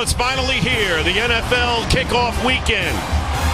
it's finally here, the NFL kickoff weekend.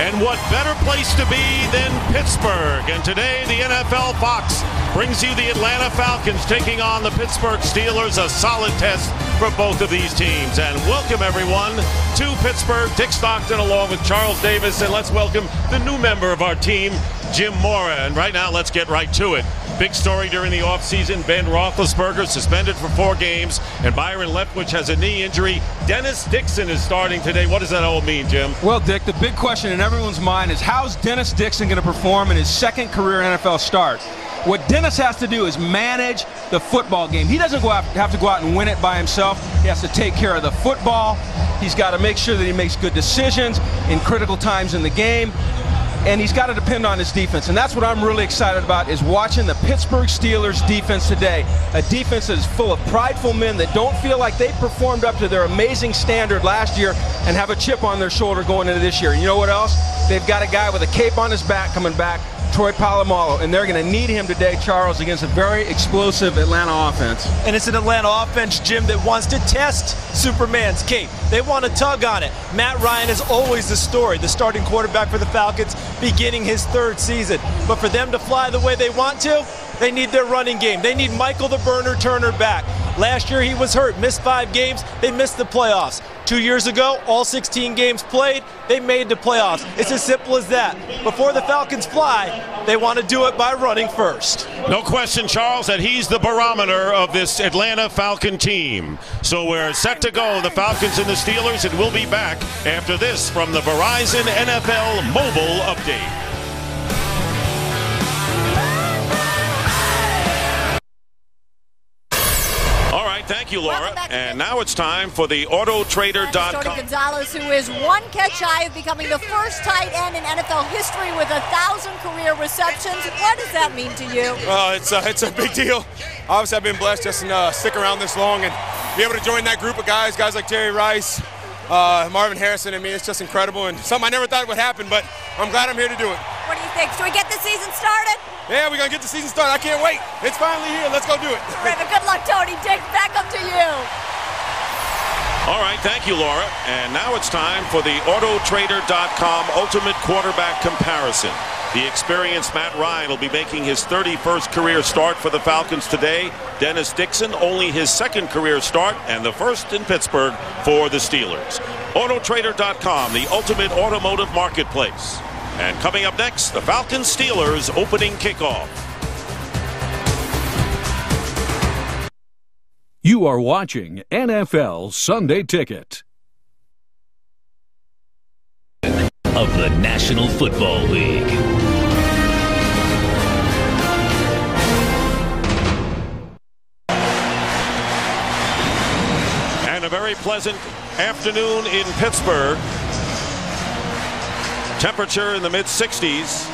And what better place to be than Pittsburgh? And today, the NFL Fox brings you the Atlanta Falcons taking on the Pittsburgh Steelers, a solid test for both of these teams. And welcome, everyone, to Pittsburgh. Dick Stockton along with Charles Davis. And let's welcome the new member of our team, Jim Mora. And right now, let's get right to it. Big story during the offseason, Ben Roethlisberger suspended for 4 games, and Byron Leftwich has a knee injury. Dennis Dixon is starting today. What does that all mean, Jim? Well, Dick, the big question in everyone's mind is how's Dennis Dixon going to perform in his second career NFL start? What Dennis has to do is manage the football game. He doesn't have to go out and win it by himself. He has to take care of the football. He's got to make sure that he makes good decisions in critical times in the game. And he's got to depend on his defense. And that's what I'm really excited about, is watching the Pittsburgh Steelers defense today. A defense that is full of prideful men that don't feel like they performed up to their amazing standard last year and have a chip on their shoulder going into this year. And you know what else? They've got a guy with a cape on his back coming back, Troy Polamalu, and they're going to need him today, Charles, against a very explosive Atlanta offense. And it's an Atlanta offense, Jim, that wants to test Superman's cape. They want to tug on it. Matt Ryan is always the story, the starting quarterback for the Falcons, beginning his 3rd season. But for them to fly the way they want to, they need their running game. They need Michael the Burner Turner back. Last year he was hurt, missed 5 games. They missed the playoffs. 2 years ago, all 16 games played, they made the playoffs. It's as simple as that. Before the Falcons fly, they want to do it by running first. No question, Charles, that he's the barometer of this Atlanta Falcon team. So we're set to go, the Falcons and the Steelers, and we'll be back after this from the Verizon NFL Mobile Update. Thank you, Laura. And now it's time for the Autotrader.com. Tony Gonzalez, who is 1 catch shy of becoming the first tight end in NFL history with 1,000 career receptions. What does that mean to you? It's a big deal. Obviously, I've been blessed just to stick around this long and be able to join that group of guys like Terry Rice, Marvin Harrison. I mean, it's just incredible and something I never thought would happen, but I'm glad I'm here to do it. What do you think? Should we get the season started? Yeah, we're going to get the season started. I can't wait. It's finally here. Let's go do it. Terrific. Good luck, Tony. Dick, back up to you. All right, thank you, Laura. And now it's time for the Autotrader.com Ultimate Quarterback Comparison. The experienced Matt Ryan will be making his 31st career start for the Falcons today. Dennis Dixon, only his 2nd career start and the 1st in Pittsburgh for the Steelers. Autotrader.com, the ultimate automotive marketplace. And coming up next, the Falcons Steelers opening kickoff. You are watching NFL Sunday Ticket of the National Football League. And a very pleasant afternoon in Pittsburgh. Temperature in the mid-60s,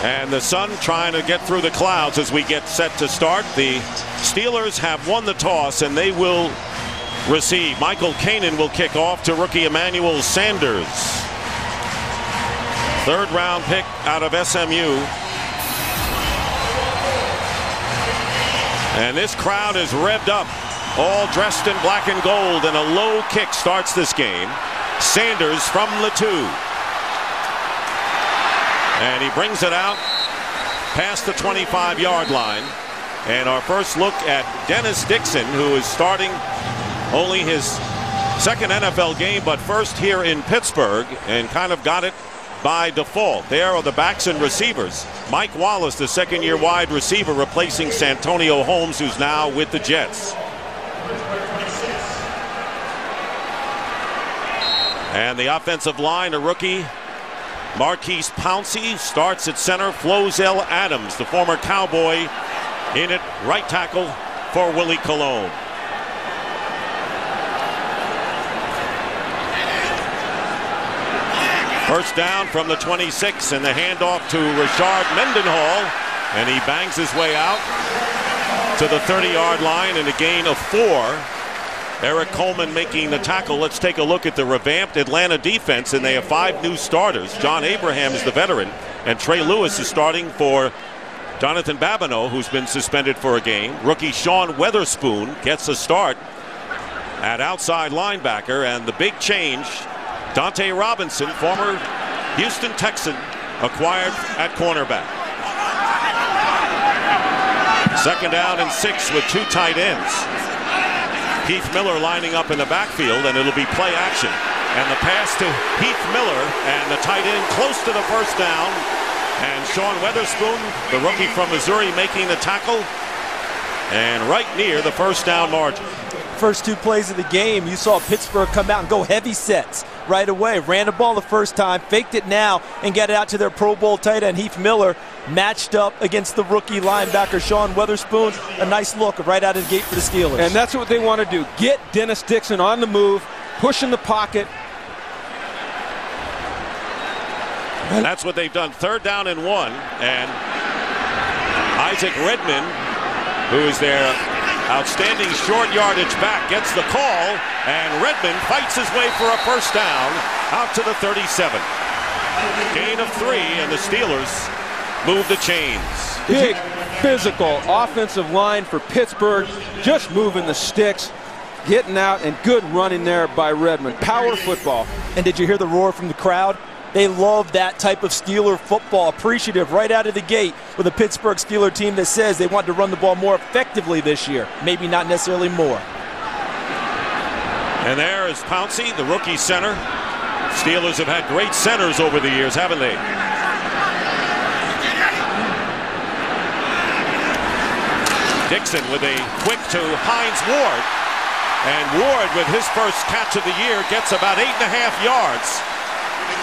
and the sun trying to get through the clouds as we get set to start. The Steelers have won the toss, and they will receive. Michael Kanan will kick off to rookie Emmanuel Sanders. 3rd-round pick out of SMU. And this crowd is revved up, all dressed in black and gold, and a low kick starts this game. Sanders from the 2. And he brings it out past the 25-yard line. And our first look at Dennis Dixon, who is starting only his 2nd NFL game, but first here in Pittsburgh, and kind of got it by default. There are the backs and receivers. Mike Wallace, the 2nd-year wide receiver, replacing Santonio Holmes, who's now with the Jets. And the offensive line, a rookie, Marquise Pouncey, starts at center. Flozell Adams, the former Cowboy, in at right tackle for Willie Colon. First down from the 26, and the handoff to Rashard Mendenhall, and he bangs his way out to the 30-yard line and a gain of 4. Eric Coleman making the tackle. Let's take a look at the revamped Atlanta defense, and they have 5 new starters. John Abraham is the veteran, and Trey Lewis is starting for Jonathan Babineau, who's been suspended for a game. Rookie Sean Weatherspoon gets a start at outside linebacker, and the big change, Dante Robinson, former Houston Texan, acquired at cornerback. 2nd down and 6 with 2 tight ends. Heath Miller lining up in the backfield, and it'll be play action. And the pass to Heath Miller, and the tight end close to the first down. And Sean Weatherspoon, the rookie from Missouri, making the tackle. And right near the first down margin. First 2 plays of the game, you saw Pittsburgh come out and go heavy sets right away. Ran the ball the first time, faked it now, and get it out to their Pro Bowl tight end, Heath Miller, matched up against the rookie linebacker, Sean Weatherspoon. A nice look right out of the gate for the Steelers. And that's what they want to do. Get Dennis Dixon on the move, push in the pocket. And that's what they've done. 3rd down and 1. And Isaac Redmond, who is their outstanding short yardage back, gets the call. And Redmond fights his way for a first down out to the 37. Gain of 3, and the Steelers move the chains. Big physical offensive line for Pittsburgh, just moving the sticks, getting out, and good running there by Redmond. Power football. And did you hear the roar from the crowd? They love that type of Steeler football, appreciative right out of the gate with a Pittsburgh Steeler team that says they want to run the ball more effectively this year, maybe not necessarily more. And there is Pouncey, the rookie center. Steelers have had great centers over the years, haven't they? Dixon with a quick to Hines Ward. And Ward, with his first catch of the year, gets about 8.5 yards.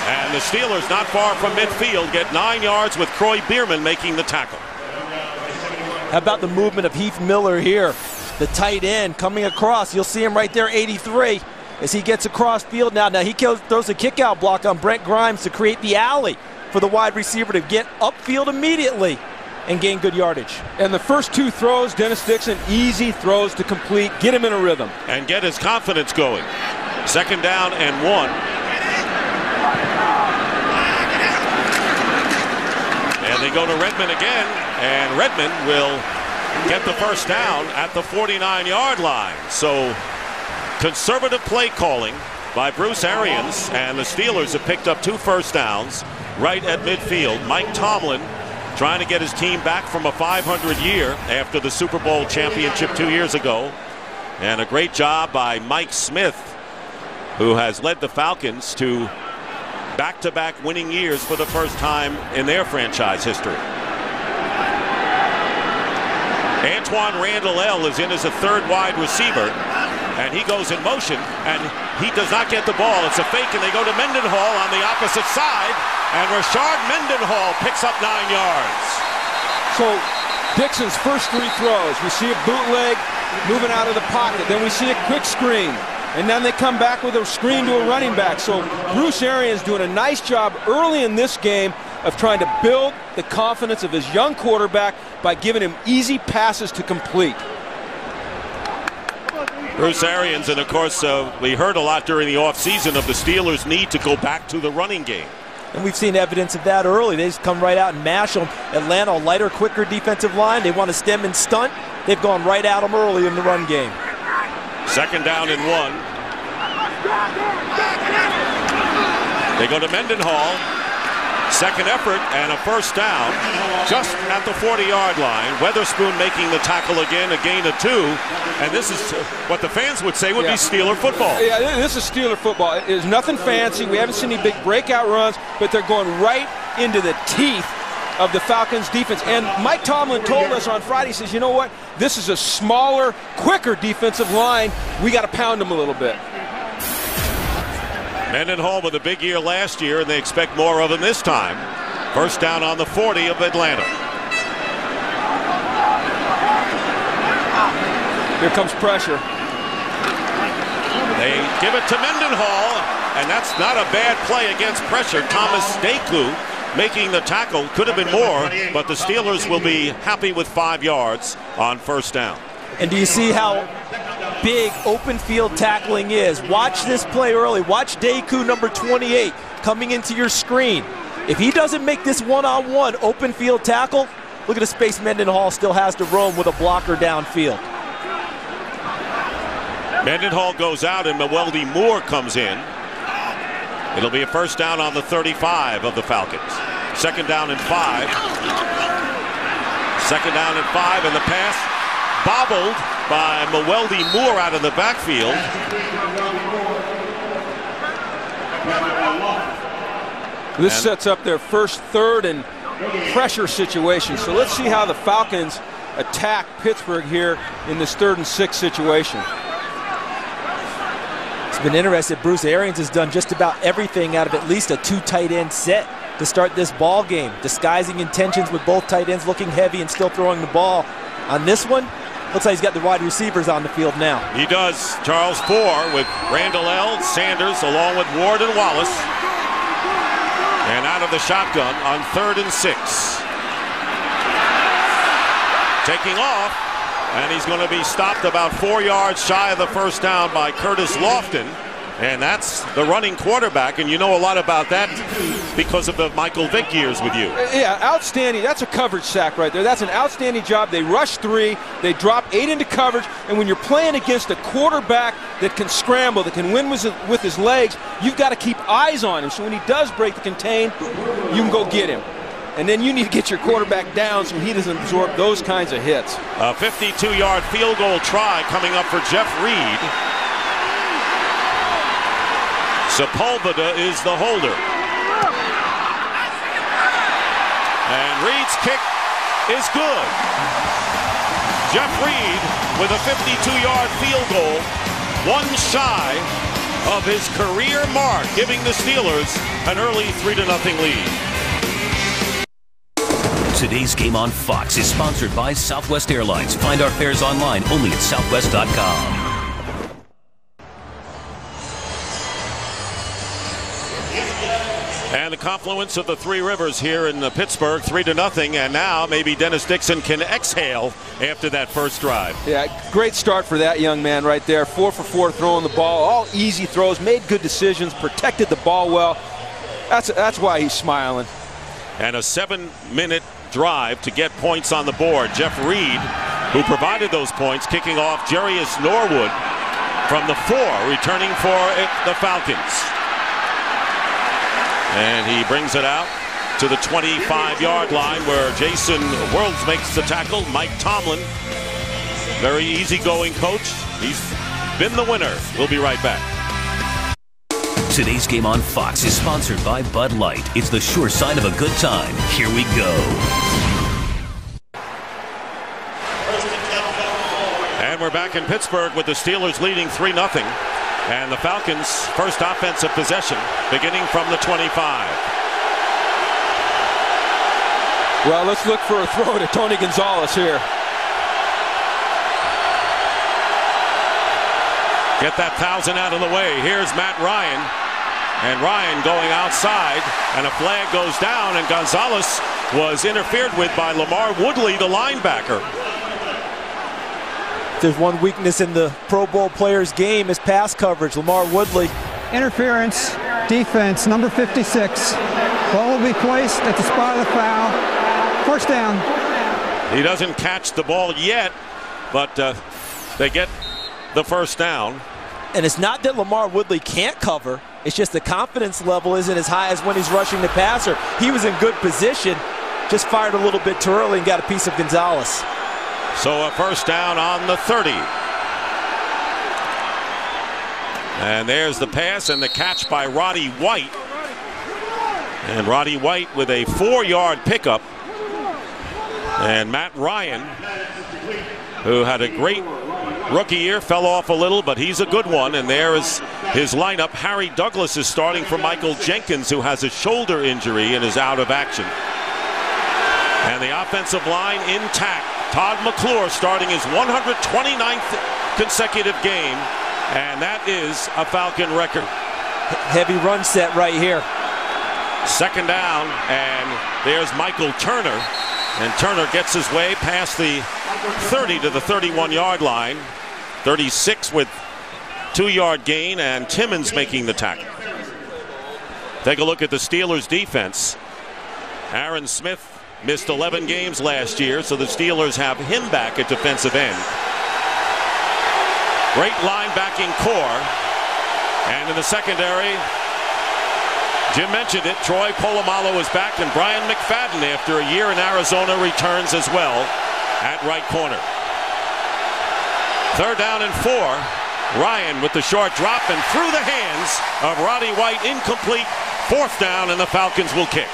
And the Steelers, not far from midfield, get 9 yards with Croy Bierman making the tackle. How about the movement of Heath Miller here? The tight end coming across. You'll see him right there, 83, as he gets across field now. Now he throws a kick-out block on Brent Grimes to create the alley for the wide receiver to get upfield immediately and gain good yardage. And the first 2 throws, Dennis Dixon, easy throws to complete, get him in a rhythm. And get his confidence going. 2nd down and 1. And they go to Redmond again, and Redmond will get the first down at the 49-yard line. So conservative play calling by Bruce Arians, and the Steelers have picked up 2 first downs right at midfield. Mike Tomlin trying to get his team back from a 500 year after the Super Bowl championship 2 years ago. And a great job by Mike Smith, who has led the Falcons to back-to-back winning years for the first time in their franchise history. Antoine Randall is in as a 3rd wide receiver, and he goes in motion, and he does not get the ball. It's a fake, and they go to Mendenhall on the opposite side, and Rashard Mendenhall picks up 9 yards. So Dixon's first 3 throws, we see a bootleg moving out of the pocket, then we see a quick screen. And then they come back with a screen to a running back. So Bruce Arians doing a nice job early in this game of trying to build the confidence of his young quarterback by giving him easy passes to complete. Bruce Arians, and of course we heard a lot during the offseason of the Steelers' need to go back to the running game. And we've seen evidence of that early. They just come right out and mash them. Atlanta, a lighter, quicker defensive line. They want to stem and stunt. They've gone right at them early in the run game. 2nd down and 1. They go to Mendenhall. 2nd effort and a first down just at the 40-yard line. Weatherspoon making the tackle again, a gain of 2. And this is what the fans would say would be Steeler football. Yeah, this is Steeler football. It's nothing fancy. We haven't seen any big breakout runs, but they're going right into the teeth of the Falcons defense. And Mike Tomlin told us on Friday, he says, you know what? This is a smaller, quicker defensive line. We got to pound them a little bit. Mendenhall with a big year last year, and they expect more of him this time. First down on the 40 of Atlanta. Here comes pressure. They give it to Mendenhall, and that's not a bad play against pressure. Thomas Deku making the tackle. Could have been more, but the Steelers will be happy with 5 yards on first down. And do you see how big open field tackling is? Watch this play early. Watch Deku, number 28, coming into your screen. If he doesn't make this one-on-one open field tackle, look at the space Mendenhall still has to roam with a blocker downfield. Mendenhall goes out and Mewelde Moore comes in. It'll be a first down on the 35 of the Falcons. Second down and 5. Second down and 5, and the pass bobbled by Mewelde Moore out of the backfield. This sets up their first third and pressure situation. So let's see how the Falcons attack Pittsburgh here in this 3rd and 6 situation. It's been interesting. Bruce Arians has done just about everything out of at least a 2 tight end set to start this ball game, disguising intentions with both tight ends looking heavy and still throwing the ball. On this one, looks like he's got the wide receivers on the field now. He does. Charles 4 with Randall L., Sanders, along with Ward and Wallace. And out of the shotgun on 3rd and 6. Taking off, and he's going to be stopped about 4 yards shy of the first down by Curtis Lofton. And that's the running quarterback, and you know a lot about that because of the Michael Vick years with you. Yeah, outstanding. That's a coverage sack right there. That's an outstanding job. They rush 3, they drop 8 into coverage, and when you're playing against a quarterback that can scramble, that can win with his legs, you've got to keep eyes on him. So when he does break the contain, you can go get him. And then you need to get your quarterback down so he doesn't absorb those kinds of hits. A 52-yard field goal try coming up for Jeff Reed. Sepulveda is the holder. And Reed's kick is good. Jeff Reed with a 52-yard field goal, one shy of his career mark, giving the Steelers an early 3-0 lead. Today's game on Fox is sponsored by Southwest Airlines. Find our fares online only at southwest.com. And the confluence of the Three Rivers here in Pittsburgh, 3-0, and now maybe Dennis Dixon can exhale after that first drive. Yeah, great start for that young man right there. 4 for 4 throwing the ball, all easy throws, made good decisions, protected the ball well. That's why he's smiling. And a 7-minute drive to get points on the board. Jeff Reed, who provided those points, kicking off Jarius Norwood from the 4, returning for the Falcons. And he brings it out to the 25-yard line where Jason Worlds makes the tackle. Mike Tomlin, very easygoing coach. He's been the winner. We'll be right back. Today's game on Fox is sponsored by Bud Light. It's the sure sign of a good time. Here we go. And we're back in Pittsburgh with the Steelers leading 3-0. And the Falcons' first offensive possession beginning from the 25. Well, let's look for a throw to Tony Gonzalez here. Get that 1,000 out of the way. Here's Matt Ryan. And Ryan going outside, and a flag goes down, and Gonzalez was interfered with by Lamar Woodley, the linebacker. There's one weakness in the Pro Bowl players' game is pass coverage. Lamar Woodley. Interference, defense, number 56. Ball will be placed at the spot of the foul. First down. He doesn't catch the ball yet, but they get the first down. And it's not that Lamar Woodley can't cover. It's just the confidence level isn't as high as when he's rushing the passer. He was in good position, just fired a little bit too early and got a piece of Gonzalez. So a first down on the 30. And there's the pass and the catch by Roddy White. And Roddy White with a 4-yard pickup. And Matt Ryan, who had a great rookie year, fell off a little, but he's a good one. And there is his lineup. Harry Douglas is starting for Michael Jenkins, who has a shoulder injury and is out of action. And the offensive line intact. Todd McClure starting his 129th consecutive game, and that is a Falcon record. Heavy run set right here. Second down, and there's Michael Turner, and Turner gets his way past the 30 to the 31-yard line. 36 with 2-yard gain, and Timmons making the tackle. Take a look at the Steelers' defense. Aaron Smith missed 11 games last year, so the Steelers have him back at defensive end. Great linebacking core. And in the secondary, Jim mentioned it, Troy Polamalu is back, and Brian McFadden, after a year in Arizona, returns as well at right corner. 3rd down and 4. Ryan with the short drop and through the hands of Roddy White, incomplete. 4th down, and the Falcons will kick.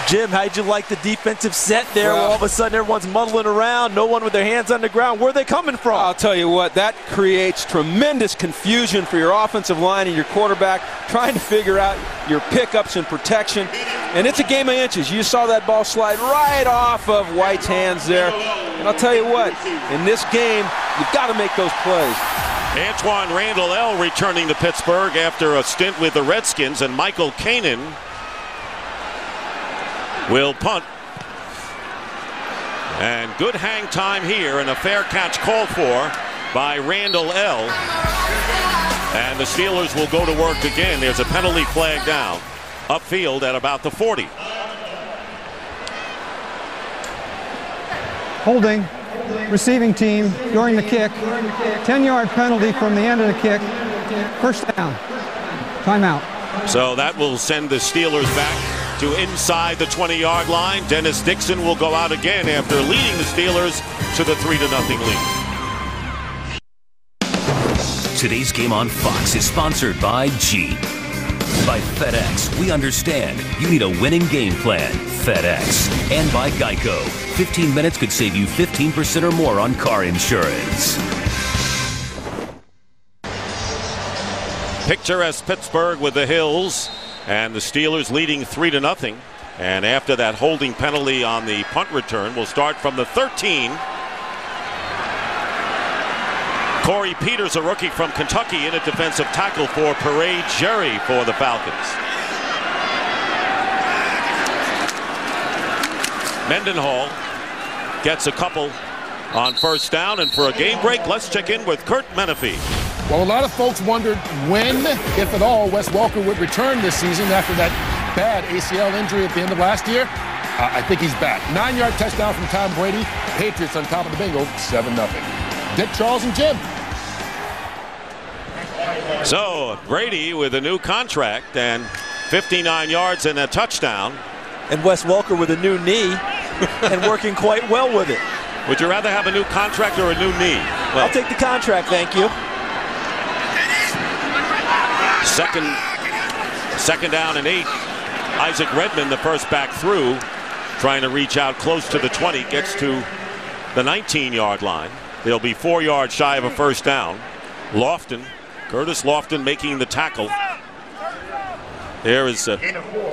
Jim, how'd you like the defensive set there? Well, all of a sudden everyone's muddling around, no one with their hands on the ground. Where are they coming from? I'll tell you what, that creates tremendous confusion for your offensive line and your quarterback, trying to figure out your pickups and protection. And it's a game of inches. You saw that ball slide right off of White's hands there. And I'll tell you what, in this game, you've got to make those plays. Antoine Randall L. returning to Pittsburgh after a stint with the Redskins, and Michael Kanan will punt. And good hang time here, and a fair catch called for by Randall L. And the Steelers will go to work again. There's a penalty flag down upfield at about the 40. Holding receiving team during the kick. 10-yard penalty from the end of the kick. 1st down. Timeout. So that will send the Steelers back to inside the 20-yard line. Dennis Dixon will go out again after leading the Steelers to the 3-0 lead. Today's game on Fox is sponsored by Jeep. By FedEx, we understand you need a winning game plan. FedEx. And by Geico. 15 minutes could save you 15% or more on car insurance. Picturesque Pittsburgh with the hills, and the Steelers leading 3-0. And after that holding penalty on the punt return, we'll start from the 13. Corey Peters, a rookie from Kentucky, in at defensive tackle for Parade Jerry for the Falcons. Mendenhall gets a couple on 1st down, and for a game break, let's check in with Kurt Menefee. Well, a lot of folks wondered when, if at all, Wes Welker would return this season after that bad ACL injury at the end of last year. I think he's back. 9-yard touchdown from Tom Brady. Patriots on top of the Bengals, 7-0. Dick, Charles, and Jim. So, Brady with a new contract and 59 yards and a touchdown. And Wes Welker with a new knee and working quite well with it. Would you rather have a new contract or a new knee? Well, I'll take the contract, thank you. Second down and 8. Isaac Redmond, the first back through, trying to reach out close to the 20, gets to the 19-yard line. They'll be 4 yards shy of a 1st down. Curtis Lofton making the tackle. There is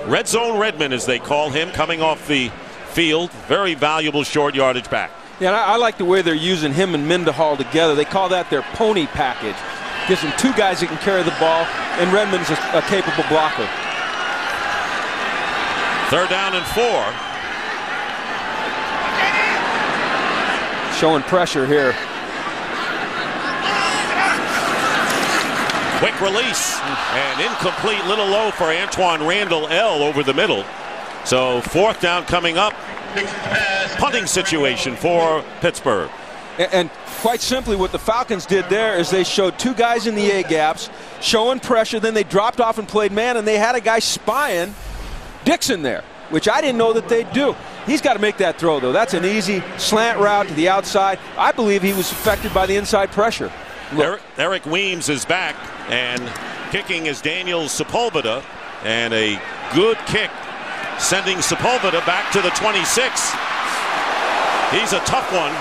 Red Zone Redmond, as they call him, coming off the field. Very valuable short yardage back. Yeah, I like the way they're using him and Mendenhall together. They call that their pony package. Gives them 2 guys that can carry the ball, and Redmond's a capable blocker. 3rd down and 4. Showing pressure here. Quick release and incomplete, little low for Antoine Randall L. over the middle. So 4th down coming up. Punting situation for Pittsburgh. And quite simply, what the Falcons did there is they showed 2 guys in the A-gaps, showing pressure, then they dropped off and played man, and they had a guy spying Dixon there, which I didn't know that they'd do. He's got to make that throw, though. That's an easy slant route to the outside. I believe he was affected by the inside pressure. Eric Weems is back, and kicking is Daniel Sepulveda, and a good kick sending Sepulveda back to the 26. He's a tough one,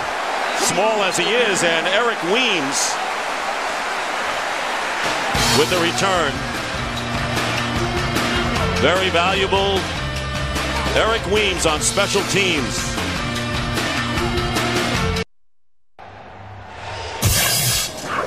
small as he is, and Eric Weems with the return. Very valuable. Eric Weems on special teams.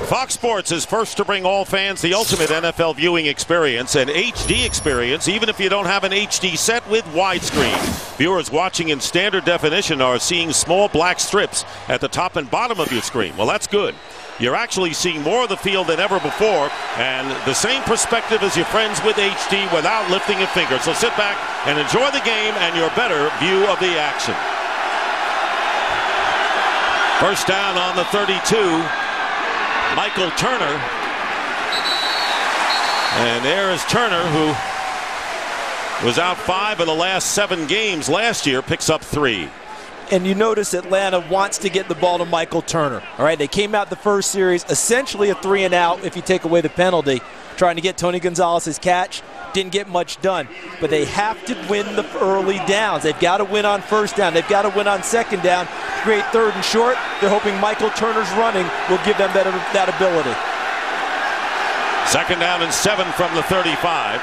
Fox Sports is first to bring all fans the ultimate NFL viewing experience, an HD experience, even if you don't have an HD set with widescreen. Viewers watching in standard definition are seeing small black strips at the top and bottom of your screen. Well, that's good. You're actually seeing more of the field than ever before, and the same perspective as your friends with HD without lifting a finger. So sit back and enjoy the game and your better view of the action. First down on the 32. Michael Turner. And there is Turner, who was out 5 of the last 7 games last year, picks up 3. And you notice Atlanta wants to get the ball to Michael Turner. All right, they came out the first series, essentially a 3-and-out if you take away the penalty, trying to get Tony Gonzalez's catch. Didn't get much done, but they have to win the early downs. They've got to win on first down. They've got to win on second down. Great third and short. They're hoping Michael Turner's running will give them that ability. Second down and 7 from the 35.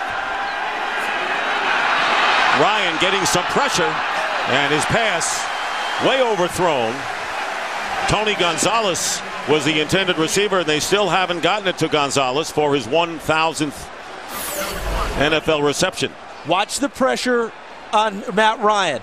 Ryan getting some pressure, and his pass way overthrown. Tony Gonzalez was the intended receiver, and they still haven't gotten it to Gonzalez for his 1,000th NFL reception. Watch the pressure on Matt Ryan.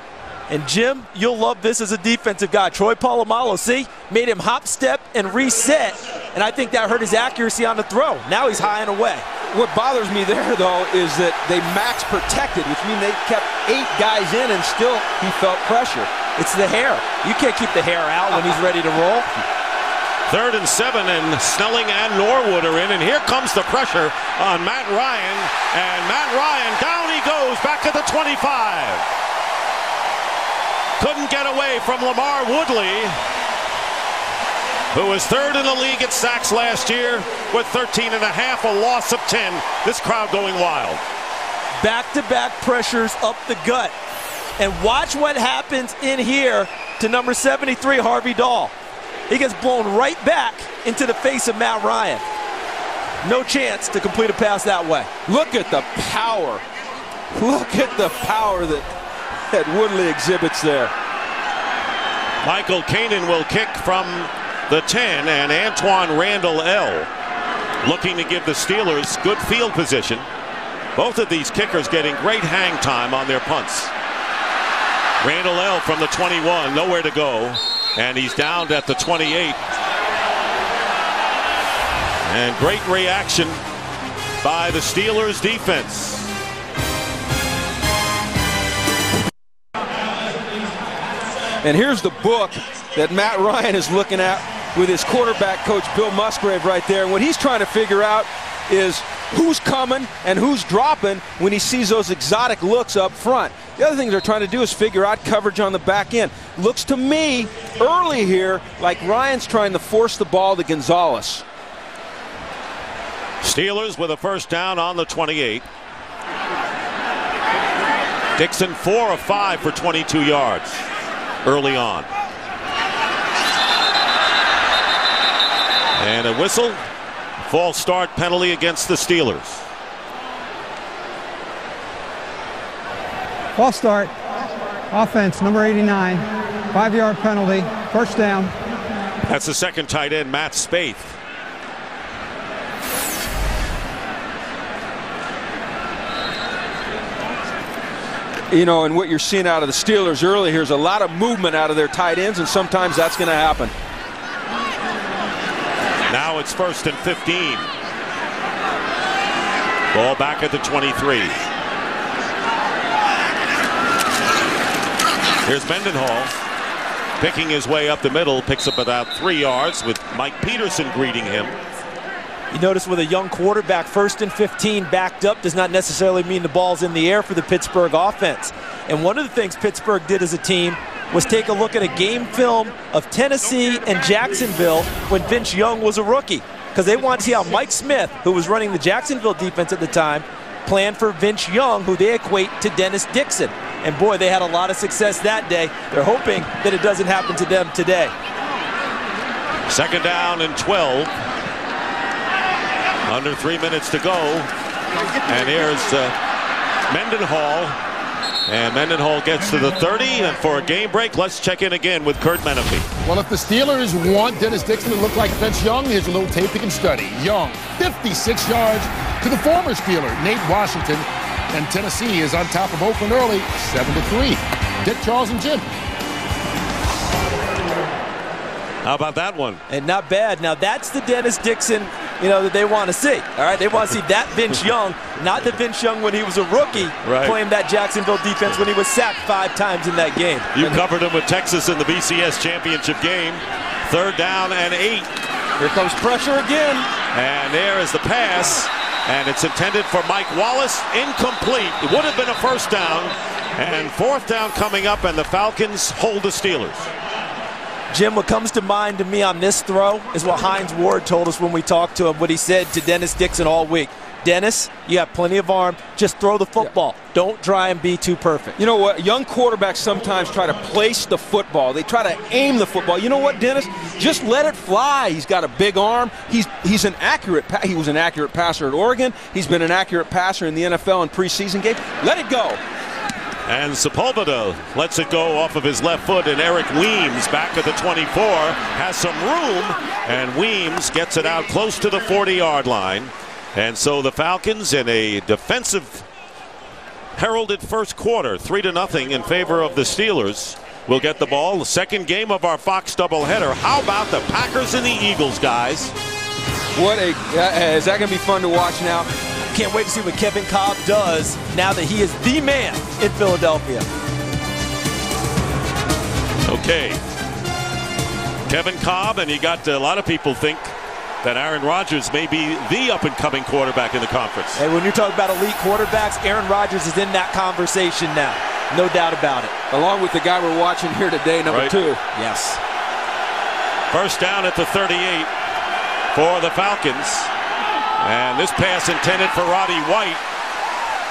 And Jim, you'll love this as a defensive guy. Troy Polamalu, see, made him hop, step, and reset. And I think that hurt his accuracy on the throw. Now he's high and away. What bothers me there, though, is that they max protected, which means they kept 8 guys in and still he felt pressure. It's the hair. You can't keep the hair out when he's ready to roll. 3rd and 7, and Snelling and Norwood are in, and here comes the pressure on Matt Ryan, and Matt Ryan, down he goes, back at the 25. Couldn't get away from Lamar Woodley, who was 3rd in the league at sacks last year with 13.5, a loss of 10. This crowd going wild. Back-to-back pressures up the gut. And watch what happens in here to number 73, Harvey Dahl. He gets blown right back into the face of Matt Ryan. No chance to complete a pass that way. Look at the power. Look at the power that Woodley exhibits there. Michael Kanan will kick from the 10, and Antoine Randall L. looking to give the Steelers good field position. Both of these kickers getting great hang time on their punts. Randall L. from the 21, nowhere to go, and he's down at the 28. And great reaction by the Steelers defense. And here's the book that Matt Ryan is looking at with his quarterback coach Bill Musgrave right there. And what he's trying to figure out is who's coming and who's dropping when he sees those exotic looks up front. The other thing they're trying to do is figure out coverage on the back end. Looks to me early here like Ryan's trying to force the ball to Gonzalez. Steelers with a first down on the 28. Dixon 4 of 5 for 22 yards early on. And a whistle. False start penalty against the Steelers. False start. Offense, number 89. 5-yard penalty. First down. That's the second tight end, Matt Spaeth. You know, and what you're seeing out of the Steelers early here is a lot of movement out of their tight ends, and sometimes that's going to happen. Now it's 1st and 15. Ball back at the 23. Here's Mendenhall picking his way up the middle, picks up about 3 yards with Mike Peterson greeting him. You notice with a young quarterback, 1st and 15 backed up does not necessarily mean the ball's in the air for the Pittsburgh offense. And one of the things Pittsburgh did as a team was take a look at a game film of Tennessee and Jacksonville when Vince Young was a rookie, because they wanted to see how Mike Smith, who was running the Jacksonville defense at the time, planned for Vince Young, who they equate to Dennis Dixon. And boy, they had a lot of success that day. They're hoping that it doesn't happen to them today. Second down and 12. Under 3 minutes to go. And here's Mendenhall. And Mendenhall gets to the 30. And for a game break, let's check in again with Kurt Menefee. Well, if the Steelers want Dennis Dixon to look like Vince Young, here's a little tape you can study. Young, 56 yards to the former Steeler, Nate Washington. And Tennessee is on top of Oakland early, 7-3. Dick, Charles, and Jim. How about that one? And not bad. Now that's the Dennis Dixon, that they want to see. All right, they want to see that Vince Young, not the Vince Young when he was a rookie, playing that Jacksonville defense when he was sacked 5 times in that game. You covered him with Texas in the BCS championship game. 3rd down and 8. Here comes pressure again. And there is the pass. And it's intended for Mike Wallace. Incomplete. It would have been a 1st down. And 4th down coming up, and the Falcons hold the Steelers. Jim, what comes to mind to me on this throw is what Hines Ward told us when we talked to him, what he said to Dennis Dixon all week. Dennis, you have plenty of arm. Just throw the football. Yeah. Don't try and be too perfect. You know what? Young quarterbacks sometimes try to place the football. They try to aim the football. You know what, Dennis? Just let it fly. He's got a big arm. He was an accurate passer at Oregon. He's been an accurate passer in the NFL in preseason games. Let it go. And Sepulveda lets it go off of his left foot, and Eric Weems back at the 24 has some room, and Weems gets it out close to the 40-yard line. And so the Falcons, in a defensive heralded first quarter, 3-0 in favor of the Steelers, will get the ball. The second game of our Fox doubleheader. How about the Packers and the Eagles, guys? Is that going to be fun to watch now? Can't wait to see what Kevin Kolb does now that he is the man in Philadelphia. Okay. Kevin Kolb, and you got a lot of people think that Aaron Rodgers may be the up-and-coming quarterback in the conference. Hey, when you're talking about elite quarterbacks, Aaron Rodgers is in that conversation now. No doubt about it. Along with the guy we're watching here today, number 2. Yes. 1st down at the 38 for the Falcons. And this pass intended for Roddy White.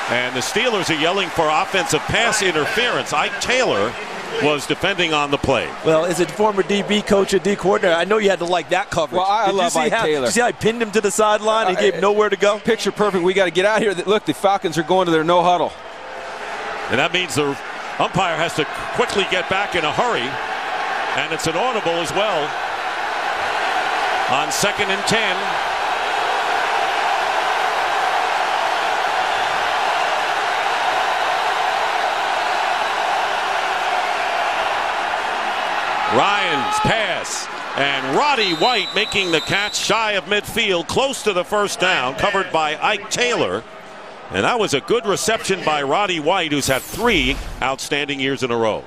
And the Steelers are yelling for offensive pass interference. Ike Taylor was defending on the play. Well, as a former DB coach and D coordinator, I know you had to like that coverage. Well, I love Ike Taylor. Did you see how he pinned him to the sideline and gave nowhere to go? Picture perfect. We got to get out here. Look, the Falcons are going to their no huddle. And that means the umpire has to quickly get back in a hurry. And it's an audible as well. On 2nd and 10. Ryan's pass, and Roddy White making the catch shy of midfield, close to the 1st down, covered by Ike Taylor. And that was a good reception by Roddy White, who's had 3 outstanding years in a row.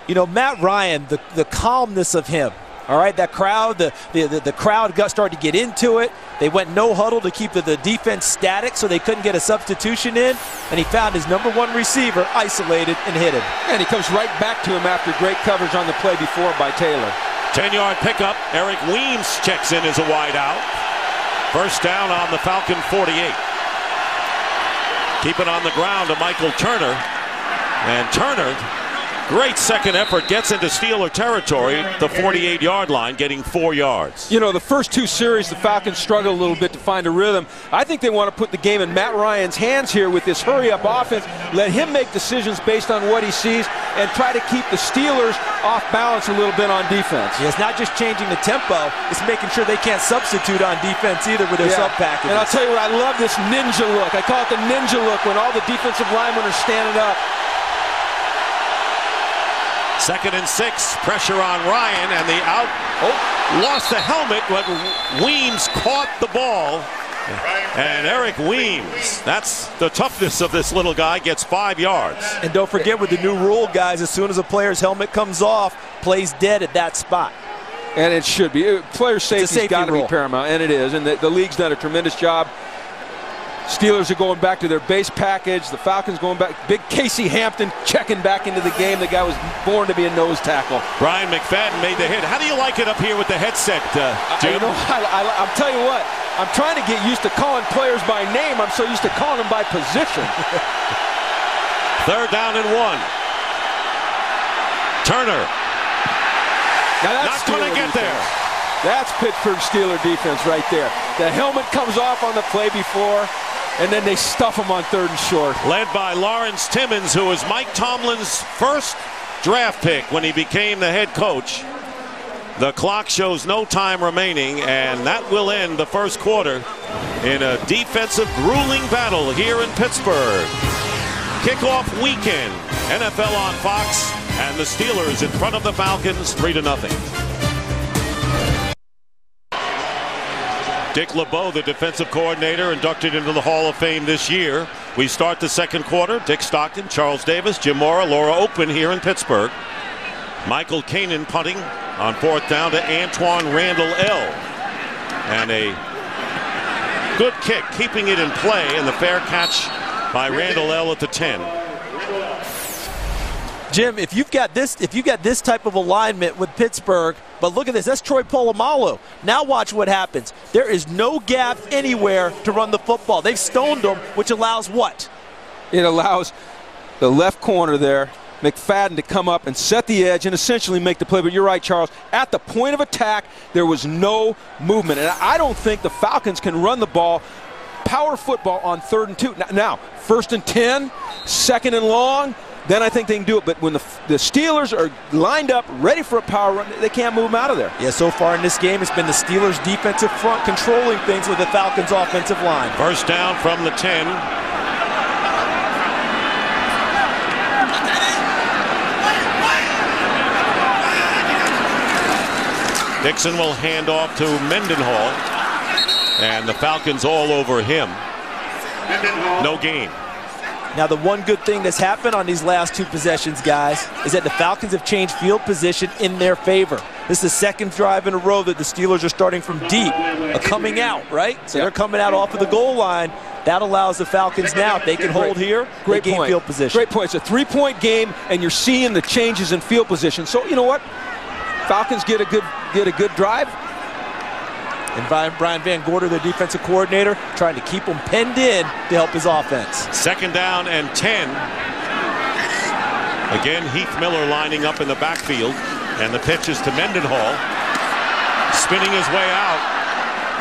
You know, Matt Ryan, the calmness of him. All right, that crowd, the crowd started to get into it. They went no huddle to keep the defense static so they couldn't get a substitution in. And he found his number 1 receiver isolated and hit him. And he comes right back to him after great coverage on the play before by Taylor. 10-yard pickup. Eric Weems checks in as a wide out. 1st down on the Falcon 48. Keep it on the ground to Michael Turner. And Turner, great second effort, gets into Steeler territory, the 48-yard line, getting 4 yards. You know, the first 2 series, the Falcons struggled a little bit to find a rhythm. I think they want to put the game in Matt Ryan's hands here with this hurry-up offense. Let him make decisions based on what he sees and try to keep the Steelers off balance a little bit on defense. Yeah, it's not just changing the tempo, it's making sure they can't substitute on defense either with their sub-packages. And I'll tell you what, I love this ninja look. I call it the ninja look when all the defensive linemen are standing up. 2nd and 6, pressure on Ryan, and the out. Lost the helmet, but Weems caught the ball. And Eric Weems, that's the toughness of this little guy, gets 5 yards. And don't forget with the new rule, guys, as soon as a player's helmet comes off, plays dead at that spot. And it should be. Player safety's got to be paramount, and it is. And the league's done a tremendous job. Steelers are going back to their base package. The Falcons going back. Big Casey Hampton checking back into the game. The guy was born to be a nose tackle. Brian McFadden made the hit. How do you like it up here with the headset, Jim? You know, I'll tell you what. I'm trying to get used to calling players by name. I'm so used to calling them by position. 3rd down and 1. Turner. Now that's not going to get there. That's Pittsburgh Steeler defense right there. The helmet comes off on the play before, and then they stuff him on 3rd and short. Led by Lawrence Timmons, who was Mike Tomlin's first draft pick when he became the head coach. The clock shows no time remaining, and that will end the first quarter in a defensive grueling battle here in Pittsburgh. Kickoff weekend, NFL on Fox, and the Steelers in front of the Falcons 3-0. Dick LeBeau, the defensive coordinator, inducted into the Hall of Fame this year. We start the second quarter. Dick Stockton, Charles Davis, Jim Mora, Laura Oakman here in Pittsburgh. Michael Kanan punting on 4th down to Antoine Randall L. And a good kick, keeping it in play, and the fair catch by Randall L at the 10. Jim, if you've got this type of alignment with Pittsburgh, but look at this, that's Troy Polamalu. Now watch what happens. There is no gap anywhere to run the football. They've stoned them, which allows what? It allows the left corner there, McFadden, to come up and set the edge and essentially make the play. But you're right, Charles. At the point of attack, there was no movement. And I don't think the Falcons can run the ball, power football, on 3rd and 2. Now, 1st and 10, 2nd and long, then I think they can do it. But when the Steelers are lined up, ready for a power run, they can't move them out of there. Yeah, so far in this game, it's been the Steelers' defensive front controlling things with the Falcons' offensive line. 1st down from the 10. Dixon will hand off to Mendenhall, and the Falcons all over him. No gain. Now, the one good thing that's happened on these last 2 possessions, guys, is that the Falcons have changed field position in their favor. This is the 2nd drive in a row that the Steelers are starting from deep, coming out, right? So they're coming out off of the goal line. That allows the Falcons now, if they can hold here, great gain point. Field position. Great point. It's a 3-point game, and you're seeing the changes in field position. So, you know what? Falcons get a good drive. And Brian Van Gorder, their defensive coordinator, trying to keep them penned in to help his offense. 2nd down and 10. Again, Heath Miller lining up in the backfield. And the pitch is to Mendenhall. Spinning his way out.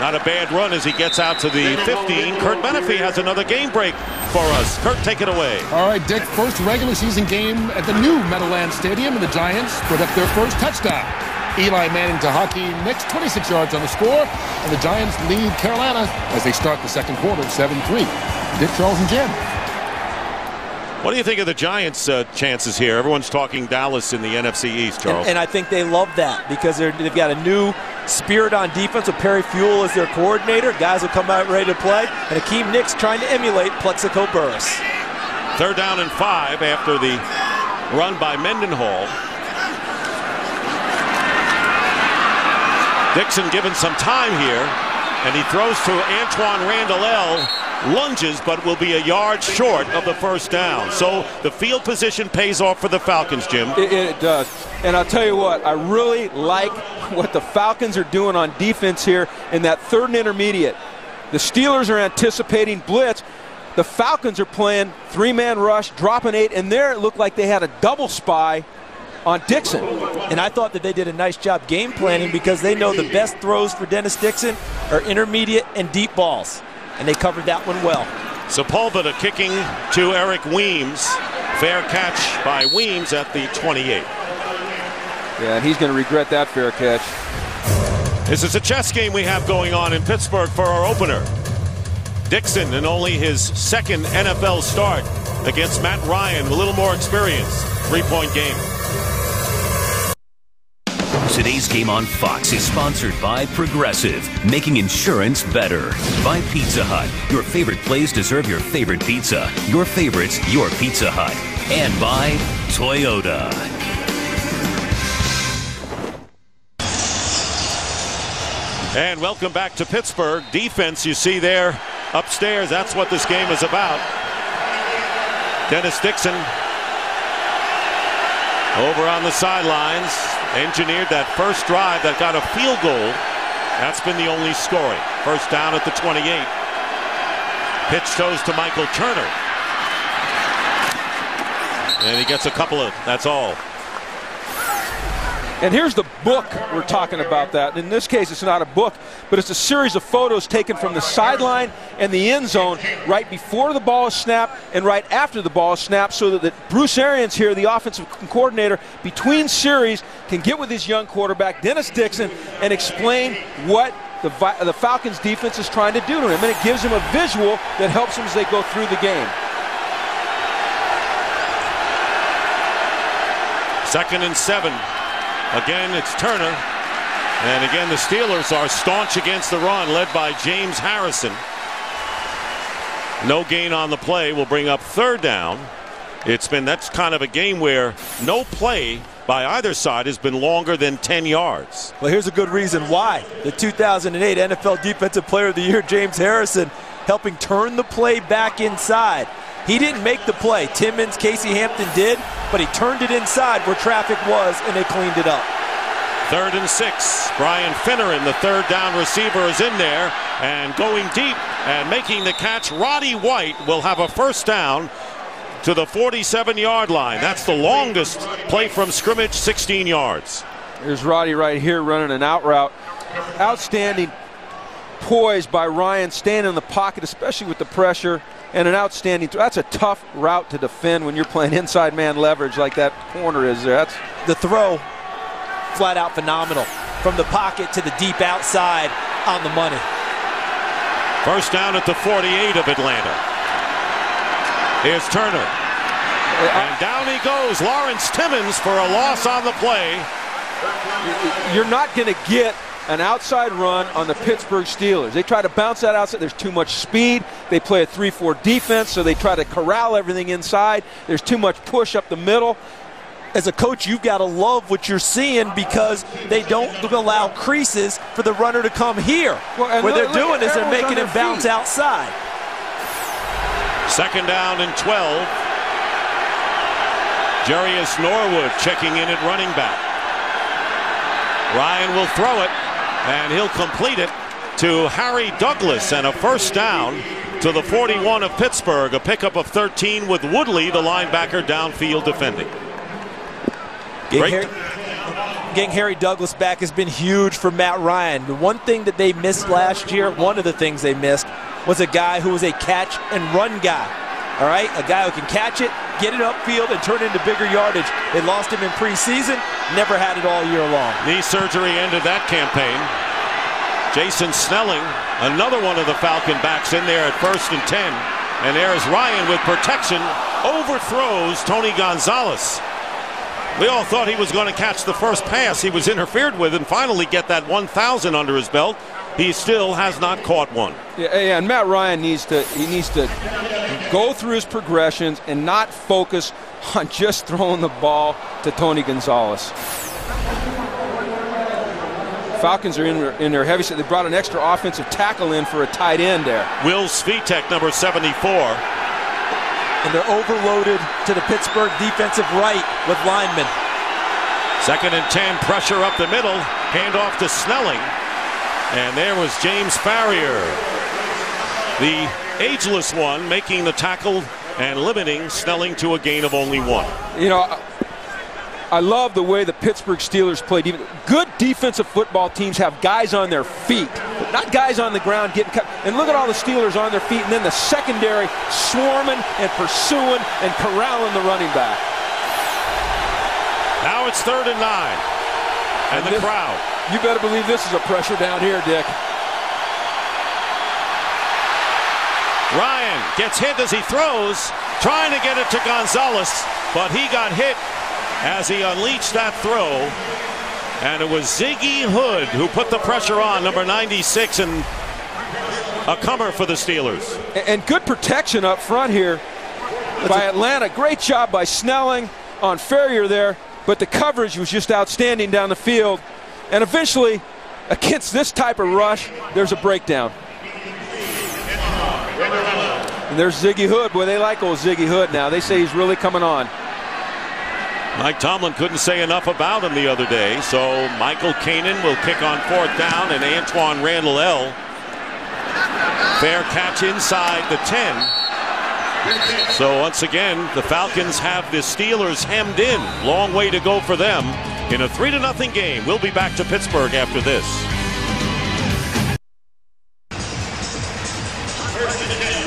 Not a bad run as he gets out to the 15. Kurt Menefee has another game break for us. Kurt, take it away. All right, Dick, first regular season game at the new Meadowlands Stadium, and the Giants put up their first touchdown. Eli Manning to Hakeem Nicks, 26 yards on the score, and the Giants lead Carolina as they start the 2nd quarter, 7-3. Dick, Charles, and Jim. What do you think of the Giants' chances here? Everyone's talking Dallas in the NFC East, Charles. And I think they love that because they've got a new spirit on defense with Perry Fewell as their coordinator. Guys will come out ready to play. And Hakeem Nicks trying to emulate Plexico Burress. 3rd down and 5 after the run by Mendenhall. Dixon given some time here, and he throws to Antoine Randall L. Lunges, but will be a yard short of the 1st down. So the field position pays off for the Falcons, Jim. It does. And I'll tell you what, I really like what the Falcons are doing on defense here in that 3rd and intermediate. The Steelers are anticipating blitz. The Falcons are playing 3-man rush, dropping 8, and there it looked like they had a double spy on Dixon. And I thought that they did a nice job game planning because they know the best throws for Dennis Dixon are intermediate and deep balls. And they covered that one well. Sepulveda kicking to Eric Weems. Fair catch by Weems at the 28. Yeah, and he's going to regret that fair catch. This is a chess game we have going on in Pittsburgh for our opener. Dixon in only his 2nd NFL start against Matt Ryan, a little more experience. 3-point game. Today's game on Fox is sponsored by Progressive, making insurance better. By Pizza Hut, your favorite place to serve your favorite pizza. Your favorites, your Pizza Hut. And by Toyota. And welcome back to Pittsburgh. Defense, you see there upstairs. That's what this game is about. Dennis Dixon over on the sidelines. Engineered that first drive that got a field goal. That's been the only scoring. 1st down at the 28. Pitch goes to Michael Turner. And he gets a couple of, that's all. And here's the book we're talking about that. In this case, it's not a book, but it's a series of photos taken from the sideline and the end zone right before the ball is snapped and right after the ball is snapped, so that Bruce Arians here, the offensive coordinator, between series can get with his young quarterback, Dennis Dixon, and explain what the Falcons defense is trying to do to him. And it gives him a visual that helps him as they go through the game. 2nd and 7. Again, it's Turner. And again, the Steelers are staunch against the run, led by James Harrison. No gain on the play will bring up 3rd down. That's kind of a game where no play by either side has been longer than 10 yards. Well, here's a good reason why. The 2008 NFL Defensive Player of the Year, James Harrison, helping turn the play back inside. He didn't make the play. Timmons, Casey Hampton did, but he turned it inside where traffic was, and they cleaned it up. 3rd and 6. Brian Finneran, the third down receiver, is in there and going deep and making the catch. Roddy White will have a first down to the 47-yard line. That's the longest play from scrimmage, 16 yards. There's Roddy right here running an out route. Outstanding poise by Ryan, staying in the pocket, especially with the pressure, and an outstanding that's a tough route to defend when you're playing inside man leverage like that corner is there. That's the throw, flat out phenomenal. From the pocket to the deep outside, on the money. First down at the 48 of Atlanta. Here's Turner. And down he goes. Lawrence Timmons for a loss on the play. You're not going to get an outside run on the Pittsburgh Steelers. They try to bounce that outside. There's too much speed. They play a 3-4 defense, so they try to corral everything inside. There's too much push up the middle. As a coach, you've got to love what you're seeing because they don't allow creases for the runner to come here. Well, what they're doing is they're making him bounce outside. Second down and 12. Jarius Norwood checking in at running back. Ryan will throw it, and he'll complete it to Harry Douglas, and a first down to the 41 of Pittsburgh. A pickup of 13 with Woodley, the linebacker, downfield defending. Getting Harry Douglas back has been huge for Matt Ryan. The one thing that they missed last year, one of the things they missed, was a guy who was a catch and run guy. All right, a guy who can catch it, get it upfield, and turn it into bigger yardage. They lost him in preseason, never had it all year long. Knee surgery ended that campaign. Jason Snelling, another one of the Falcon backs in there at 1st and 10. And there's Ryan with protection, overthrows Tony Gonzalez. We all thought he was going to catch the first pass he was interfered with and finally get that 1,000 under his belt. He still has not caught one. Yeah, and Matt Ryan needs to go through his progressions and not focus on just throwing the ball to Tony Gonzalez. Falcons are in their heavy set. They brought an extra offensive tackle in for a tight end there. Will Svitek, number 74. And they're overloaded to the Pittsburgh defensive right with linemen. 2nd and 10, pressure up the middle, handoff to Snelling. And there was James Farrier, the ageless one, making the tackle and limiting Snelling to a gain of only 1. You know, I love the way the Pittsburgh Steelers played. Good defensive football teams have guys on their feet, not guys on the ground getting cut. And look at all the Steelers on their feet, and then the secondary swarming and pursuing and corralling the running back. Now it's 3rd and 9. And the crowd. You better believe this is a pressure down here, Dick. Ryan gets hit as he throws, trying to get it to Gonzalez, but he got hit as he unleashed that throw. And it was Ziggy Hood who put the pressure on, number 96, and a comer for the Steelers. And good protection up front here by Atlanta. Great job by Snelling on Farrier there, but the coverage was just outstanding down the field. And eventually, against this type of rush, there's a breakdown. And there's Ziggy Hood. Boy, they like old Ziggy Hood now. They say he's really coming on. Mike Tomlin couldn't say enough about him the other day, so Michael Kanan will kick on 4th down, and Antoine Randall L. Fair catch inside the 10. So once again, the Falcons have the Steelers hemmed in. Long way to go for them in a 3-0 game. We'll be back to Pittsburgh after this.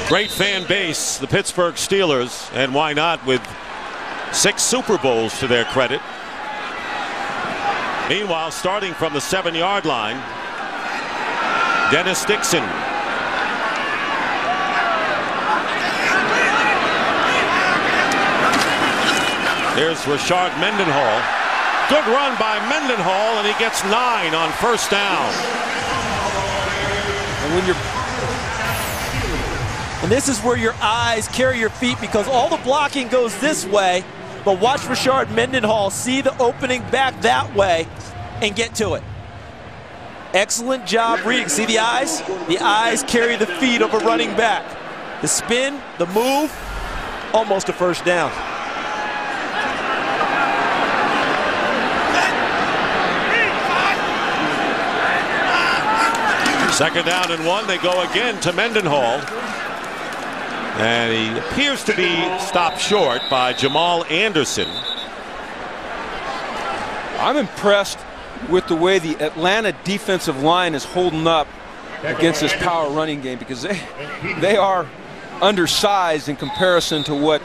Great fan base, the Pittsburgh Steelers, and why not, with 6 Super Bowls to their credit. Meanwhile, starting from the 7-yard line, Dennis Dixon. There's Rashard Mendenhall. Good run by Mendenhall, and he gets 9 on 1st down. And this is where your eyes carry your feet, because all the blocking goes this way, but watch Rashard Mendenhall see the opening back that way and get to it. Excellent job reading. See the eyes? The eyes carry the feet of a running back. The spin, the move, almost a first down. Second down and 1. They go again to Mendenhall. And he appears to be stopped short by Jamal Anderson. I'm impressed with the way the Atlanta defensive line is holding up against this power running game, because they are undersized in comparison to what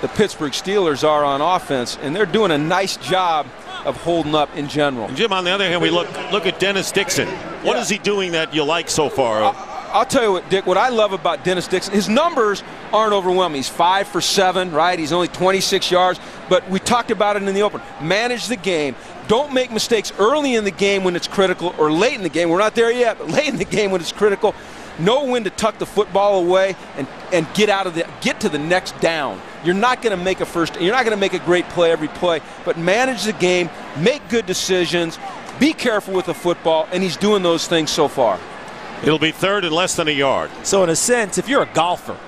the Pittsburgh Steelers are on offense, and they're doing a nice job of holding up in general. And Jim, on the other hand, we look at Dennis Dixon. What is he doing that you like so far? I'll tell you what, Dick, what I love about Dennis Dixon, his numbers aren't overwhelming. He's 5 for 7, right? He's only 26 yards, but we talked about it in the open. Manage the game. Don't make mistakes early in the game when it's critical, or late in the game. We're not there yet, but late in the game when it's critical. Know when to tuck the football away and get to the next down. You're not going to make you're not going to make a great play every play, but manage the game, make good decisions, be careful with the football, and he's doing those things so far. It'll be third and less than a yard. So in a sense, if you're a golfer,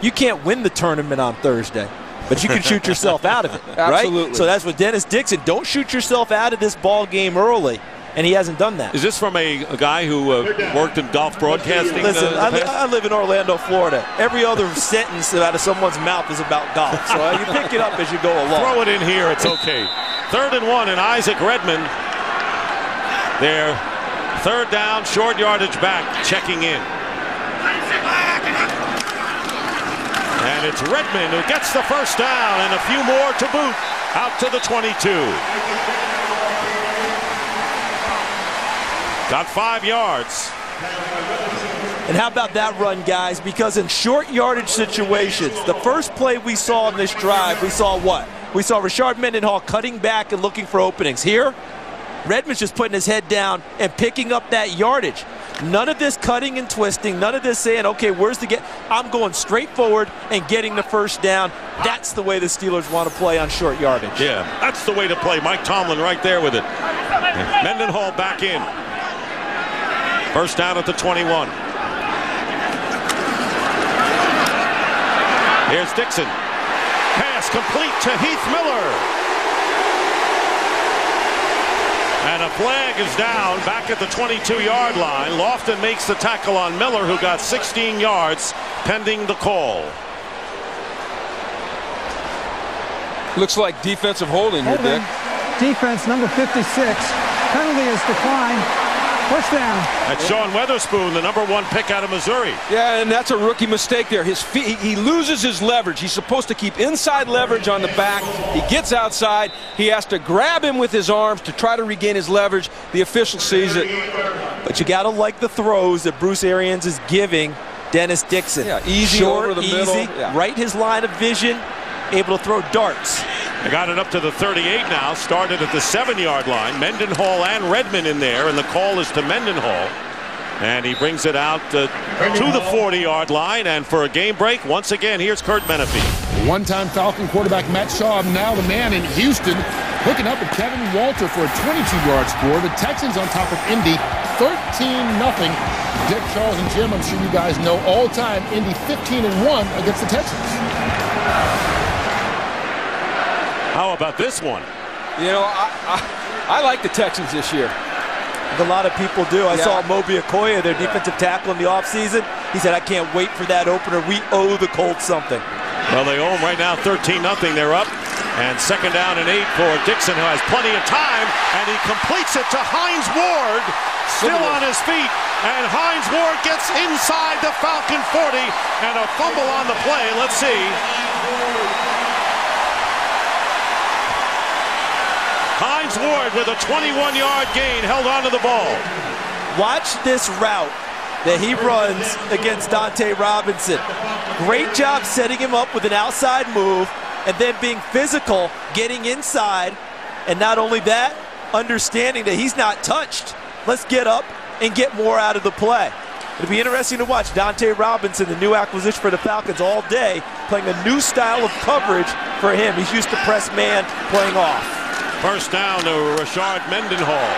you can't win the tournament on Thursday, but you can shoot yourself out of it, right? Absolutely. So that's what Dennis Dixon, don't shoot yourself out of this ball game early, and he hasn't done that. Is this from a guy who worked in golf broadcasting? Listen, I live in Orlando, Florida. Every other sentence out of someone's mouth is about golf, so you pick it up as you go along. Throw it in here, it's okay. Third and 1, and Isaac Redmond there. Third down, short yardage back, checking in. And it's Redmond who gets the first down, and a few more to boot, out to the 22. Got 5 yards. And how about that run, guys? Because in short yardage situations, the first play we saw in this drive, we saw what? We saw Rashard Mendenhall cutting back and looking for openings. Here, Redmond's just putting his head down and picking up that yardage. None of this cutting and twisting, none of this saying, okay, where's the get? I'm going straight forward and getting the first down. That's the way the Steelers want to play on short yardage. Yeah, that's the way to play. Mike Tomlin right there with it. Mendenhall back in. First down at the 21. Here's Dixon. Pass complete to Heath Miller. And a flag is down back at the 22-yard line. Lofton makes the tackle on Miller, who got 16 yards pending the call. Looks like defensive holding here, Dick. Defense, number 56. Penalty is declined. First down. That's Sean Weatherspoon, the #1 pick out of Missouri. Yeah, and that's a rookie mistake there. His feet, he loses his leverage. He's supposed to keep inside leverage on the back. He gets outside. He has to grab him with his arms to try to regain his leverage. The official sees it. But you got to like the throws that Bruce Arians is giving Dennis Dixon. Yeah, easy short, over the easy, middle. Yeah. Right his line of vision, able to throw darts. They got it up to the 38 now, started at the 7-yard line. Mendenhall and Redmond in there, and the call is to Mendenhall. And he brings it out to the 40-yard line, and for a game break, once again, here's Kurt Menefee. One-time Falcon quarterback Matt Schaub, now the man in Houston, hooking up with Kevin Walter for a 22-yard score. The Texans on top of Indy, 13-0. Dick, Charles, and Jim, I'm sure you guys know, all-time Indy 15-1 against the Texans. How about this one? You know, I like the Texans this year. A lot of people do. I saw Moby Okoye, their defensive tackle in the offseason. He said, I can't wait for that opener. We owe the Colts something. Well, they owe them right now 13-0. They're up. And second down and 8 for Dixon, who has plenty of time. And he completes it to Hines Ward, still on his feet. And Hines Ward gets inside the Falcon 40. And a fumble on the play. Let's see. Hines Ward with a 21-yard gain, held onto the ball. Watch this route that he runs against Dante Robinson. Great job setting him up with an outside move and then being physical, getting inside. And not only that, understanding that he's not touched. Let's get up and get more out of the play. It'll be interesting to watch Dante Robinson, the new acquisition for the Falcons, all day playing a new style of coverage for him. He's used to press man playing off. First down to Rashard Mendenhall.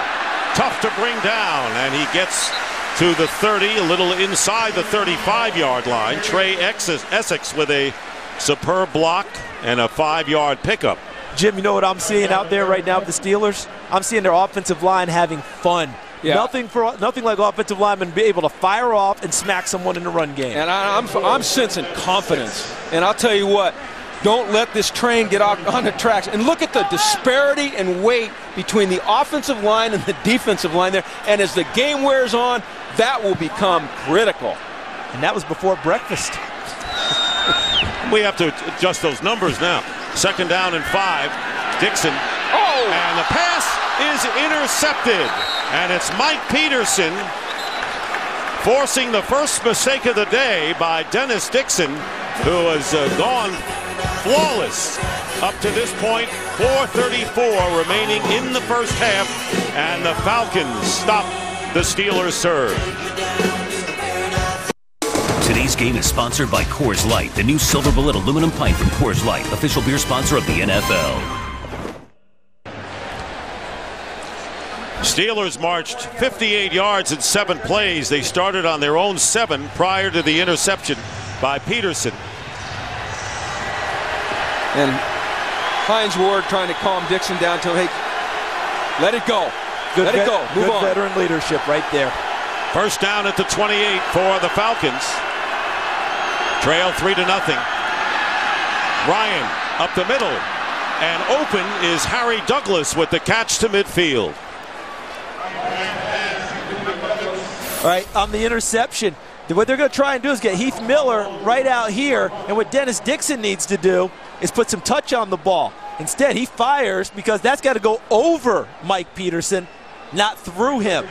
Tough to bring down, and he gets to the 30, a little inside the 35-yard line. Trey Essex with a superb block and a 5-yard pickup. Jim, you know what I'm seeing out there right now with the Steelers? I'm seeing their offensive line having fun. Yeah. Nothing like offensive linemen be able to fire off and smack someone in the run game. And I'm sensing confidence. And I'll tell you what, don't let this train get out on the tracks. And look at the disparity in weight between the offensive line and the defensive line there. And as the game wears on, that will become critical. And that was before breakfast. We have to adjust those numbers now. Second down and 5. Dixon. Oh! And the pass is intercepted. And it's Mike Peterson forcing the first mistake of the day by Dennis Dixon, who has gone flawless up to this point. 4:34 remaining in the first half, and the Falcons stop the Steelers' serve. Today's game is sponsored by Coors Light, the new Silver Bullet aluminum pint from Coors Light, official beer sponsor of the NFL. Steelers marched 58 yards in 7 plays. They started on their own 7 prior to the interception by Peterson. And Hines Ward trying to calm Dixon down, tell him, hey, let it go. Let it go. Move on. Good veteran leadership right there. First down at the 28 for the Falcons. Trail 3-0. Ryan up the middle. And open is Harry Douglas with the catch to midfield. All right, on the interception, what they're going to try and do is get Heath Miller right out here, and what Dennis Dixon needs to do is put some touch on the ball. Instead, he fires because that's got to go over Mike Peterson, not through him.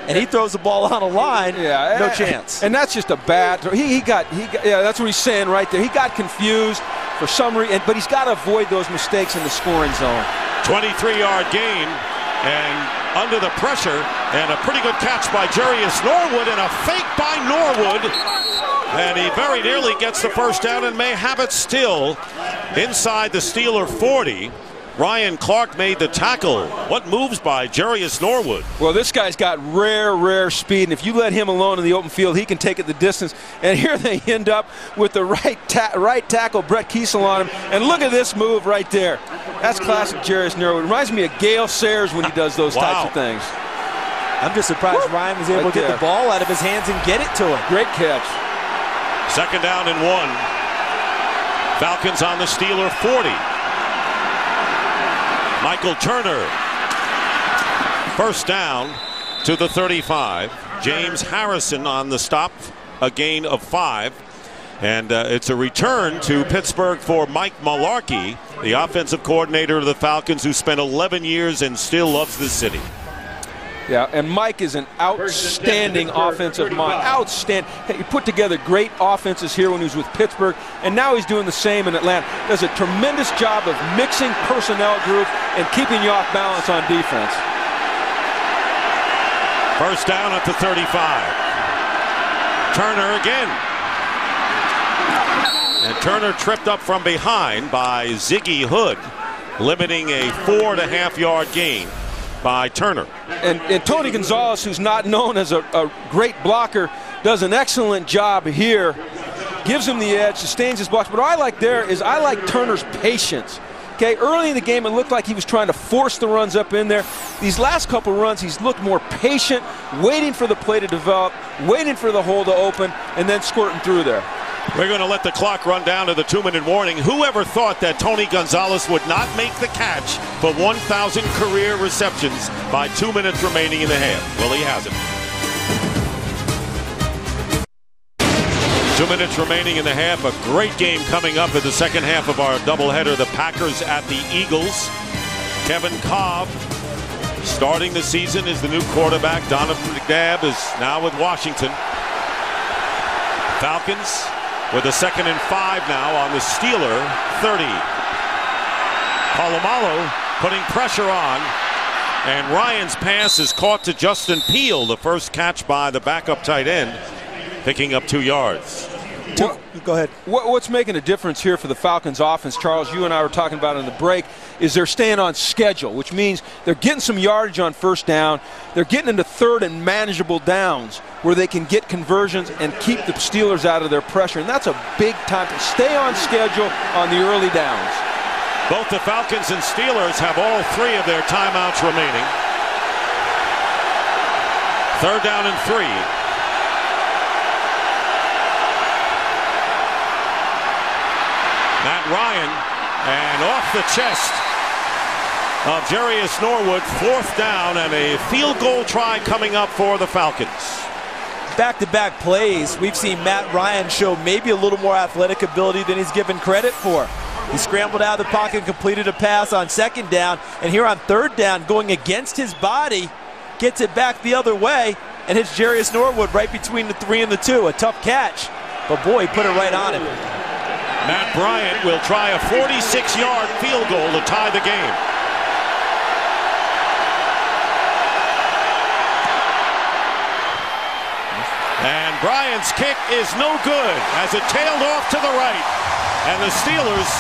And he throws the ball on a line, no chance. And that's just a bad throw. He got, yeah, that's what he's saying right there. He got confused for some reason, but he's got to avoid those mistakes in the scoring zone. 23-yard gain, and under the pressure, and a pretty good catch by Jarius Norwood, and a fake by Norwood. And he very nearly gets the first down and may have it still inside the Steeler 40. Ryan Clark made the tackle. What moves by Jarius Norwood? Well, this guy's got rare speed, and if you let him alone in the open field, he can take it the distance. And here they end up with the right tackle, Brett Kiesel, on him. And look at this move right there. That's classic Jarius Norwood. Reminds me of Gale Sayers when he does those types of things. I'm just surprised Ryan was able to get the ball out of his hands and get it to him. Great catch. Second down and 1. Falcons on the Steeler 40. Michael Turner. First down to the 35. James Harrison on the stop, a gain of 5. And it's a return to Pittsburgh for Mike Mularkey, the offensive coordinator of the Falcons, who spent 11 years and still loves this city. Yeah, and Mike is an outstanding offensive mind. Outstanding. He put together great offenses here when he was with Pittsburgh, and now he's doing the same in Atlanta. Does a tremendous job of mixing personnel groups and keeping you off balance on defense. First down at the 35. Turner again. And Turner tripped up from behind by Ziggy Hood, limiting a 4.5-yard gain by Turner. And Tony Gonzalez, who's not known as a great blocker, does an excellent job here. Gives him the edge, sustains his blocks. But what I like there is I like Turner's patience. Okay, early in the game, it looked like he was trying to force the runs up in there. These last couple runs, he's looked more patient, waiting for the play to develop, waiting for the hole to open, and then squirting through there. We're going to let the clock run down to the 2-minute warning. Whoever thought that Tony Gonzalez would not make the catch for 1,000 career receptions by 2 minutes remaining in the half? Well, he hasn't. 2 minutes remaining in the half. A great game coming up in the second half of our doubleheader. The Packers at the Eagles. Kevin Cobb starting the season as the new quarterback. Donovan McNabb is now with Washington. Falcons with a 2nd and 5 now on the Steeler 30. Polamalu putting pressure on, and Ryan's pass is caught to Justin Peele, the first catch by the backup tight end, picking up 2 yards. Go ahead. What's making a difference here for the Falcons offense, Charles, you and I were talking about in the break, is they're staying on schedule, which means they're getting some yardage on first down. They're getting into third and manageable downs where they can get conversions and keep the Steelers out of their pressure. And that's a big time to stay on schedule on the early downs. Both the Falcons and Steelers have all 3 of their timeouts remaining. 3rd down and 3. Matt Ryan, and off the chest of Jarius Norwood, 4th down and a field goal try coming up for the Falcons. Back-to-back plays, we've seen Matt Ryan show maybe a little more athletic ability than he's given credit for. He scrambled out of the pocket and completed a pass on 2nd down, and here on 3rd down, going against his body, gets it back the other way and hits Jarius Norwood right between the 3 and the 2. A tough catch, but boy, he put it right on him. Matt Bryant will try a 46-yard field goal to tie the game. And Bryant's kick is no good as it tailed off to the right. And the Steelers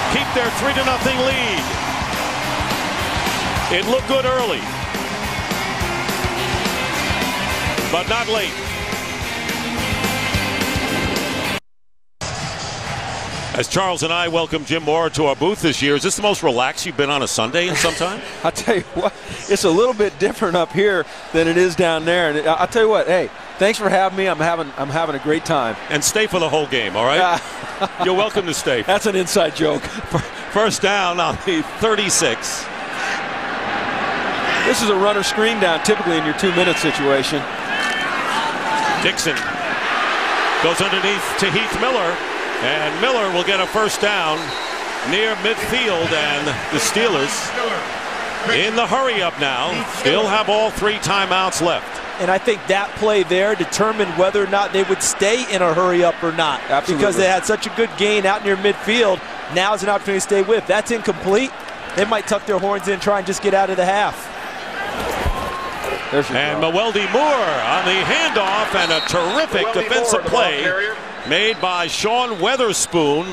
keep their 3-0 lead. It looked good early, but not late. As Charles and I welcome Jim Mora to our booth this year, is this the most relaxed you've been on a Sunday in some time? I'll tell you what, it's a little bit different up here than it is down there. And I'll tell you what, hey, thanks for having me. I'm having a great time. And stay for the whole game, all right? You're welcome to stay. That's an inside joke. 1st down on the 36. This is a runner screen down typically in your 2-minute situation. Dixon goes underneath to Heath Miller. And Miller will get a 1st down near midfield, and the Steelers in the hurry-up now still have all 3 timeouts left. And I think that play there determined whether or not they would stay in a hurry-up or not. Absolutely. Because they had such a good gain out near midfield. Now is an opportunity to stay with. That's incomplete. They might tuck their horns in and try and just get out of the half. And Mewelde Moore on the handoff, and a terrific defensive play made by Sean Weatherspoon,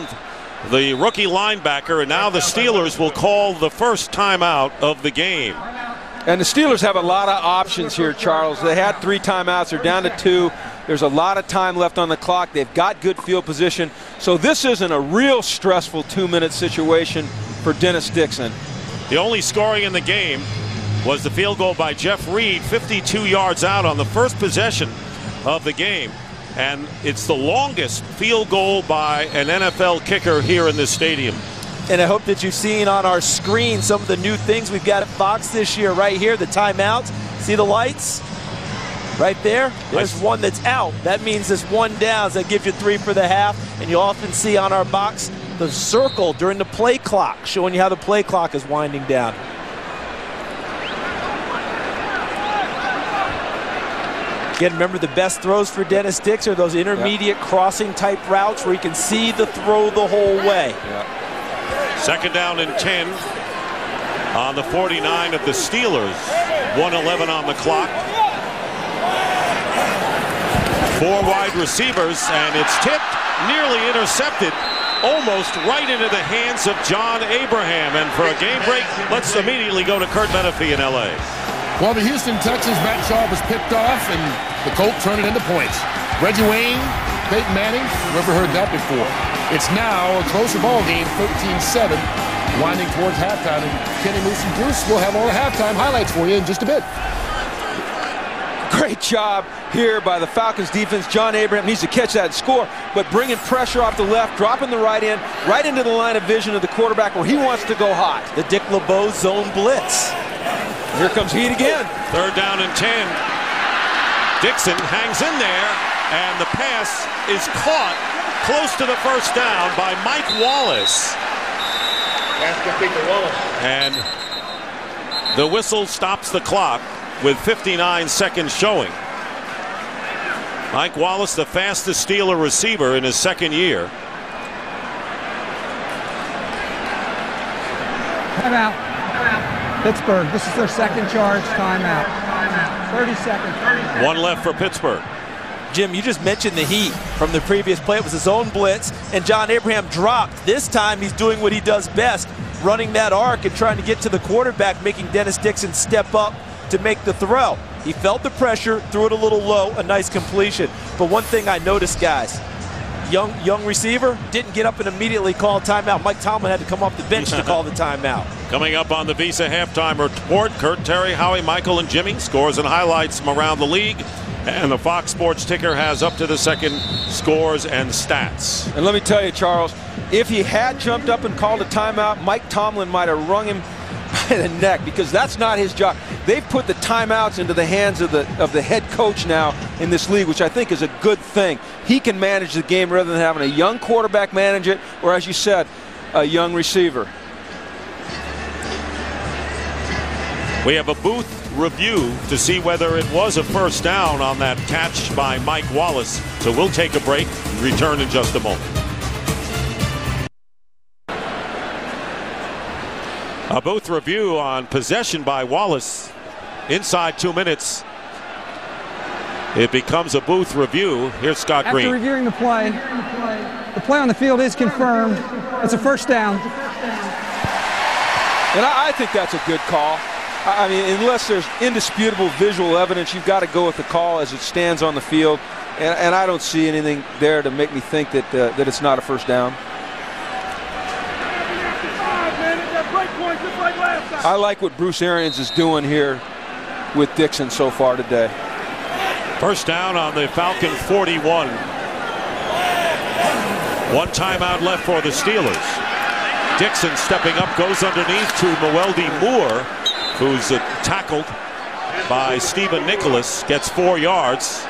the rookie linebacker, and now the Steelers will call the 1st timeout of the game. And the Steelers have a lot of options here, Charles. They had 3 timeouts. They're down to 2. There's a lot of time left on the clock. They've got good field position. So this isn't a real stressful 2-minute situation for Dennis Dixon. The only scoring in the game was the field goal by Jeff Reed, 52 yards out on the first possession of the game. And it's the longest field goal by an NFL kicker here in this stadium. And I hope that you've seen on our screen some of the new things we've got at Fox this year. Right here, the timeouts. See the lights? Right there. There's one that's out. That means there's 1 down. So that gives you 3 for the half. And you'll often see on our box the circle during the play clock, showing you how the play clock is winding down. Again, remember the best throws for Dennis Dixon are those intermediate crossing type routes where you can see the throw the whole way. 2nd down and 10 on the 49 of the Steelers. 1:11 on the clock. 4 wide receivers, and it's tipped, nearly intercepted, almost right into the hands of John Abraham. And for a game break, let's immediately go to Kurt Menefee in L.A. Well, the Houston Texans, Matt Schaub was picked off, and the Colts turned it into points. Reggie Wayne, Peyton Manning, never heard that before. It's now a closer ball game, 13-7, winding towards halftime. And Kenny Moose and Bruce will have all the halftime highlights for you in just a bit. Great job here by the Falcons defense. John Abraham needs to catch that and score, but bringing pressure off the left, dropping the right end, right into the line of vision of the quarterback where he wants to go hot. The Dick LeBeau zone blitz. Here comes Heat again. 3rd down and 10. Dixon hangs in there, and the pass is caught close to the 1st down by Mike Wallace. And the whistle stops the clock with 59 seconds showing. Mike Wallace, the fastest Steeler receiver in his 2nd year. Timeout. Pittsburgh, this is their 2nd charge timeout. 30 seconds. 1 left for Pittsburgh. Jim, you just mentioned the heat from the previous play. It was his own blitz, and John Abraham dropped. This time he's doing what he does best, running that arc and trying to get to the quarterback, making Dennis Dixon step up to make the throw. He felt the pressure, threw it a little low, a nice completion. But one thing I noticed, guys, young receiver didn't get up and immediately call a timeout. Mike Tomlin had to come off the bench to call the timeout. Coming up on the Visa halftime report, Kurt, Terry, Howie, Michael, and Jimmy, scores and highlights from around the league. And the Fox Sports ticker has up to the second scores and stats. And let me tell you, Charles, if he had jumped up and called a timeout, Mike Tomlin might have wrung him by the neck, because that's not his job. They've put the timeouts into the hands of the head coach now in this league, which I think is a good thing. He can manage the game rather than having a young quarterback manage it, or, as you said, a young receiver. We have a booth review to see whether it was a first down on that catch by Mike Wallace. So we'll take a break and return in just a moment. A booth review on possession by Wallace. Inside 2 minutes, it becomes a booth review. Here's Scott Green. After reviewing the play on the field is confirmed. It's a first down. And I think that's a good call. I mean, unless there's indisputable visual evidence, you've got to go with the call as it stands on the field. And I don't see anything there to make me think that that it's not a first down. I like what Bruce Arians is doing here with Dixon so far today. First down on the Falcon 41. One timeout left for the Steelers. Dixon stepping up, goes underneath to Mwelde Moore, who's tackled by Stephen Nicholas, gets 4 yards.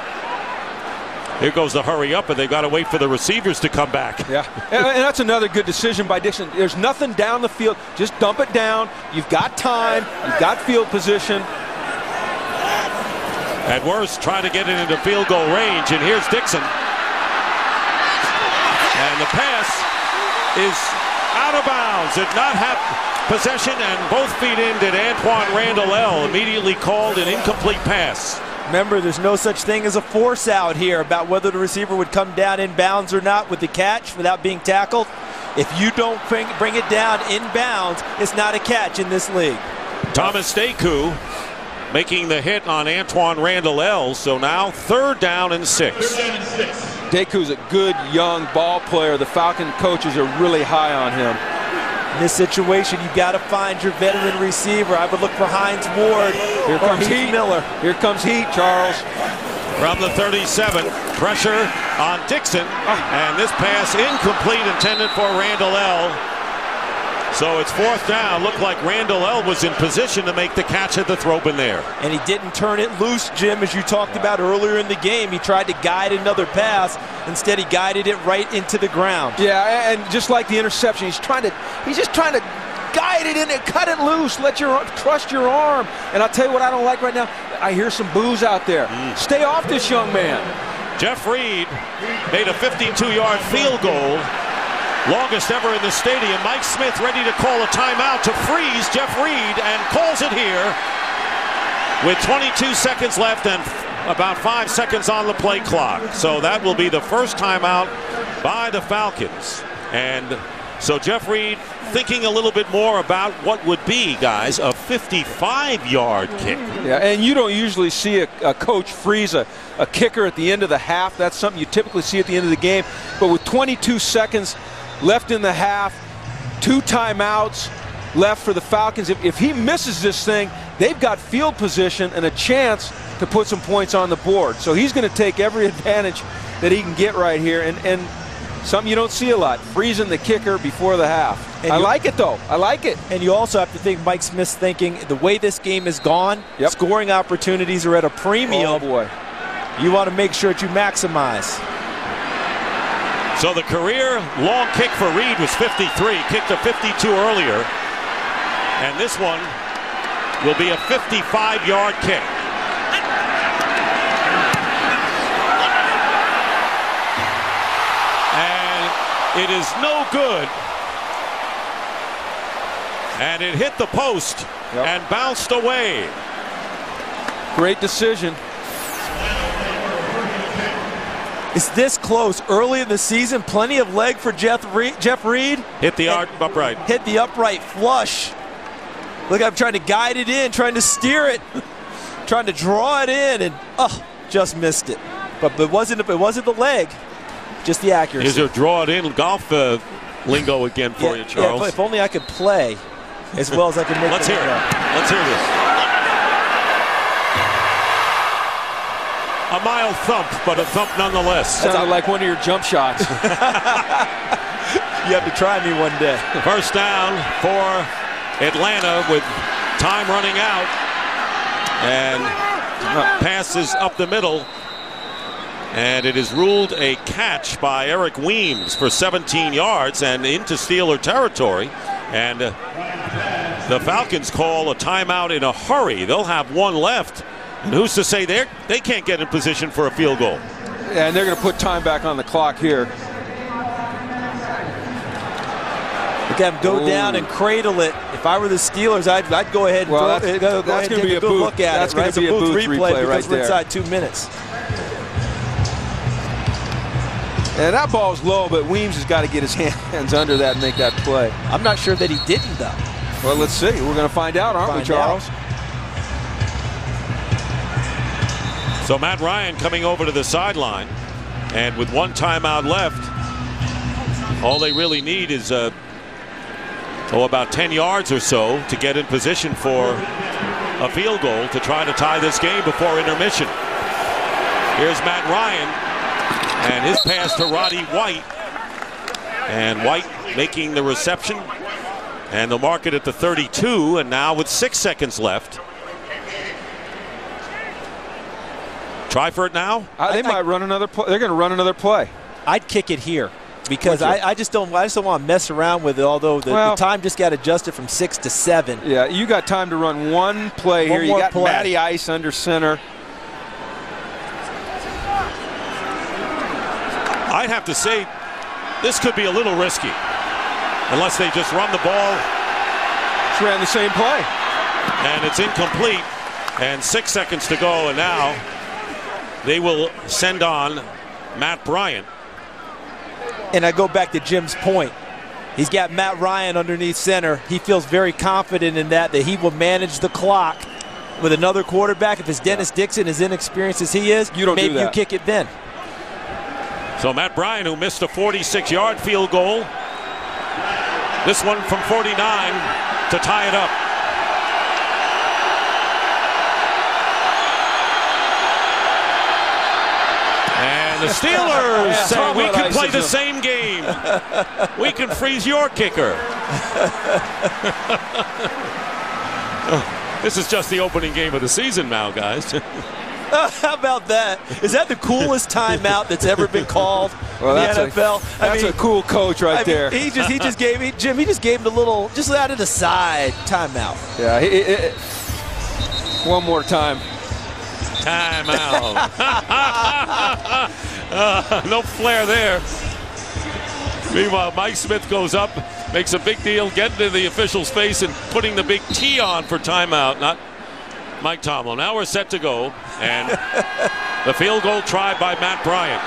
Here goes the hurry up, and they've got to wait for the receivers to come back. Yeah, and that's another good decision by Dixon. There's nothing down the field. Just dump it down. You've got time. You've got field position. At worst, trying to get it into field goal range, and here's Dixon. And the pass is out of bounds. Did not have possession, and both feet in did Antoine Randall L. Immediately called an incomplete pass. Remember, there's no such thing as a force out here about whether the receiver would come down in bounds or not with the catch without being tackled. If you don't bring it down in bounds, it's not a catch in this league. Thomas Deku making the hit on Antoine Randall L. So now 3rd down and 6. Deku's a good young ball player. The Falcon coaches are really high on him. In this situation, you've got to find your veteran receiver. I would look for Hines Ward. Here comes Heat. Miller. Here comes Heat, Charles. From the 37, pressure on Dixon, and this pass incomplete, intended for Randall L. So it's 4th down. Looked like Randall L was in position to make the catch had the throw been there. And he didn't turn it loose, Jim, as you talked about earlier in the game. He tried to guide another pass. Instead, he guided it right into the ground. Yeah, and just like the interception, he's just trying to guide it in and cut it loose. Trust your arm. And I'll tell you what I don't like right now. I hear some boos out there. Stay off this young man. Jeff Reed made a 52-yard field goal. Longest ever in the stadium. Mike Smith ready to call a timeout to freeze Jeff Reed, and calls it here with 22 seconds left and about 5 seconds on the play clock. So that will be the first timeout by the Falcons. And so Jeff Reed thinking a little bit more about what would be, guys, a 55-yard kick. Yeah, and you don't usually see a coach freeze a kicker at the end of the half. That's something you typically see at the end of the game. But with 22 seconds left in the half, 2 timeouts left for the Falcons. If he misses this thing, they've got field position and a chance to put some points on the board. So he's going to take every advantage that he can get right here, and something you don't see a lot, freezing the kicker before the half. And I like it, though. I like it. And you also have to think Mike Smith's thinking the way this game is gone, scoring opportunities are at a premium. Oh, boy. You want to make sure that you maximize. So the career long kick for Reed was 53, kicked a 52 earlier. And this one will be a 55-yard kick. And it is no good. And it hit the post and bounced away. Great decision. It's this close early in the season. Plenty of leg for Jeff Reed. Hit the upright. Hit the upright flush. Look, I'm trying to guide it in, trying to steer it, trying to draw it in, and just missed it. But it wasn't the leg, just the accuracy. Is there draw it in golf lingo again for you, Charles? Yeah, if only I could play as well as I can make. Let's hear it. Let's hear this. A mild thump, but a thump nonetheless. Sounded like one of your jump shots. You have to try me one day. First down for Atlanta with time running out. And passes up the middle. And it is ruled a catch by Eric Weems for 17 yards and into Steeler territory. And the Falcons call a timeout in a hurry. They'll have one left. And who's to say they can't get in position for a field goal? Yeah, and they're going to put time back on the clock here. Look at him go down and cradle it. If I were the Steelers, I'd go ahead and go ahead and take a good look at it. That's going to be a booth replay right there. Inside 2 minutes. And that ball's low, but Weems has got to get his hands under that and make that play. I'm not sure that he didn't, though. Well, let's see. We're going to find out, aren't we, Charles? So Matt Ryan coming over to the sideline, and with one timeout left, all they really need is about 10 yards or so to get in position for a field goal to try to tie this game before intermission. Here's Matt Ryan and his pass to Roddy White, and White making the reception, and they'll mark it at the 32, and now with 6 seconds left. Try for it now? They might run another play. They're going to run another play. I'd kick it here because I just don't want to mess around with it. Although the time just got adjusted from 6 to 7. Yeah, you got time to run one play here. You got Matty Ice under center. I'd have to say this could be a little risky unless they just run the ball. Just ran the same play. And it's incomplete. And 6 seconds to go, and now they will send on Matt Bryant. And I go back to Jim's point. He's got Matt Ryan underneath center. He feels very confident in that he will manage the clock with another quarterback. If it's Dennis Dixon, as inexperienced as he is, maybe you kick it then. So Matt Bryant, who missed a 46-yard field goal, this one from 49 to tie it up. The Steelers say we can play the same game. We can freeze your kicker. This is just the opening game of the season now, guys. How about that? Is that the coolest timeout that's ever been called in the NFL? That's a cool coach right there. He just gave me, Jim, he just gave him the little, just out of the side timeout. Yeah, one more time. Timeout. No flair there. Meanwhile, Mike Smith goes up, makes a big deal, getting to the official's face and putting the big T on for timeout. Not Mike Tomlin. Now we're set to go, and the field goal tried by Matt Bryant.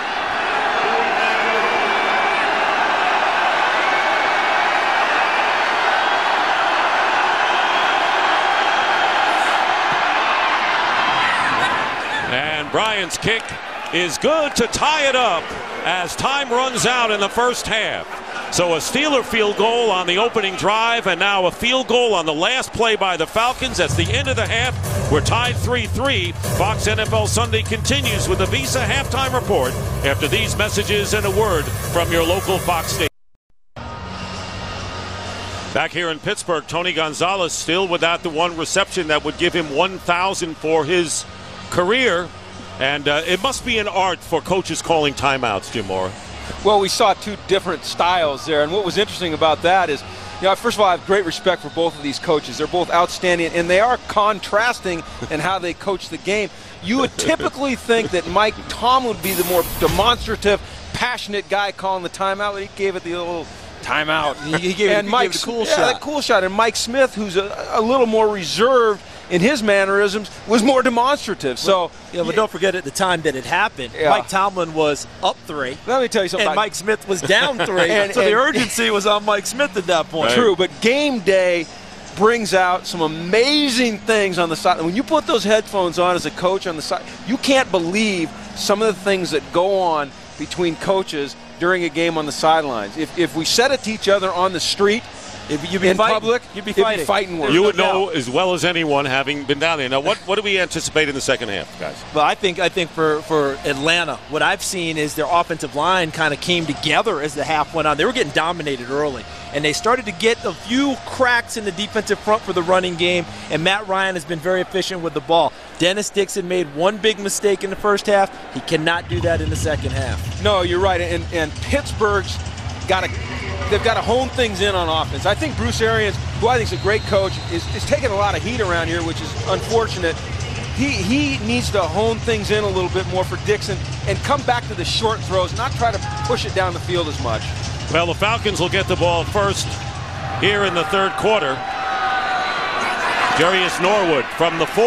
And Bryant's kick is good to tie it up as time runs out in the first half. So a Steeler field goal on the opening drive, and now a field goal on the last play by the Falcons. That's the end of the half. We're tied 3-3. Fox NFL Sunday continues with the Visa halftime report after these messages and a word from your local Fox station. Back here in Pittsburgh, Tony Gonzalez still without the one reception that would give him 1,000 for his career. And it must be an art for coaches calling timeouts, Jim Mora. Well, we saw two different styles there, and what was interesting about that is, first of all, I have great respect for both of these coaches. They're both outstanding, and they are contrasting in how they coach the game. You would typically think that Mike Tomlin would be the more demonstrative, passionate guy calling the timeout, but he gave it the little timeout. He gave it the cool shot. Yeah, the cool shot. And Mike Smith, who's a little more reserved in his mannerisms was more demonstrative. So, yeah, but don't forget at the time that it happened, Mike Tomlin was up 3. Let me tell you something. And Mike Smith was down 3. So the urgency was on Mike Smith at that point. True, but game day brings out some amazing things on the side. When you put those headphones on as a coach on the side, you can't believe some of the things that go on between coaches during a game on the sidelines. If we said it to each other on the street, in public, you'd be fighting words. You would know as well as anyone, having been down there. Now, what do we anticipate in the second half, guys? Well, I think for Atlanta, what I've seen is their offensive line kind of came together as the half went on. They were getting dominated early, and they started to get a few cracks in the defensive front for the running game, and Matt Ryan has been very efficient with the ball. Dennis Dixon made one big mistake in the first half. He cannot do that in the second half. No, you're right, and Pittsburgh's they've got to hone things in on offense. I think Bruce Arians, who I think is a great coach, is taking a lot of heat around here, which is unfortunate. He needs to hone things in a little bit more for Dixon and come back to the short throws, not try to push it down the field as much. Well, the Falcons will get the ball first here in the third quarter. Jarius Norwood from the 4.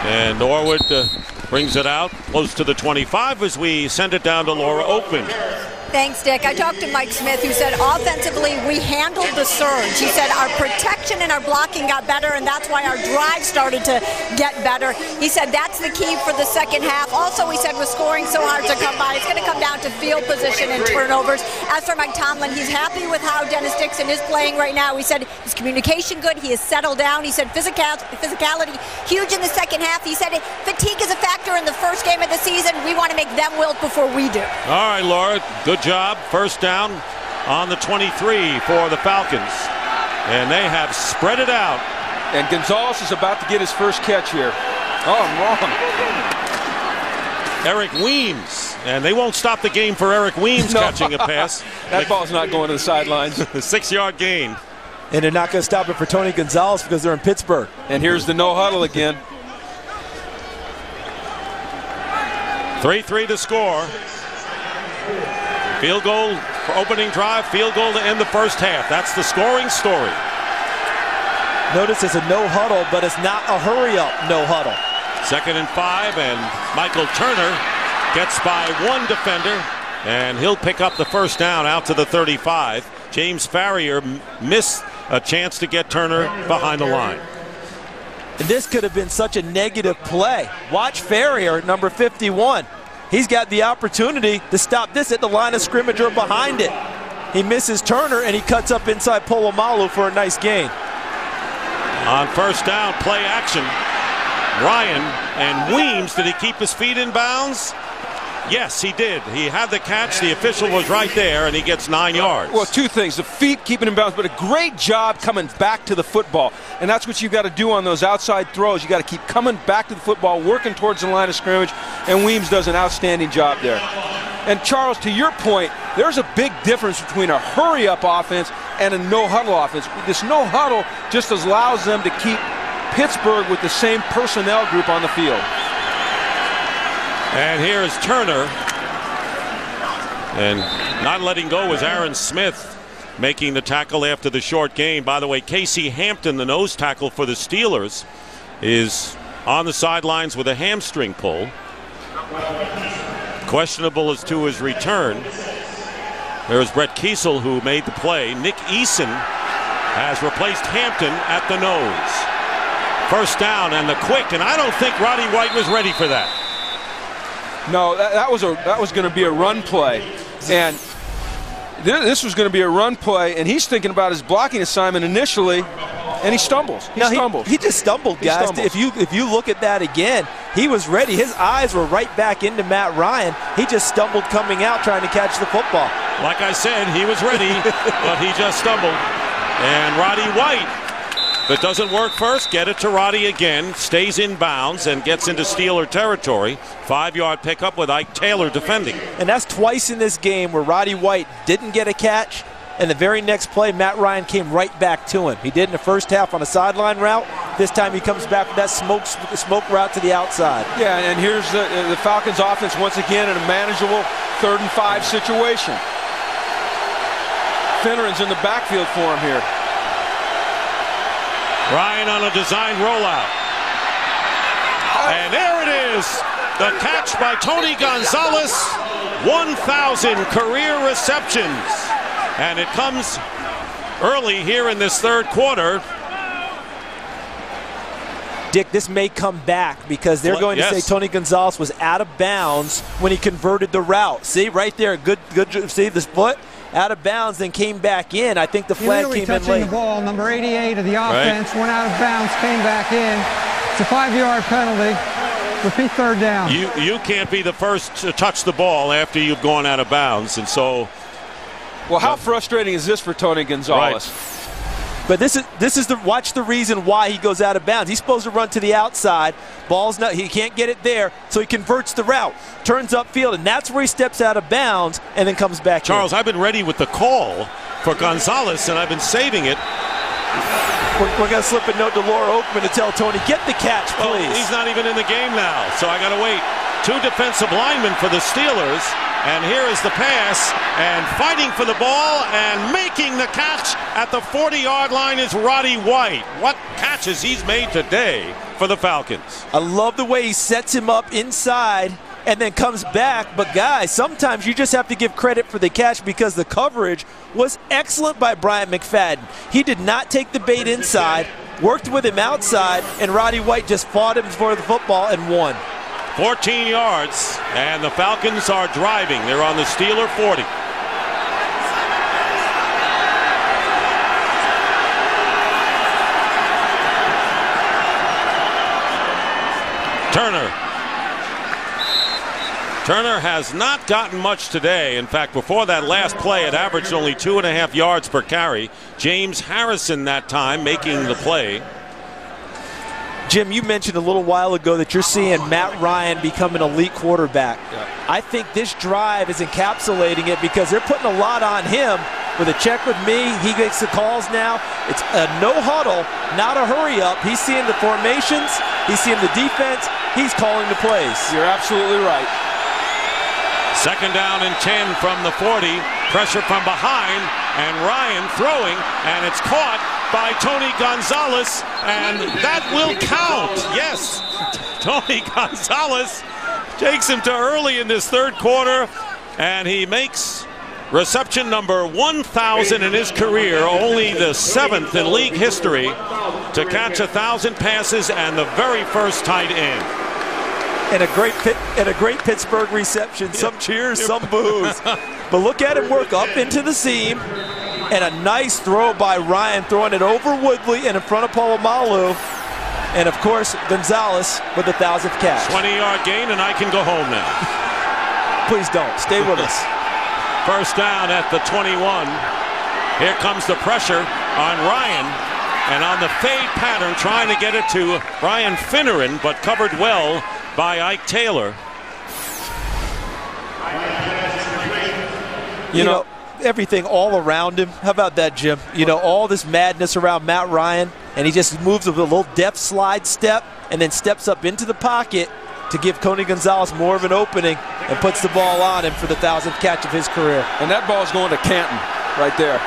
And Norwood brings it out close to the 25 as we send it down to Laura Oakman. Thanks, Dick. I talked to Mike Smith, who said offensively we handled the surge. He said our protection and our blocking got better, and that's why our drive started to get better. He said that's the key for the second half. Also, he said with scoring so hard to come by, it's going to come down to field position and turnovers. As for Mike Tomlin, he's happy with how Dennis Dixon is playing right now. He said his communication good. He has settled down. He said physicality huge in the second half. He said fatigue is a factor in the first game of the season. We want to make them wilt before we do. All right, Laura. Good job. First down on the 23 for the Falcons. And they have spread it out. And Gonzalez is about to get his first catch here. Oh, I'm wrong. Eric Weems. And they won't stop the game for Eric Weems catching a pass. That ball's not going to the sidelines. A 6-yard gain. And they're not going to stop it for Tony Gonzalez because they're in Pittsburgh. And here's the no huddle again. 3-3 to score. Field goal for opening drive, field goal to end the first half. That's the scoring story. Notice it's a no huddle, but it's not a hurry up no huddle. 2nd and 5, and Michael Turner gets by one defender, and he'll pick up the first down out to the 35. James Farrier missed a chance to get Turner behind the line. And this could have been such a negative play. Watch Farrier, number 51. He's got the opportunity to stop this at the line of scrimmage or behind it. He misses Turner, and he cuts up inside Polamalu for a nice gain. On first down, play action. Ryan and Weems, did he keep his feet in bounds? Yes, he did. He had the catch. The official was right there, and he gets 9 yards. Well, two things. The feet keeping him bounds, but a great job coming back to the football. And that's what you've got to do on those outside throws. You've got to keep coming back to the football, working towards the line of scrimmage, and Weems does an outstanding job there. And, Charles, to your point, there's a big difference between a hurry-up offense and a no-huddle offense. This no-huddle just allows them to keep Pittsburgh with the same personnel group on the field. And here's Turner. And not letting go was Aaron Smith, making the tackle after the short gain. By the way, Casey Hampton, the nose tackle for the Steelers, is on the sidelines with a hamstring pull. Questionable as to his return. There's Brett Kiesel, who made the play. Nick Eason has replaced Hampton at the nose. First down and the quick, and I don't think Roddy White was ready for that. No, that was going to be a run play, and this was going to be a run play, and he's thinking about his blocking assignment initially, and he stumbles. He just stumbled, guys. If you look at that again, he was ready. His eyes were right back into Matt Ryan. He just stumbled coming out trying to catch the football. Like I said, he was ready, but he just stumbled. And Roddy White, if it doesn't work first, get it to Roddy again, stays in bounds and gets into Steeler territory. 5-yard pickup with Ike Taylor defending. And that's twice in this game where Roddy White didn't get a catch, and the very next play, Matt Ryan came right back to him. He did in the first half on a sideline route. This time he comes back with that smoke route to the outside. Yeah, and here's the Falcons offense once again in a manageable 3rd and 5 situation. Finneran's in the backfield for him here. Ryan on a design rollout. And there it is. The catch by Tony Gonzalez. 1,000 career receptions. And it comes early here in this third quarter. Dick, this may come back because they're going to say Tony Gonzalez was out of bounds when he converted the route. See, right there, good. See the foot out of bounds, then came back in. I think the flag came in late. The ball, number 88 of the offense, went out of bounds, came back in. It's a 5-yard penalty. Repeat third down. You can't be the first to touch the ball after you've gone out of bounds, and so. Well, how frustrating is this for Tony Gonzalez? Right. But this is watch the reason why he goes out of bounds. He's supposed to run to the outside. Ball's not. He can't get it there, so he converts the route, turns upfield, and that's where he steps out of bounds and then comes back. Charles, I've been ready with the call for Gonzalez, and I've been saving it. We're going to slip a note to Laura Oakman to tell Tony, get the catch, please. Well, he's not even in the game now, so I got to wait. 2 defensive linemen for the Steelers, and here is the pass, and fighting for the ball and making the catch at the 40-yard line is Roddy White. What catches he's made today for the Falcons. I love the way he sets him up inside and then comes back. But, guys, sometimes you just have to give credit for the catch because the coverage was excellent by Bryant McFadden. He did not take the bait inside, worked with him outside, and Roddy White just fought him for the football and won. 14 yards, and the Falcons are driving. They're on the Steeler 40. Turner has not gotten much today. In fact, before that last play, it averaged only 2.5 yards per carry. James Harrison that time making the play. Jim, you mentioned a little while ago that you're seeing Matt Ryan become an elite quarterback. Yeah. I think this drive is encapsulating it because they're putting a lot on him. With a check with me, he makes the calls now. It's a no huddle, not a hurry up. He's seeing the formations. He's seeing the defense. He's calling the plays. You're absolutely right. 2nd down and 10 from the 40. Pressure from behind, and Ryan throwing, and it's caught by Tony Gonzalez, and that will count. Yes, Tony Gonzalez takes him to early in this third quarter, and he makes reception number 1,000 in his career, only the 7th in league history to catch 1,000 passes and the very first tight end. And a great Pittsburgh reception. Some cheers, some boos. But look at him work up into the seam. And a nice throw by Ryan, throwing it over Woodley and in front of Polamalu. And, of course, Gonzalez with the 1,000th catch. 20-yard gain, and I can go home now. Please don't. Stay with us. First down at the 21. Here comes the pressure on Ryan. And on the fade pattern, trying to get it to Brian Finneran, but covered well by Ike Taylor. You know, everything all around him. How about that, Jim? You know, all this madness around Matt Ryan, and he just moves with a little deft slide step and then steps up into the pocket to give Tony Gonzalez more of an opening and puts the ball on him for the 1,000th catch of his career. And that ball's going to Canton right there.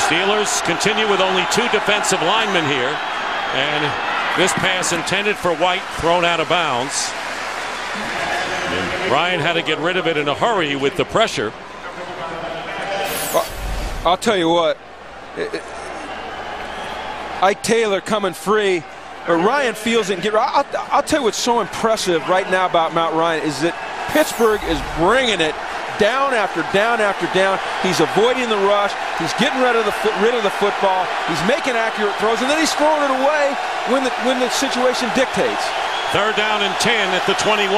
Steelers continue with only 2 defensive linemen here, and this pass intended for White thrown out of bounds. And Ryan had to get rid of it in a hurry with the pressure. I'll tell you what, Ike Taylor coming free, but Ryan feels it. I'll tell you what's so impressive right now about Matt Ryan is that Pittsburgh is bringing it down after down after down. He's avoiding the rush. He's getting rid of the football. He's making accurate throws, and then he's throwing it away when the situation dictates. 3rd down and 10 at the 21.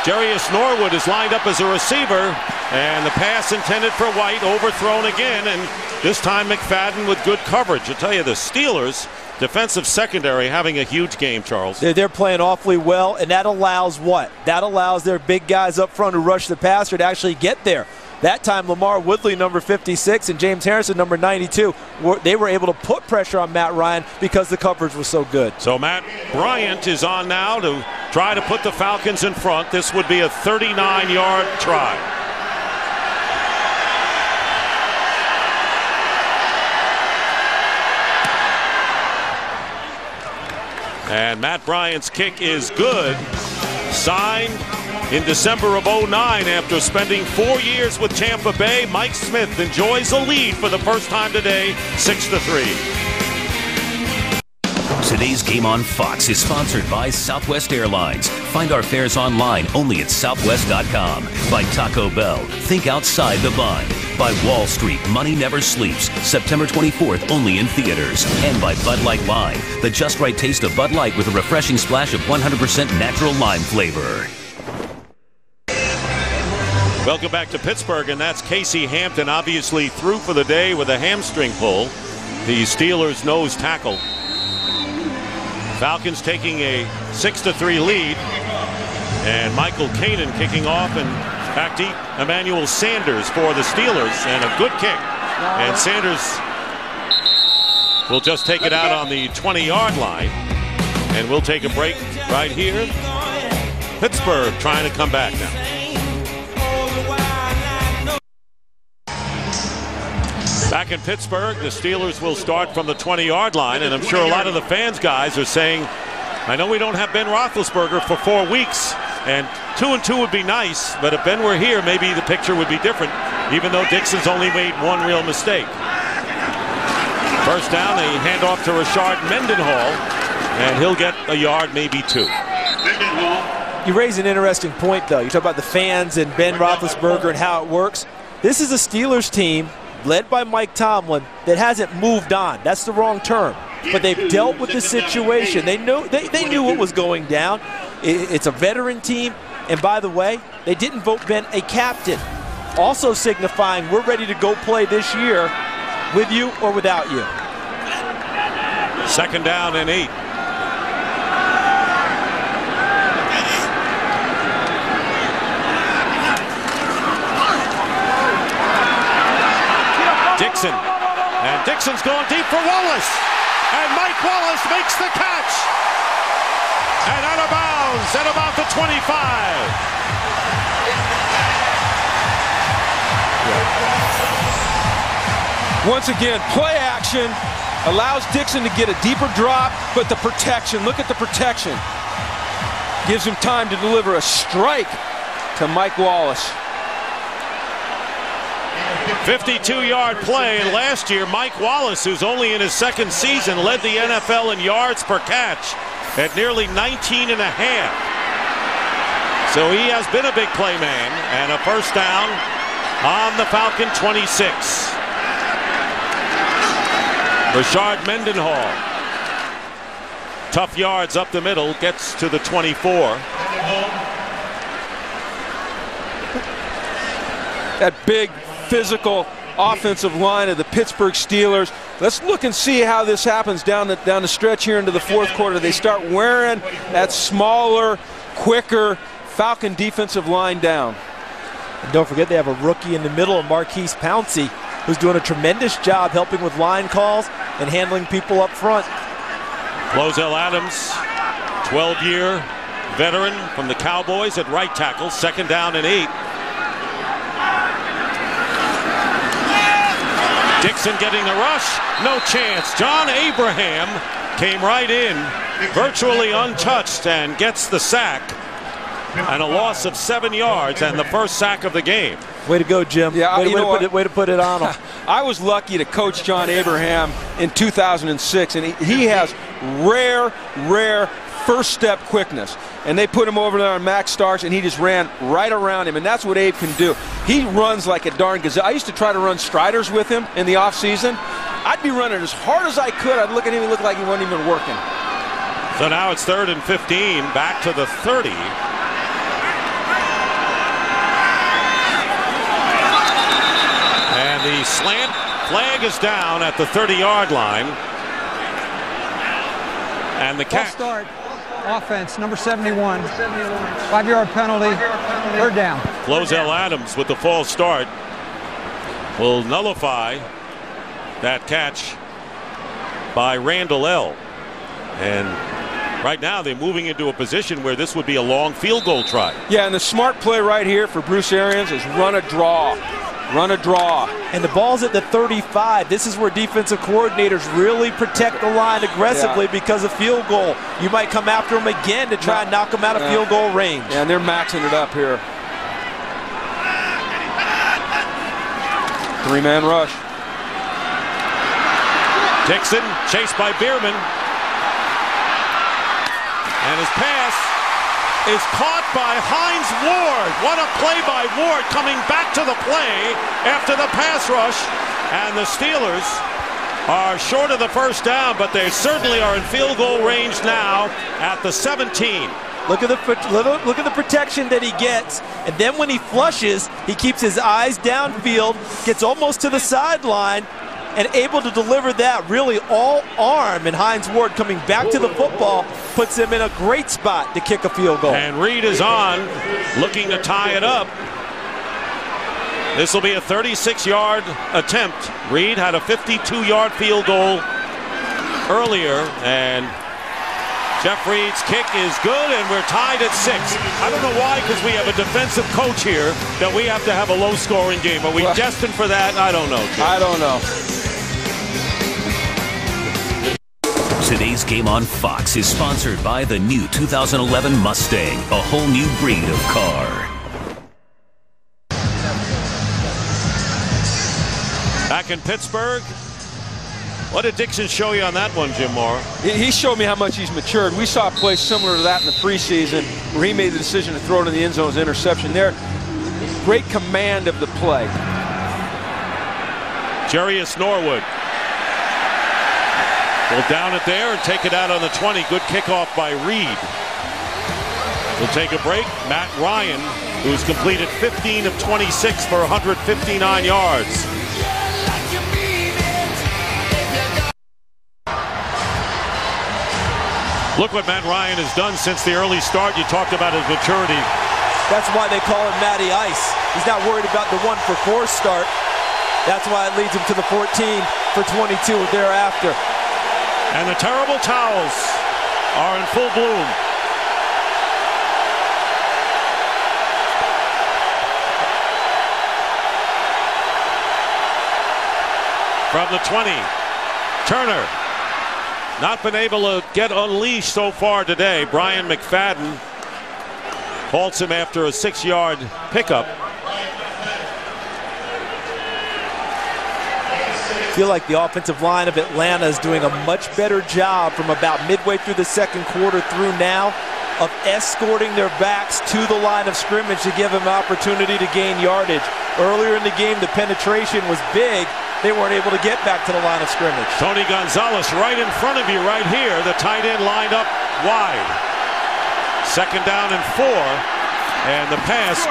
Jarius Norwood is lined up as a receiver, and the pass intended for White overthrown again, and this time McFadden with good coverage. I'll tell you, the Steelers defensive secondary having a huge game, Charles. They're playing awfully well, and that allows what? That allows their big guys up front who rush the passer to actually get there. That time, Lamar Woodley, number 56, and James Harrison, number 92, they were able to put pressure on Matt Ryan because the coverage was so good. So Matt Bryant is on now to try to put the Falcons in front. This would be a 39-yard try. And Matt Bryant's kick is good. Signed in December of '09 after spending 4 years with Tampa Bay. Mike Smith enjoys a lead for the first time today, 6-3. Today's Game on Fox is sponsored by Southwest Airlines. Find our fares online only at southwest.com. By Taco Bell, think outside the bun. By Wall Street, Money Never Sleeps, September 24th only in theaters. And by Bud Light Lime, the just right taste of Bud Light with a refreshing splash of 100% natural lime flavor. Welcome back to Pittsburgh, and that's Casey Hampton, obviously through for the day with a hamstring pull. The Steelers nose tackle. Falcons taking a 6-3 lead, and Michael Kanan kicking off, and back deep, Emmanuel Sanders for the Steelers, and a good kick. And Sanders will just take it out on the 20-yard line, and we'll take a break right here. Pittsburgh trying to come back now. Back in Pittsburgh, the Steelers will start from the 20-yard line, and I'm sure a lot of the fans, guys, are saying, I know we don't have Ben Roethlisberger for 4 weeks, and 2-2 would be nice, but if Ben were here, maybe the picture would be different, even though Dixon's only made one real mistake. First down, they hand off to Rashard Mendenhall, and he'll get a yard, maybe 2. You raise an interesting point, though. You talk about the fans and Ben Roethlisberger and how it works. This is a Steelers team led by Mike Tomlin that hasn't moved on. That's the wrong term. But they've dealt with the situation. They knew what was going down. It's a veteran team. And by the way, they didn't vote Ben a captain. Also signifying we're ready to go play this year with you or without you. Second down and 8. Dixon, and Dixon's going deep for Wallace, and Mike Wallace makes the catch, and out of bounds at about the 25. Once again, play action allows Dixon to get a deeper drop, but the protection, look at the protection, gives him time to deliver a strike to Mike Wallace. 52-yard play, and last year Mike Wallace, who's only in his second season, led the NFL in yards per catch at nearly 19 and a half. So he has been a big play man, and a first down on the Falcon 26. Rashard Mendenhall, tough yards up the middle, gets to the 24. That big physical offensive line of the Pittsburgh Steelers. Let's look and see how this happens down the stretch here into the fourth quarter. They start wearing that smaller, quicker Falcon defensive line down. And don't forget they have a rookie in the middle, Marquise Pouncey, who's doing a tremendous job helping with line calls and handling people up front. Lozelle Adams, 12-year veteran from the Cowboys at right tackle. Second down and 8. Dixon getting the rush, no chance. John Abraham came right in, virtually untouched, and gets the sack. And a loss of 7 yards and the first sack of the game. Way to go, Jim. Yeah, way to put it on him. I was lucky to coach John Abraham in 2006, and he has rare first step quickness. And they put him over there on Max Starks, and he just ran right around him, and that's what Abe can do. He runs like a darn gazelle. I used to try to run striders with him in the offseason. I'd be running as hard as I could. I'd look at him and look like he wasn't even working. So now it's 3rd and 15, back to the 30. And the slant flag is down at the 30-yard line. And the catch. Start. Offense, number 71. 5-yard penalty. 3rd down. Lozelle Adams with the false start will nullify that catch by Randall L. And right now they're moving into a position where this would be a long field goal try. Yeah, and the smart play right here for Bruce Arians is run a draw. Run a draw. And the ball's at the 35. This is where defensive coordinators really protect the line aggressively because of field goal. You might come after them again to try and knock them out of field goal range. Yeah, and they're maxing it up here. 3-man rush. Dixon chased by Bierman. And his pass is caught by Hines Ward. What a play by Ward, coming back to the play after the pass rush. And the Steelers are short of the first down, but they certainly are in field goal range now at the 17. Look at the protection that he gets, and then when he flushes, he keeps his eyes downfield, gets almost to the sideline, and able to deliver that really all arm. And Hines Ward coming back to the football puts him in a great spot to kick a field goal. And Reed is on, looking to tie it up. This will be a 36-yard attempt. Reed had a 52-yard field goal earlier, and Jeff Reed's kick is good, and we're tied at 6. I don't know why, because we have a defensive coach here, that we have to have a low-scoring game. Are we destined for that? I don't know, Jim. I don't know. Today's game on Fox is sponsored by the new 2011 Mustang, a whole new breed of car. Back in Pittsburgh. What did Dixon show you on that one, Jim Moore? He showed me how much he's matured. We saw a play similar to that in the preseason where he made the decision to throw it in the end zone as an interception there. Great command of the play. Jarius Norwood will down it there and take it out on the 20. Good kickoff by Reed. We'll take a break. Matt Ryan, who's completed 15 of 26 for 159 yards. Look what Matt Ryan has done since the early start. You talked about his maturity. That's why they call him Matty Ice. He's not worried about the 1-for-4 start. That's why it leads him to the 14 for 22 thereafter. And the terrible towels are in full bloom. From the 20, Turner. Not been able to get unleashed so far today. Brian McFadden halts him after a 6-yard pickup. I feel like the offensive line of Atlanta is doing a much better job from about midway through the second quarter through now of escorting their backs to the line of scrimmage to give them an opportunity to gain yardage. Earlier in the game, the penetration was big. They weren't able to get back to the line of scrimmage. Tony Gonzalez right in front of you right here. The tight end lined up wide. 2nd down and 4. And the pass,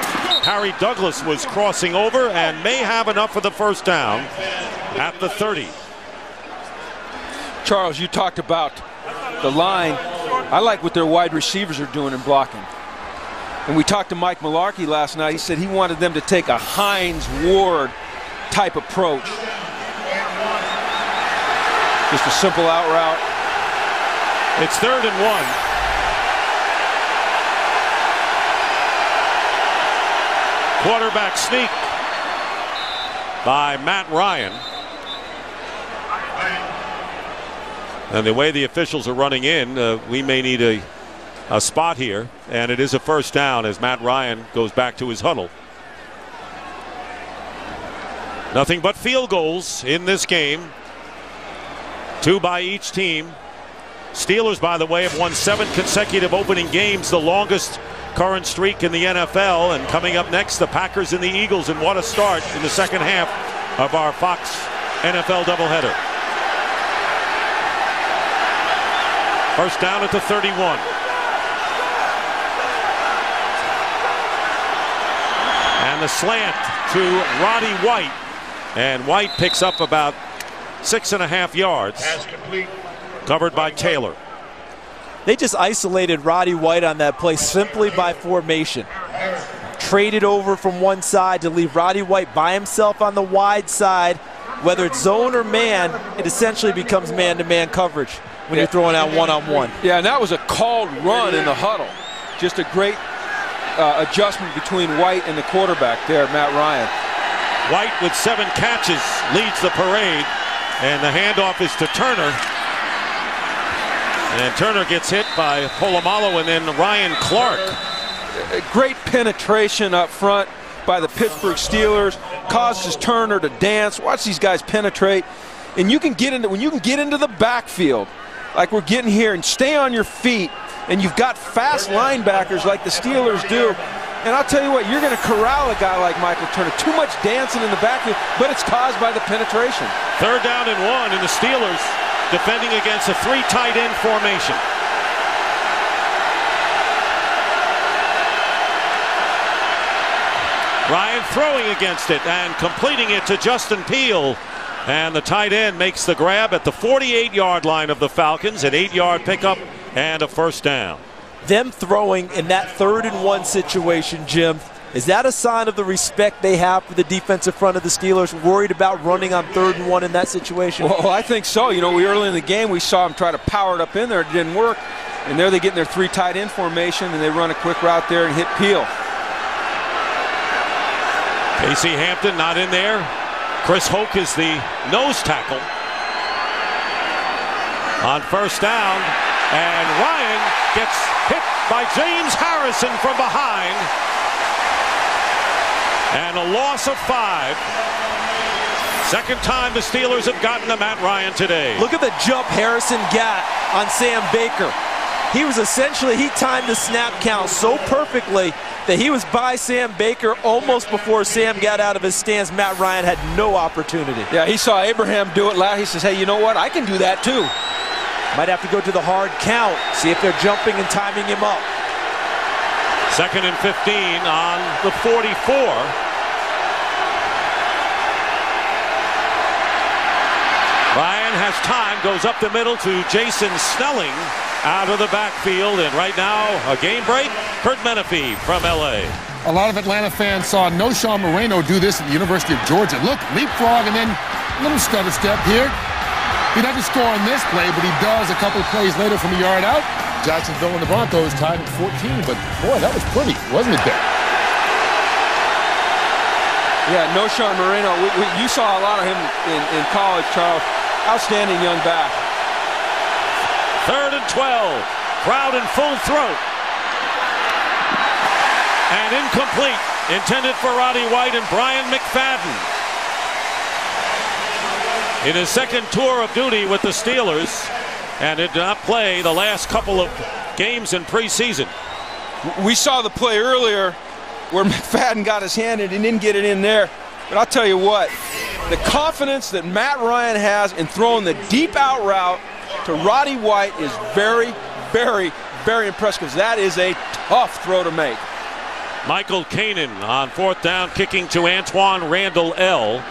Harry Douglas was crossing over and may have enough for the first down at the 30. Charles, you talked about the line. I like what their wide receivers are doing in blocking. And we talked to Mike Mularkey last night. He said he wanted them to take a Hines Ward type approach. Just a simple out route. It's 3rd and 1. Quarterback sneak by Matt Ryan. And the way the officials are running in, we may need a spot here. And it is a first down as Matt Ryan goes back to his huddle. Nothing but field goals in this game. 2 by each team. Steelers, by the way, have won 7 consecutive opening games, the longest current streak in the NFL. And coming up next, the Packers and the Eagles. And what a start in the second half of our Fox NFL doubleheader. First down at the 31. And the slant to Roddy White. And White picks up about 6.5 yards. Covered by Taylor. They just isolated Roddy White on that play simply by formation. Traded over from one side to leave Roddy White by himself on the wide side. Whether it's zone or man, it essentially becomes man-to-man coverage when you're throwing out one-on-one. Yeah, and that was a called run in the huddle. Just a great adjustment between White and the quarterback there, Matt Ryan. White with 7 catches leads the parade, and the handoff is to Turner. And Turner gets hit by Polamalu and then Ryan Clark. Great penetration up front by the Pittsburgh Steelers, causes Turner to dance. Watch these guys penetrate, and you can get into, when you can get into the backfield like we're getting here and stay on your feet, and you've got fast linebackers like the Steelers do, and I'll tell you what, you're going to corral a guy like Michael Turner. Too much dancing in the backfield, but it's caused by the penetration. 3rd down and 1, and the Steelers defending against a 3 tight end formation. Ryan throwing against it and completing it to Justin Peele. And the tight end makes the grab at the 48-yard line of the Falcons, an 8-yard pickup and a 1st down. Them throwing in that 3rd and 1 situation, Jim, is that a sign of the respect they have for the defensive front of the Steelers, worried about running on 3rd and 1 in that situation? Well, I think so. You know, we early in the game, we saw them try to power it up in there. It didn't work. And there they get in their 3 tight end formation, and they run a quick route there and hit Peele. Casey Hampton not in there. Chris Hoke is the nose tackle on 1st down, and Ryan gets hit by James Harrison from behind, and a loss of 5. 2nd time the Steelers have gotten to Matt Ryan today. Look at the jump Harrison got on Sam Baker. He was essentially, he timed the snap count so perfectly that he was by Sam Baker almost before Sam got out of his stance. Matt Ryan had no opportunity. Yeah, he saw Abraham do it last. He says, hey, you know what? I can do that too. Might have to go to the hard count, see if they're jumping and timing him up. 2nd and 15 on the 44. Ryan has time, goes up the middle to Jason Snelling out of the backfield, and right now a game break. Kurt Menefee from LA. A lot of Atlanta fans saw Noshawn Moreno do this at the University of Georgia. Look, leapfrog and then a little stutter step here. He doesn't score on this play, but he does a couple of plays later from a yard out. Jacksonville and the Broncos tied at 14, but boy, that was pretty, wasn't it there? Yeah, Noshawn Moreno, you saw a lot of him in college, Charles. Outstanding young back. 3rd and 12. Crowd in full throat. And incomplete. Intended for Roddy White and Brian McFadden. In his 2nd tour of duty with the Steelers, and did not play the last couple of games in preseason. We saw the play earlier where McFadden got his hand and he didn't get it in there. But I'll tell you what, the confidence that Matt Ryan has in throwing the deep out route to Roddy White is very, very, very impressive, because that is a tough throw to make. Michael Kanan on 4th down, kicking to Antoine Randall L.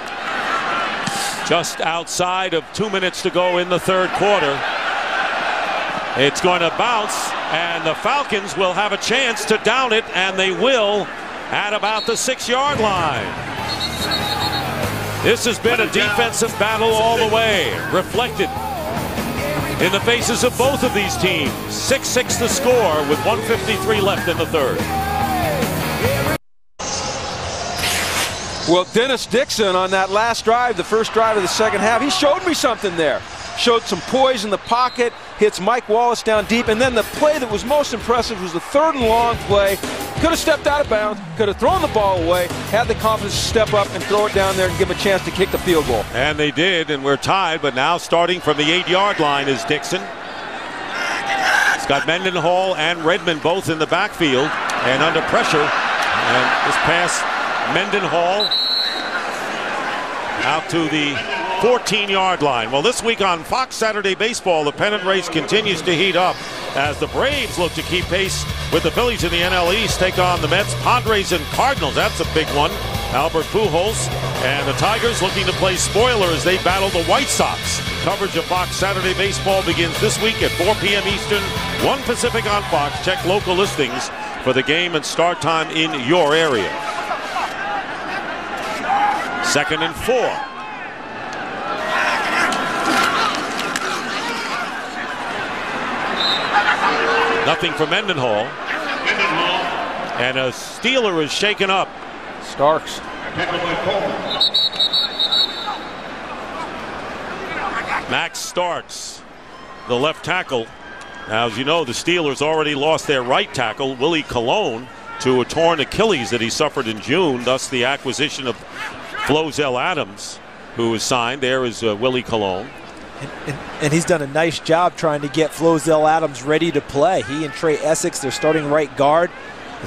Just outside of 2 minutes to go in the 3rd quarter. It's going to bounce, and the Falcons will have a chance to down it, and they will at about the 6-yard line. This has been a defensive battle all the way, reflected in the faces of both of these teams. 6-6 the score with 1:53 left in the 3rd. Well, Dennis Dixon on that last drive, the first drive of the 2nd half, he showed me something there. Showed some poise in the pocket, hits Mike Wallace down deep, and then the play that was most impressive was the 3rd and long play. Could have stepped out of bounds, could have thrown the ball away, had the confidence to step up and throw it down there and give a chance to kick the field goal. And they did, and we're tied, but now starting from the 8-yard line is Dixon. It's got Mendenhall and Redmond both in the backfield and under pressure. And this pass, Mendenhall out to the 14-yard line. Well, this week on Fox Saturday Baseball, the pennant race continues to heat up as the Braves look to keep pace with the Phillies in the NL East, take on the Mets, Padres, and Cardinals. That's a big one. Albert Pujols and the Tigers looking to play spoiler as they battle the White Sox. Coverage of Fox Saturday Baseball begins this week at 4 p.m. Eastern, 1 Pacific on Fox. Check local listings for the game and start time in your area. 2nd and 4. Nothing for Mendenhall. And a Steeler is shaken up. Starks. Max Starks, the left tackle. Now, as you know, the Steelers already lost their right tackle, Willie Colon, to a torn Achilles that he suffered in June, thus the acquisition of Flozell Adams, who was signed. There is Willie Colon. And he's done a nice job trying to get Flozell Adams ready to play. He and Trey Essex, their starting right guard.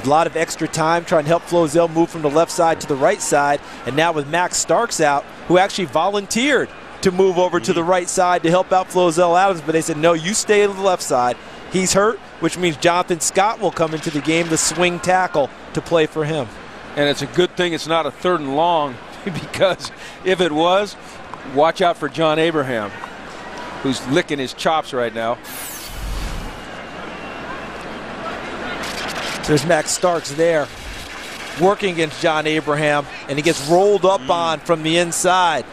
A lot of extra time trying to help Flozell move from the left side to the right side. And now with Max Starks out, who actually volunteered to move over to the right side to help out Flozell Adams, but they said, no, you stay on the left side. He's hurt, which means Jonathan Scott will come into the game, the swing tackle, to play for him. And it's a good thing it's not a 3rd and long, because if it was, watch out for John Abraham, who's licking his chops right now. There's Max Starks there, working against John Abraham, and he gets rolled up on from the inside.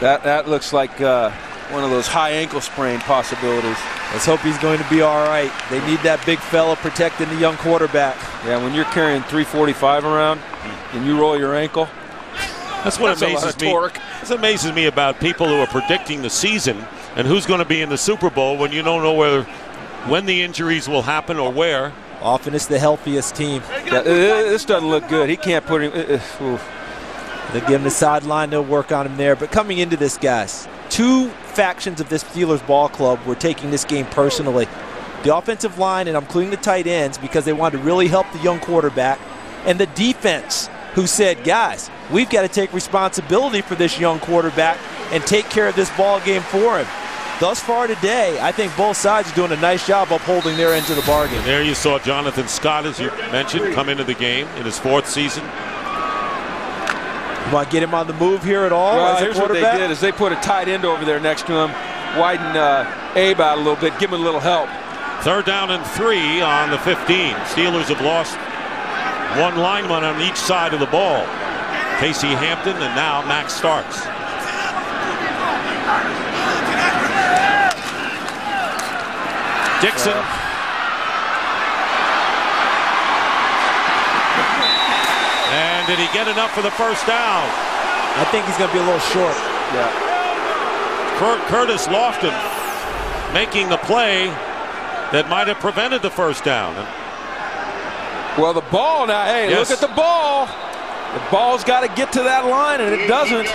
That looks like one of those high ankle sprain possibilities. Let's hope he's going to be all right. They need that big fella protecting the young quarterback. Yeah, when you're carrying 345 around and you roll your ankle, that's what amazes me. This amazes me about people who are predicting the season and who's going to be in the Super Bowl when you don't know when the injuries will happen or where. Often it's the healthiest team. Yeah, this doesn't look good. He can't put him. They give him the sideline, they'll work on him there. But coming into this, guys, 2 factions of this Steelers ball club were taking this game personally. The offensive line, and I'm including the tight ends, because they wanted to really help the young quarterback, and the defense, who said, guys, we've got to take responsibility for this young quarterback and take care of this ball game for him. Thus far today, I think both sides are doing a nice job upholding their end of the bargain. And there you saw Jonathan Scott, as you mentioned, come into the game in his 4th season. You want to get him on the move here at all? Well, here's what they did is they put a tight end over there next to him, widen Abe out a little bit, give him a little help. 3rd down and 3 on the 15. Steelers have lost 1 lineman on each side of the ball. Casey Hampton and now Max Starks. Dixon. And did he get enough for the first down? I think he's going to be a little short. Yeah. Curtis Lofton making the play that might have prevented the first down. Well, the ball now, hey, yes. Look at the ball. The ball's got to get to that line, and it doesn't.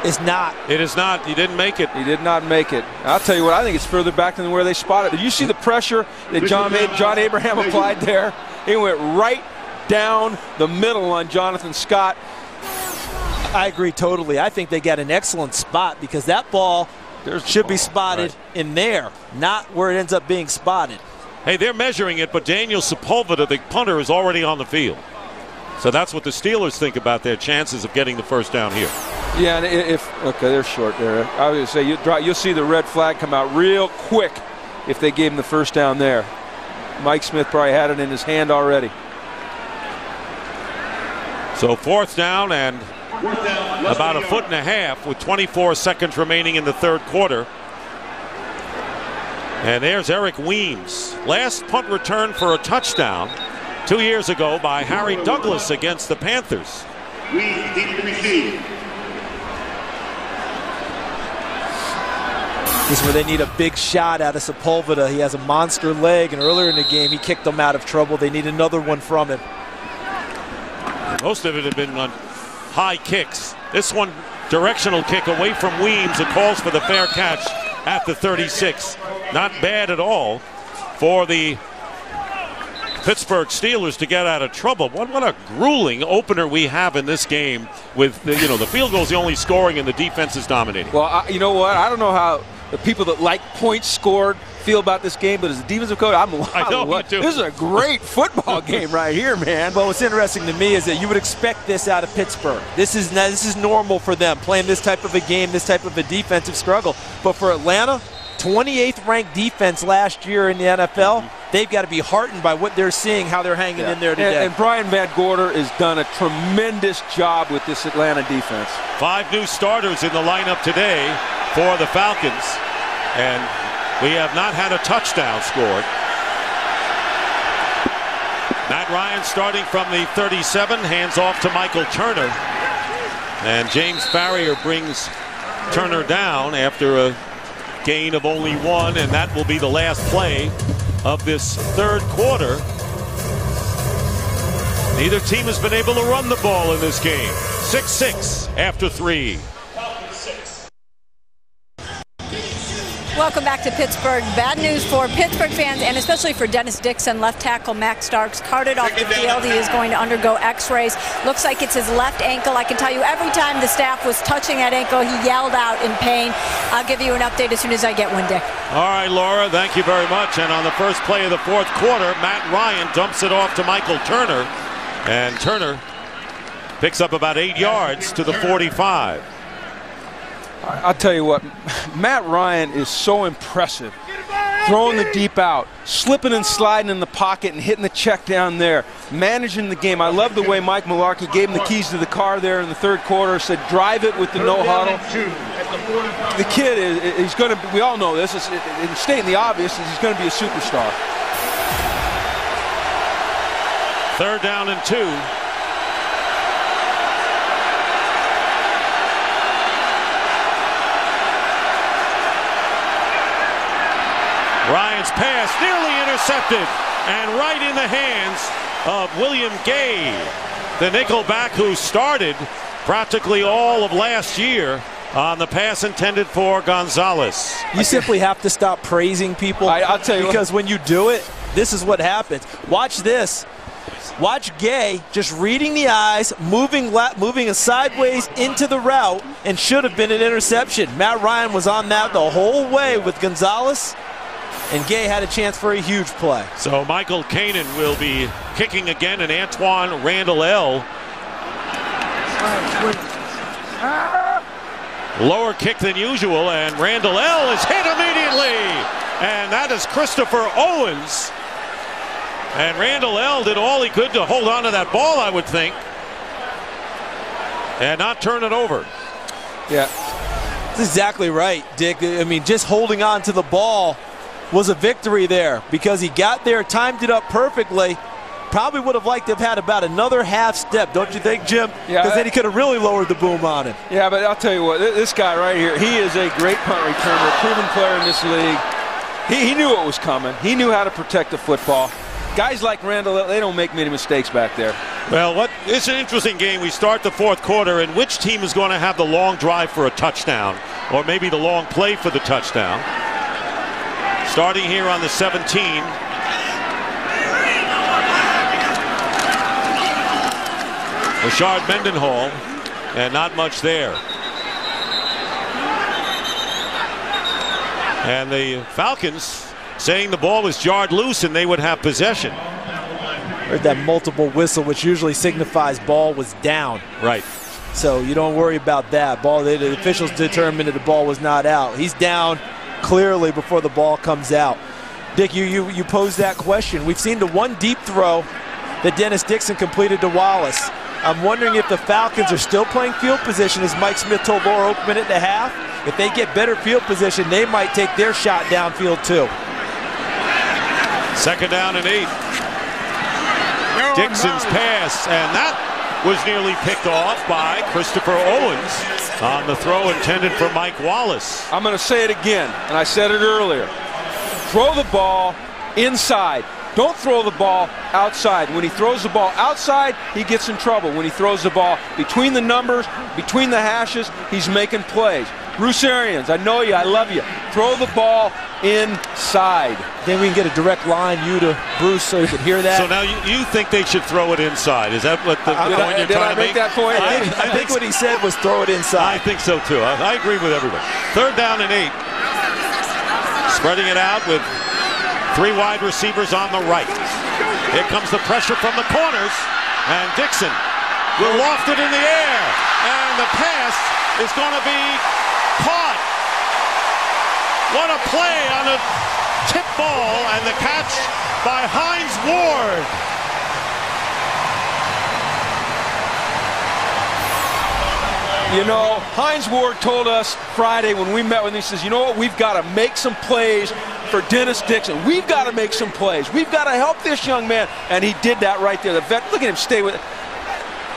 It's not. It is not. He didn't make it. He did not make it. I'll tell you what, I think it's further back than where they spotted. Did you see the pressure that John Abraham applied there? It went right down the middle on Jonathan Scott. I agree totally. I think they got an excellent spot because that ball should be spotted in there, not where it ends up being spotted. Hey, they're measuring it, but Daniel Sepulveda, the punter, is already on the field. So that's what the Steelers think about their chances of getting the first down here. Yeah, and okay, they're short there. I was going to say, you'll see the red flag come out real quick if they gave him the first down there. Mike Smith probably had it in his hand already. So 4th down and about 1.5 feet with 24 seconds remaining in the 3rd quarter. And there's Eric Weems. Last punt return for a touchdown 2 years ago by Harry Douglas against the Panthers. This is where they need a big shot out of Sepulveda. He has a monster leg, and earlier in the game he kicked them out of trouble. They need another one from him. Most of it have been on high kicks. This one, directional kick away from Weems. It calls for the fair catch at the 36. Not bad at all for the Pittsburgh Steelers to get out of trouble. What a grueling opener we have in this game with, the field goal's the only scoring and the defense is dominating. Well, you know what? I don't know how the people that like points scored feel about this game, but as a defensive coach, I know you do. This is a great football game right here, man. Well, what's interesting to me is that you would expect this out of Pittsburgh. This is normal for them, playing this type of a game, this type of a defensive struggle. But for Atlanta, 28th ranked defense last year in the NFL, they've got to be heartened by what they're seeing, how they're hanging in there today. And Brian Van Gorder has done a tremendous job with this Atlanta defense. 5 new starters in the lineup today for the Falcons, and we have not had a touchdown scored. Matt Ryan starting from the 37, hands off to Michael Turner. And James Farrier brings Turner down after a gain of only 1, and that will be the last play of this third quarter. Neither team has been able to run the ball in this game. 6-6 after 3. Welcome back to Pittsburgh. Bad news for Pittsburgh fans and especially for Dennis Dixon. Left tackle Max Starks carted off the field. He is going to undergo x-rays. Looks like it's his left ankle. I can tell you every time the staff was touching that ankle, he yelled out in pain. I'll give you an update as soon as I get one, Dick. All right, Laura, thank you very much. And on the first play of the fourth quarter, Matt Ryan dumps it off to Michael Turner. And Turner picks up about 8 yards to the 45. I'll tell you what, Matt Ryan is so impressive. Throwing the deep out, slipping and sliding in the pocket and hitting the check down there, managing the game. I love the way Mike Mularkey gave him the keys to the car there in the third quarter, said drive it with the no huddle. The kid, he's going to, we all know this, it's stating the obvious, he's going to be a superstar. 3rd down and 2. Ryan's pass nearly intercepted and right in the hands of William Gay, the nickelback who started practically all of last year on the pass intended for Gonzalez. You simply have to stop praising people. I'll tell you because when you do it, this is what happens. Watch this. Watch Gay just reading the eyes, moving sideways into the route, and should have been an interception. Matt Ryan was on that the whole way with Gonzalez. And Gay had a chance for a huge play. So Michael Kanan will be kicking again, and Antoine Randall L. Lower kick than usual, and Randall L. is hit immediately. And that is Christopher Owens. And Randall L. did all he could to hold on to that ball, I would think, and not turn it over. Yeah, that's exactly right, Dick. I mean, just holding on to the ball was a victory there because he got there, timed it up perfectly. Probably would have liked to have had about another half step, don't you think, Jim? Yeah. Because then he could have really lowered the boom on him. Yeah, but I'll tell you what, this guy right here, he is a great punt returner, a proven player in this league. He knew what was coming. He knew how to protect the football. Guys like Randall, they don't make many mistakes back there. Well, it's an interesting game. We start the fourth quarter, and which team is going to have the long drive for a touchdown, or maybe the long play for the touchdown? Starting here on the 17. Rashard Mendenhall, and not much there. And the Falcons saying the ball was jarred loose and they would have possession. Heard that multiple whistle, which usually signifies ball was down. Right. So you don't worry about that. The officials determined that the ball was not out. He's down clearly before the ball comes out. Dick, you posed that question. We've seen the one deep throw that Dennis Dixon completed to Wallace. I'm wondering if the Falcons are still playing field position, as Mike Smith told Laura Oak minute and a half. If they get better field position, they might take their shot downfield too. 2nd down and 8. Dixon's pass, and that was nearly picked off by Christopher Owens on the throw intended for Mike Wallace. I'm going to say it again, and I said it earlier. Throw the ball inside. Don't throw the ball outside. When he throws the ball outside, he gets in trouble. When he throws the ball between the numbers, between the hashes, he's making plays. Bruce Arians, I know you, I love you. Throw the ball inside. Then we can get a direct line, you to Bruce, so you can hear that. So now you think they should throw it inside? Is that what the point you're trying to make? Did I make that point? I think what he said was throw it inside. I think so too. I agree with everybody. 3rd down and 8. Spreading it out with 3 wide receivers on the right. Here comes the pressure from the corners, and Dixon will loft it in the air, and the pass is going to be caught. What a play on a tip ball, and the catch by Hines Ward. You know, Hines Ward told us Friday when we met with him, he says, you know what, we've got to make some plays for Dennis Dixon. We've got to make some plays. We've got to help this young man. And he did that right there. The vet, look at him stay with it.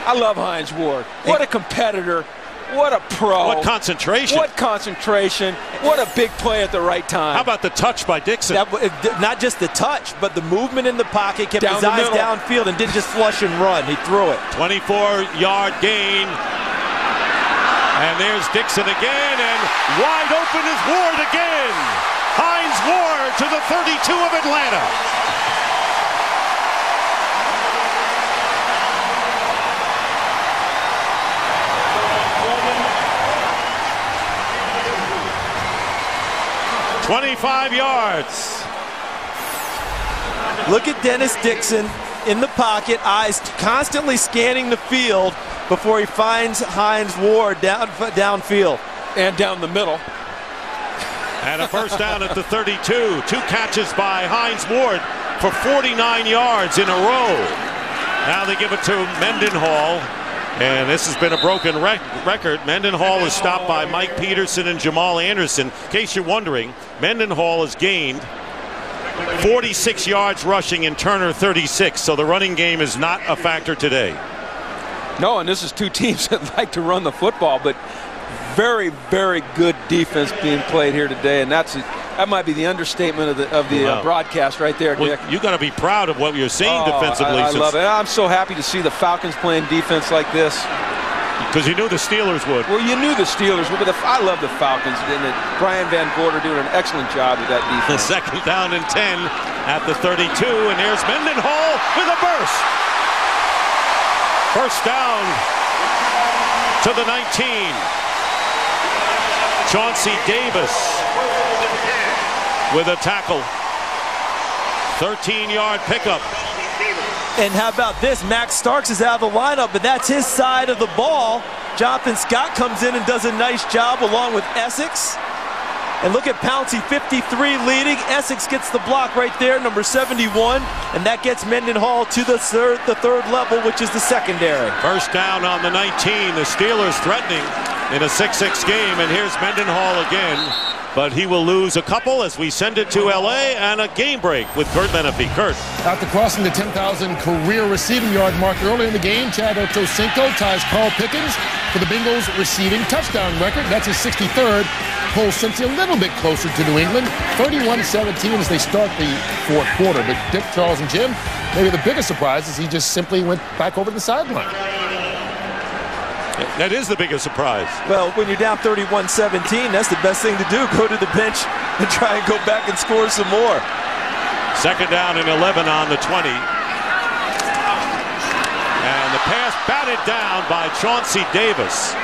I love Hines Ward. What a competitor. What a pro. What concentration. What concentration. What a big play at the right time. How about the touch by Dixon? Not just the touch, but the movement in the pocket, kept his eyes downfield and didn't just flush and run. He threw it. 24-yard gain. And there's Dixon again, and wide open is Ward again. Hines Ward to the 32 of Atlanta. "25 yards. Look at Dennis Dixon in the pocket, eyes constantly scanning the field before he finds Hines Ward downfield. And down the middle. And a first down at the 32. 2 catches by Hines Ward for 49 yards in a row. Now they give it to Mendenhall. And this has been a broken record. Mendenhall is stopped by Mike Peterson and Jamal Anderson. In case you're wondering, Mendenhall has gained 46 yards rushing and Turner 36. So the running game is not a factor today. No, and this is two teams that like to run the football, but very, very good defense being played here today, and that might be the understatement of the broadcast right there, Dick. Well, you got to be proud of what you're seeing defensively. I love it. I'm so happy to see the Falcons playing defense like this. Because you knew the Steelers would. Well, you knew the Steelers would, but I love the Falcons. And Brian Van Gorder doing an excellent job with that defense. Second down and 10 at the 32, and there's Mendenhall with a burst. First down to the 19. Chauncey Davis with a tackle. 13-yard pickup. And how about this? Max Starks is out of the lineup, but that's his side of the ball. Jonathan Scott comes in and does a nice job along with Essex. And look at Pouncey, 53 leading. Essex gets the block right there, number 71. And that gets Mendenhall to the third level, which is the secondary. First down on the 19. The Steelers threatening in a 6-6 game. And here's Mendenhall again. But he will lose a couple as we send it to L.A. and a game break with Kurt Menefee. Kurt. After crossing the 10,000 career receiving yard mark early in the game, Chad Ochocinco ties Carl Pickens for the Bengals receiving touchdown record. That's his 63rd. Pulls Cincy a little bit closer to New England. 31-17 as they start the fourth quarter. But Dick, Charles, and Jim, maybe the biggest surprise is he just simply went back over to the sideline. That is the biggest surprise. Well, when you're down 31-17, that's the best thing to do. Go to the bench and try and go back and score some more. Second down and 11 on the 20. And the pass batted down by Chauncey Davis.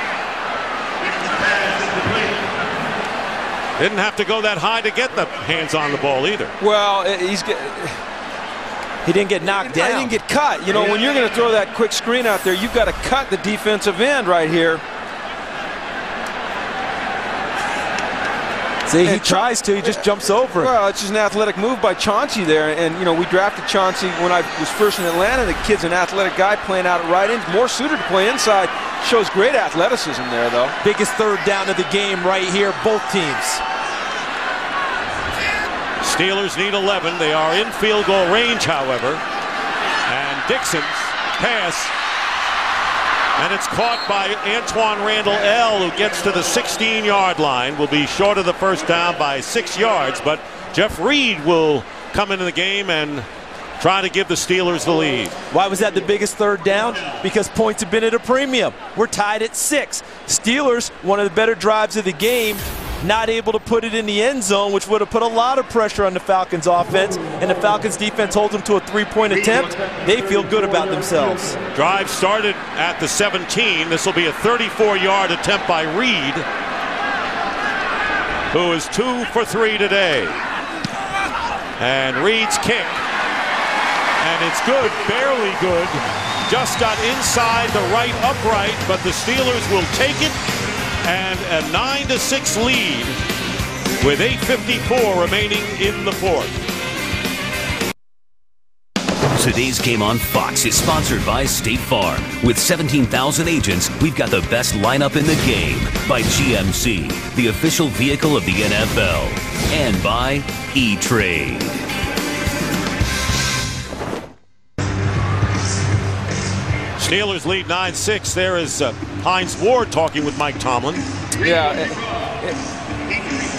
Didn't have to go that high to get the hands on the ball either. Well, he didn't get knocked down. He didn't get cut. You know, when you're going to throw that quick screen out there, you've got to cut the defensive end right here. See, he tries to. He just jumps over. Well, it's just an athletic move by Chauncey there. And, you know, we drafted Chauncey when I was first in Atlanta. The kid's an athletic guy playing out at right end. More suited to play inside. Shows great athleticism there, though. Biggest third down of the game right here, both teams. Steelers need 11. They are in field goal range, however. And Dixon's pass. And it's caught by Antoine Randall L., who gets to the 16-yard line. Will be short of the first down by 6 yards. But Jeff Reed will come into the game and try to give the Steelers the lead. Why was that the biggest third down? Because points have been at a premium. We're tied at 6. Steelers, one of the better drives of the game, not able to put it in the end zone, which would have put a lot of pressure on the Falcons offense, and the Falcons defense holds them to a 3-point attempt. They feel good about themselves. Drive started at the 17. This will be a 34-yard attempt by Reed, who is 2 for 3 today. And Reed's kick, and it's good, barely good. Just got inside the right upright, but the Steelers will take it. And a 9-6 lead with 8:54 remaining in the fourth. Today's game on Fox is sponsored by State Farm. With 17,000 agents, we've got the best lineup in the game. By GMC, the official vehicle of the NFL. And by E-Trade. Steelers lead 9-6. There is Hines Ward talking with Mike Tomlin. Yeah,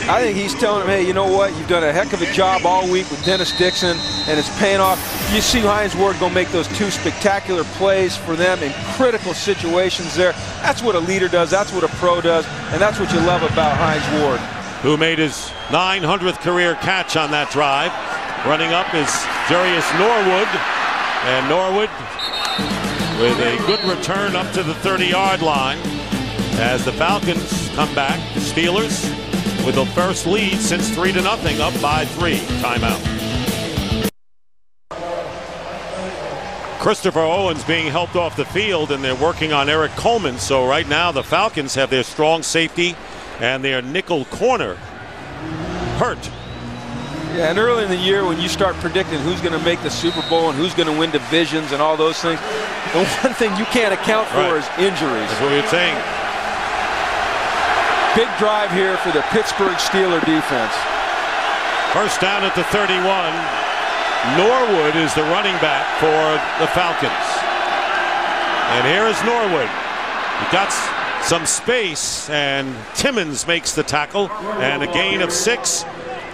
I think he's telling him, hey, you know what? You've done a heck of a job all week with Dennis Dixon, and it's paying off. You see Hines Ward go make those 2 spectacular plays for them in critical situations there. That's what a leader does. That's what a pro does, and that's what you love about Hines Ward. Who made his 900th career catch on that drive. Running up is Jarius Norwood, and Norwood with a good return up to the 30-yard line as the Falcons come back. The Steelers with the first lead since 3-0, up by 3. Timeout. Christopher Owens being helped off the field, and they're working on Eric Coleman. So right now the Falcons have their strong safety and their nickel corner hurt. Yeah, and early in the year when you start predicting who's going to make the Super Bowl and who's going to win divisions and all those things, the one thing you can't account for is injuries. That's what we were saying. Big drive here for the Pittsburgh Steelers defense. First down at the 31. Norwood is the running back for the Falcons. And here is Norwood. He got some space, and Timmons makes the tackle, and a gain of 6.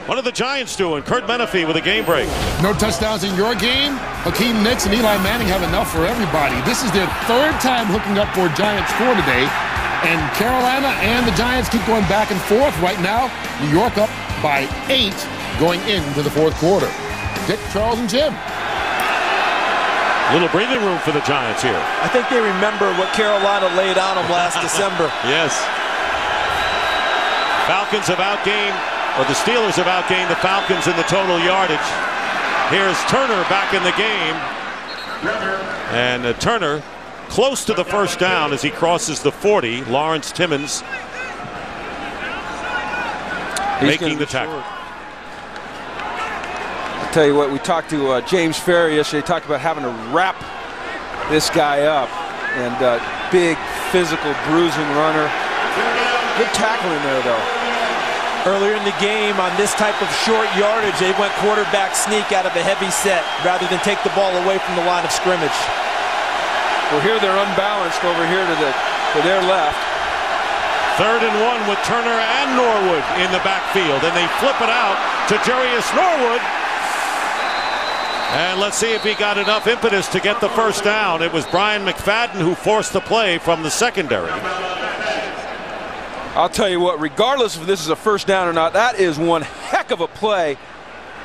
What are the Giants doing? Kurt Menefee with a game break. No touchdowns in your game. Hakeem Nicks and Eli Manning have enough for everybody. This is their 3rd time hooking up for a Giants score today. And Carolina and the Giants keep going back and forth. Right now, New York up by 8 going into the 4th quarter. Dick, Charles, and Jim. Little breathing room for the Giants here. I think they remember what Carolina laid on them last December. Yes. Falcons have outgained, or the Steelers have outgained the Falcons in the total yardage. Here's Turner back in the game. And Turner close to the first down as he crosses the 40. Lawrence Timmons making the tackle. I'll tell you what, we talked to James Ferry yesterday. He talked about having to wrap this guy up, and big physical bruising runner. Good tackling there though. Earlier in the game on this type of short yardage, they went quarterback sneak out of a heavy set rather than take the ball away from the line of scrimmage. Well, here they're unbalanced over here to their left. 3rd and 1 with Turner and Norwood in the backfield, and they flip it out to Jarius Norwood. And let's see if he got enough impetus to get the first down. It was Brian McFadden who forced the play from the secondary. I'll tell you what, regardless if this is a first down or not, that is one heck of a play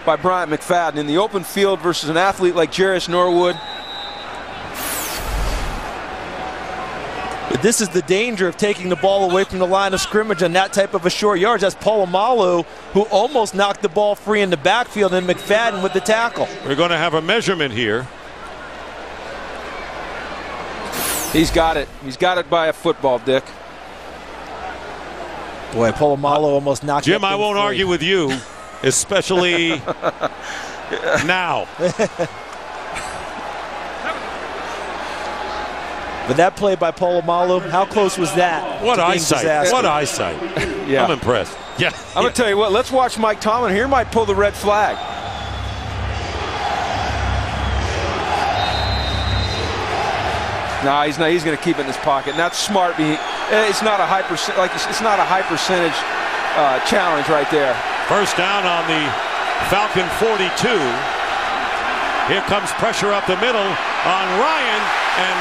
by Brian McFadden in the open field versus an athlete like Jarius Norwood. But this is the danger of taking the ball away from the line of scrimmage on that type of a short yardage. That's Polamalu, who almost knocked the ball free in the backfield, and McFadden with the tackle. We're going to have a measurement here. He's got it. He's got it by a football, Dick. Boy, Polamalu almost knocked Jim, I won't argue with you, especially now. But that play by Polamalu, how close was that? What eyesight. What eyesight. Yeah. I'm impressed. Yeah. I'm going to tell you what, let's watch Mike Tomlin here. Might pull the red flag. No, he's not. He's going to keep it in his pocket, and that's smart. It's not a high percentage challenge right there. First down on the Falcon 42. Here comes pressure up the middle on Ryan, and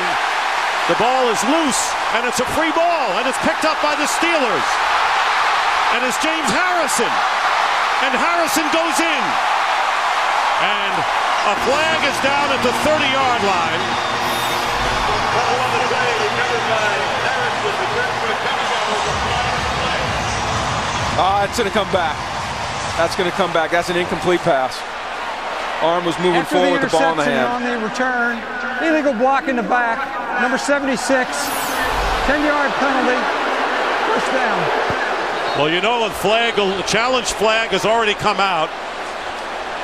the ball is loose, and it's a free ball, and it's picked up by the Steelers. And it's James Harrison, and Harrison goes in. And a flag is down at the 30-yard line. It's going to come back. That's going to come back. That's an incomplete pass. Arm was moving forward with the ball in the hand. On the return, illegal block in the back, number 76, 10-yard penalty, first down. Well, you know, the challenge flag has already come out,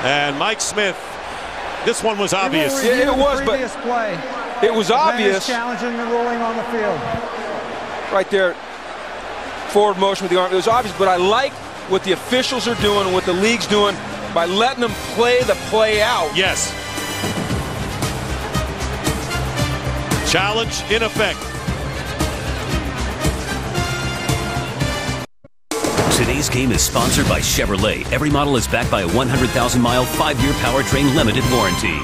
and Mike Smith This one was obvious. Yeah, it was, but play. It was obvious. Challenging the ruling on the field. Right there, forward motion with the arm. It was obvious, but I like what the officials are doing and what the league's doing by letting them play the play out. Yes. Challenge in effect. Today's game is sponsored by Chevrolet. Every model is backed by a 100,000-mile, 5-year powertrain limited warranty.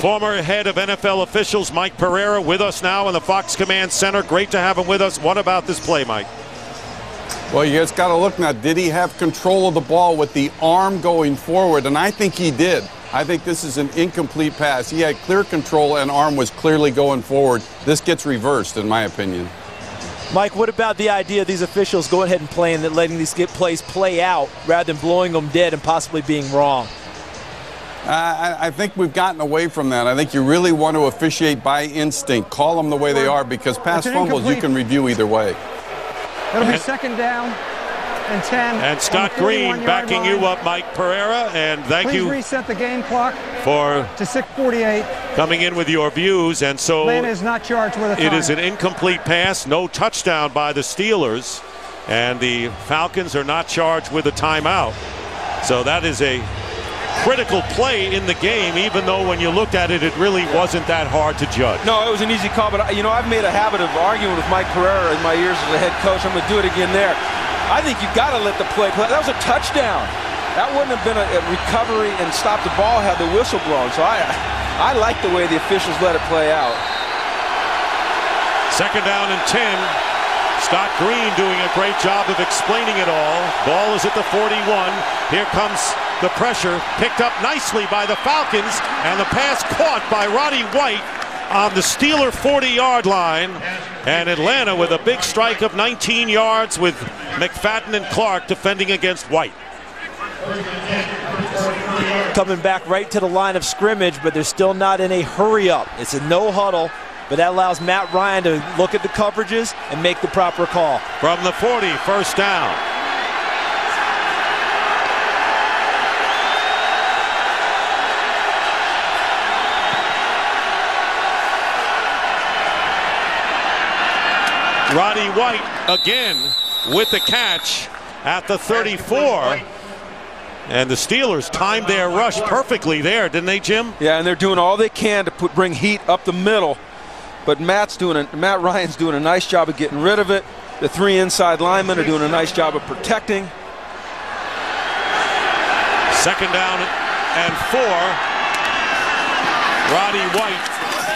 Former head of NFL officials Mike Pereira with us now in the Fox Command Center. Great to have him with us. What about this play, Mike? Well, you guys got to look now. Did he have control of the ball with the arm going forward? And I think he did. I think this is an incomplete pass. He had clear control and arm was clearly going forward. This gets reversed, in my opinion. Mike, what about the idea of these officials going ahead and playing that, letting these plays play out rather than blowing them dead and possibly being wrong? I think we've gotten away from that. I think you really want to officiate by instinct. Call them the way they are, because pass fumbles you can review either way. It'll be second down and 10. And Scott Green backing you up, Mike Pereira, and thank you. Please reset the game clock for to 6:48. Coming in with your views. And so Atlanta is not charged with a time. It is an incomplete pass, no touchdown by the Steelers, and the Falcons are not charged with a timeout. So that is a critical play in the game, even though when you looked at it, it really wasn't that hard to judge. No, it was an easy call, but you know, I've made a habit of arguing with Mike Pereira in my years as a head coach. I'm going to do it again there. I think you've got to let the play play. That was a touchdown. That wouldn't have been a recovery and stop the ball had the whistle blown. So I like the way the officials let it play out. Second down and 10. Scott Green doing a great job of explaining it all. Ball is at the 41. Here comes the pressure, picked up nicely by the Falcons, and the pass caught by Roddy White on the Steeler 40-yard line. And Atlanta with a big strike of 19 yards with McFadden and Clark defending against White. Coming back right to the line of scrimmage, but they're still not in a hurry up. It's a no huddle, but that allows Matt Ryan to look at the coverages and make the proper call. From the 40, first down. Roddy White again with the catch at the 34. And the Steelers timed their rush perfectly there, didn't they, Jim? Yeah, and they're doing all they can to bring heat up the middle. But Matt Ryan's doing a nice job of getting rid of it. The three inside linemen are doing a nice job of protecting. Second down and 4. Roddy White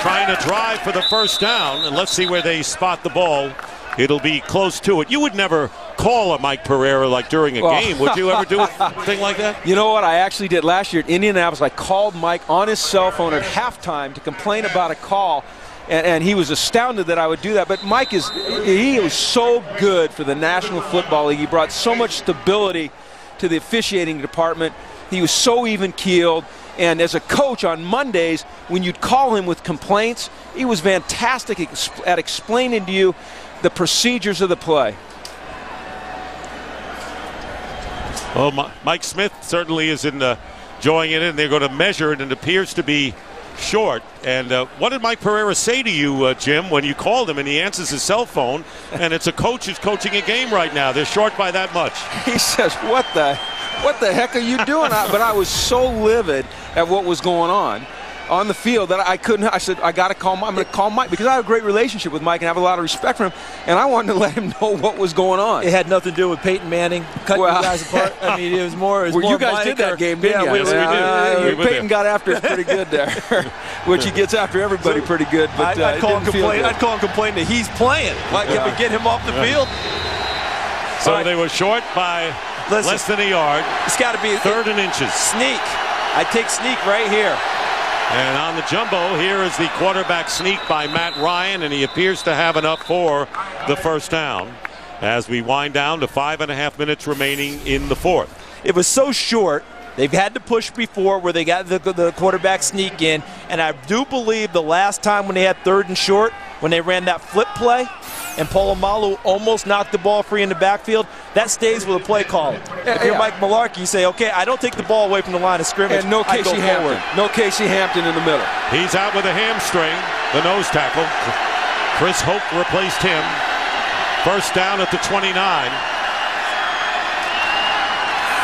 trying to drive for the first down, and let's see where they spot the ball. It'll be close to it. You would never call a Mike Pereira like during a game. Would you ever do a thing like that? You know what? I actually did last year at Indianapolis. I called Mike on his cell phone at halftime to complain about a call, and he was astounded that I would do that. But Mike he was so good for the National Football League. He brought so much stability to the officiating department. He was so even-keeled. And as a coach on Mondays, when you'd call him with complaints, he was fantastic at explaining to you the procedures of the play. Well, Mike Smith certainly is enjoying it, and they're going to measure it, and it appears to be short. And what did Mike Pereira say to you, Jim, when you called him and he answers his cell phone, and it's a coach who's coaching a game right now? They're short by that much. He says, what the heck are you doing? But I was so livid at what was going on the field that I couldn't. I said, I got to call Mike. I'm going to call Mike because I have a great relationship with Mike and have a lot of respect for him, and I wanted to let him know what was going on. It had nothing to do with Peyton Manning cutting you guys apart. I mean, it was more. Well, you guys did that game, didn't you? We did. Peyton got after us pretty good there, which he gets after everybody pretty good. But I'd call him complain that he's playing. Why can't we get him off the field? So they were short by less than a yard. It's got to be third and inches. Sneak. I take sneak right here. And on the jumbo, here is the quarterback sneak by Matt Ryan, and he appears to have enough for the first down as we wind down to 5.5 minutes remaining in the fourth. It was so short. They've had to push before where they got the quarterback sneak in, and I do believe the last time when they had third and short, when they ran that flip play, and Polamalu almost knocked the ball free in the backfield, that stays with a play caller. If you're Mike Mularkey, you say, okay, I don't take the ball away from the line of scrimmage. And no Casey Hampton. No Casey Hampton in the middle. He's out with a hamstring, the nose tackle. Chris Hope replaced him. First down at the 29.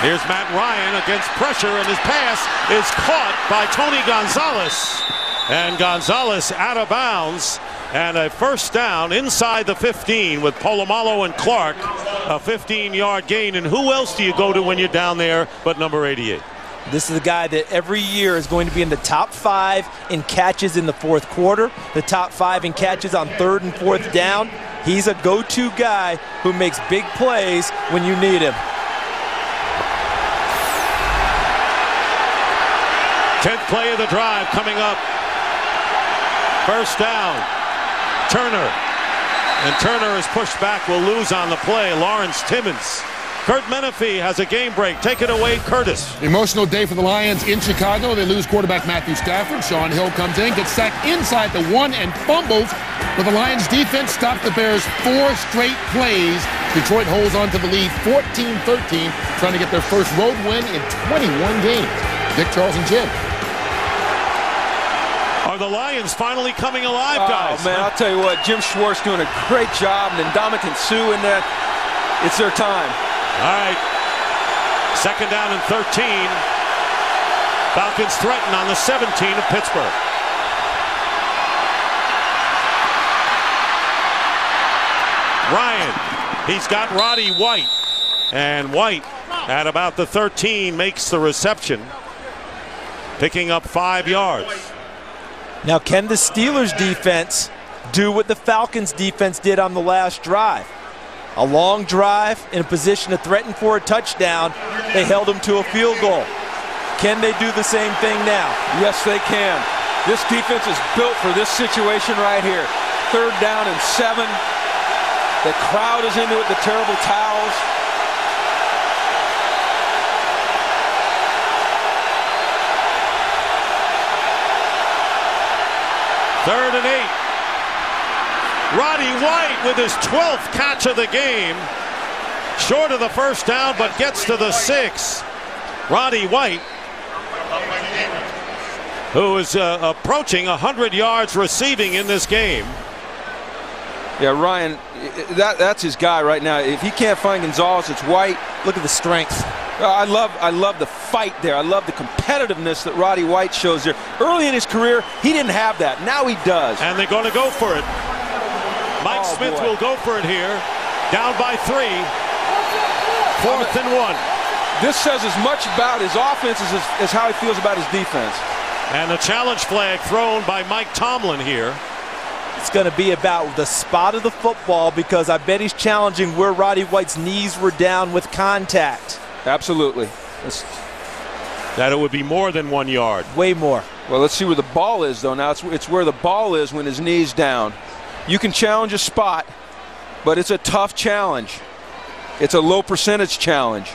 Here's Matt Ryan against pressure, and his pass is caught by Tony Gonzalez. And Gonzalez out of bounds. And a first down inside the 15 with Polamalu and Clark. A 15-yard gain. And who else do you go to when you're down there but number 88? This is a guy that every year is going to be in the top 5 in catches in the fourth quarter, the top 5 in catches on 3rd and 4th down. He's a go-to guy who makes big plays when you need him. 10th play of the drive coming up. First down. Turner. And Turner is pushed back, will lose on the play. Lawrence Timmons. Kurt Menefee has a game break. Take it away, Curtis. Emotional day for the Lions in Chicago. They lose quarterback Matthew Stafford. Sean Hill comes in, gets sacked inside the 1 and fumbles. But the Lions defense stopped the Bears 4 straight plays. Detroit holds on to the lead 14-13, trying to get their first road win in 21 games. Dick, Charles, and Jim. Are the Lions finally coming alive, guys? Oh, man, I'll tell you what. Jim Schwartz doing a great job, and Ndamukong Suh in that. It's their time. All right. Second down and 13. Falcons threaten on the 17 of Pittsburgh. Ryan. He's got Roddy White. And White at about the 13 makes the reception, picking up 5 yards. Now, can the Steelers defense do what the Falcons defense did on the last drive? A long drive in a position to threaten for a touchdown. They held him to a field goal. Can they do the same thing now? Yes, they can. This defense is built for this situation right here. 3rd down and 7. The crowd is into it, the terrible towels. Third and 8. Roddy White with his 12th catch of the game. Short of the first down, but gets to the 6. Roddy White, who is approaching 100 yards receiving in this game. Yeah, Ryan, that's his guy right now. If he can't find Gonzalez, it's White. Look at the strength. I love the fight there. I love the competitiveness that Roddy White shows there. Early in his career, he didn't have that. Now he does. And they're going to go for it. Mike Smith will go for it here. Down by 3. 4th and 1. This says as much about his offense as how he feels about his defense. And the challenge flag thrown by Mike Tomlin here. It's going to be about the spot of the football, because I bet he's challenging where Roddy White's knees were down with contact. Absolutely. That it would be more than 1 yard. Way more. Well, let's see where the ball is, though. Now it's where the ball is when his knee's down. You can challenge a spot, but it's a tough challenge. It's a low percentage challenge.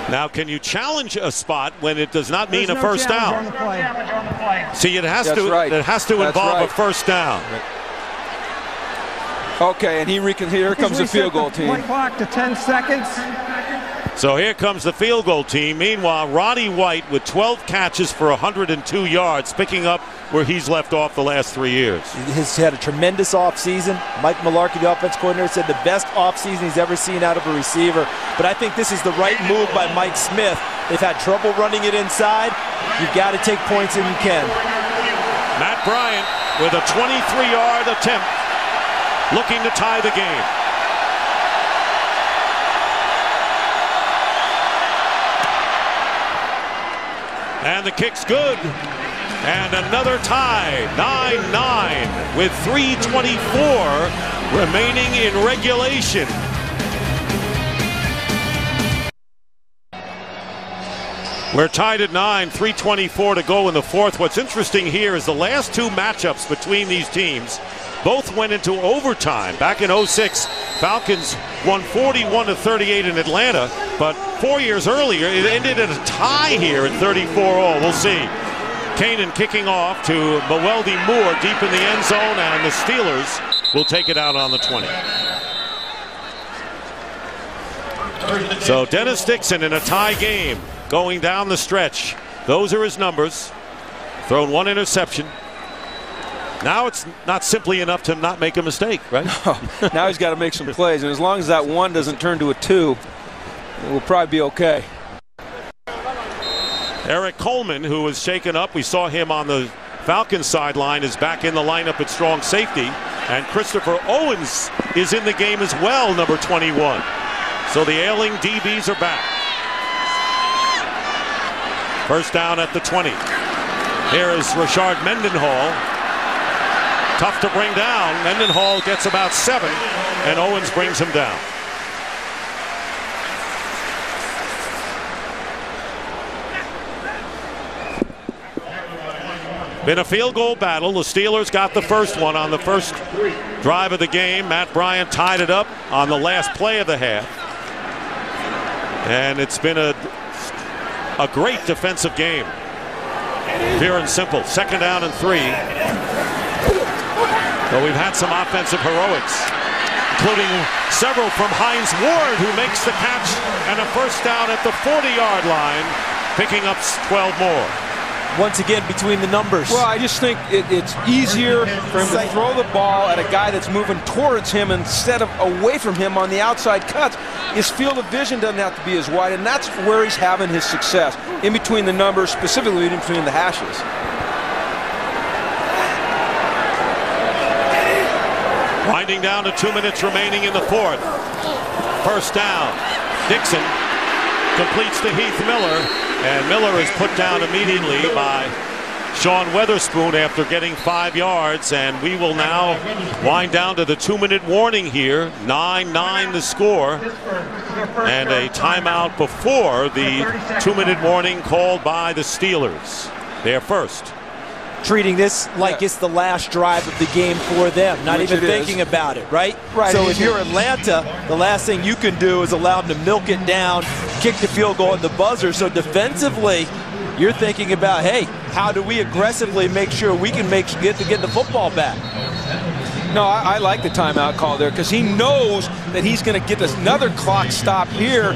Now, can you challenge a spot when it does not mean a first down? See, it has to involve a first down. Okay, and here comes the field goal team. 1 clock to 10 seconds. So here comes the field goal team. Meanwhile, Roddy White with 12 catches for 102 yards, picking up where he's left off the last 3 years. He's had a tremendous offseason. Mike Mularkey, the offense coordinator, said the best offseason he's ever seen out of a receiver. But I think this is the right move by Mike Smith. They've had trouble running it inside. You've got to take points and you can. Matt Bryant with a 23-yard attempt, looking to tie the game. And the kick's good. And another tie, 9-9, with 3:24 remaining in regulation. We're tied at 9, 3:24 to go in the fourth. What's interesting here is the last 2 matchups between these teams both went into overtime. Back in 06, Falcons won 41-38 in Atlanta, but 4 years earlier, it ended in a tie here at 34-all. We'll see. Kanan kicking off to Meweldy Moore deep in the end zone, and the Steelers will take it out on the 20. So Dennis Dixon in a tie game going down the stretch. Those are his numbers. Thrown 1 interception. Now it's not simply enough to not make a mistake, right? No. Now he's got to make some plays, and as long as that 1 doesn't turn to a 2, we'll probably be okay. Eric Coleman, who was shaken up, we saw him on the Falcons sideline, is back in the lineup at strong safety. And Christopher Owens is in the game as well, number 21. So the ailing DBs are back. First down at the 20. Here is Rashard Mendenhall. Tough to bring down. Mendenhall gets about 7, and Owens brings him down. Been a field goal battle. The Steelers got the first one on the first drive of the game. Matt Bryant tied it up on the last play of the half. And it's been a great defensive game. Pure and simple. Second down and 3. But we've had some offensive heroics, including several from Hines Ward, who makes the catch and a first down at the 40-yard line, picking up 12 more. Once again, between the numbers. Well, I just think it's easier for him to throw the ball at a guy that's moving towards him instead of away from him on the outside cuts. His field of vision doesn't have to be as wide, and that's where he's having his success, in between the numbers, specifically in between the hashes. Winding down to 2 minutes remaining in the fourth. First down. Dixon completes to Heath Miller, and Miller is put down immediately by Sean Weatherspoon after getting 5 yards, and we will now wind down to the 2-minute warning here. 9-9 the score, and a timeout before the 2-minute warning called by the Steelers. They're first. Treating this like it's the last drive of the game for them, not even thinking about it, right? Right. So if you're Atlanta, the last thing you can do is allow them to milk it down, kick the field goal at the buzzer. So defensively, you're thinking about, hey, how do we aggressively make sure we can get the football back? No, I like the timeout call there, because he knows that he's going to get another clock stop here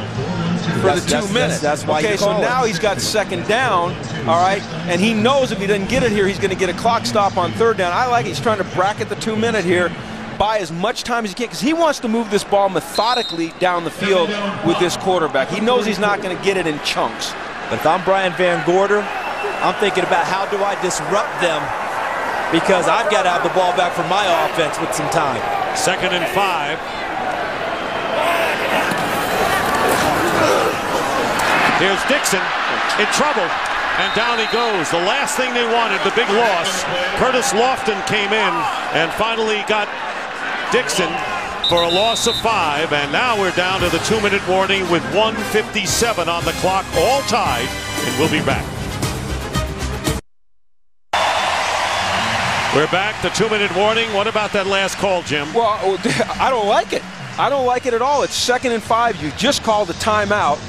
for the 2 minutes. That's why. Okay, so now he's got second down, all right, and he knows if he doesn't get it here, he's going to get a clock stop on third down. I like it. He's trying to bracket the 2 minute here, buy as much time as he can, because he wants to move this ball methodically down the field with this quarterback. He knows he's not going to get it in chunks. But if I'm Brian Van Gorder, I'm thinking about how do I disrupt them, because I've got to have the ball back for my offense with some time. 2nd and 5. Here's Dixon in trouble, and down he goes. The last thing they wanted, the big loss. Curtis Lofton came in and finally got Dixon for a loss of 5, and now we're down to the 2-minute warning with 1:57 on the clock, all tied, and we'll be back. We're back, the 2-minute warning. What about that last call, Jim? Well, I don't like it. I don't like it at all. It's 2nd and 5. You just called a timeout.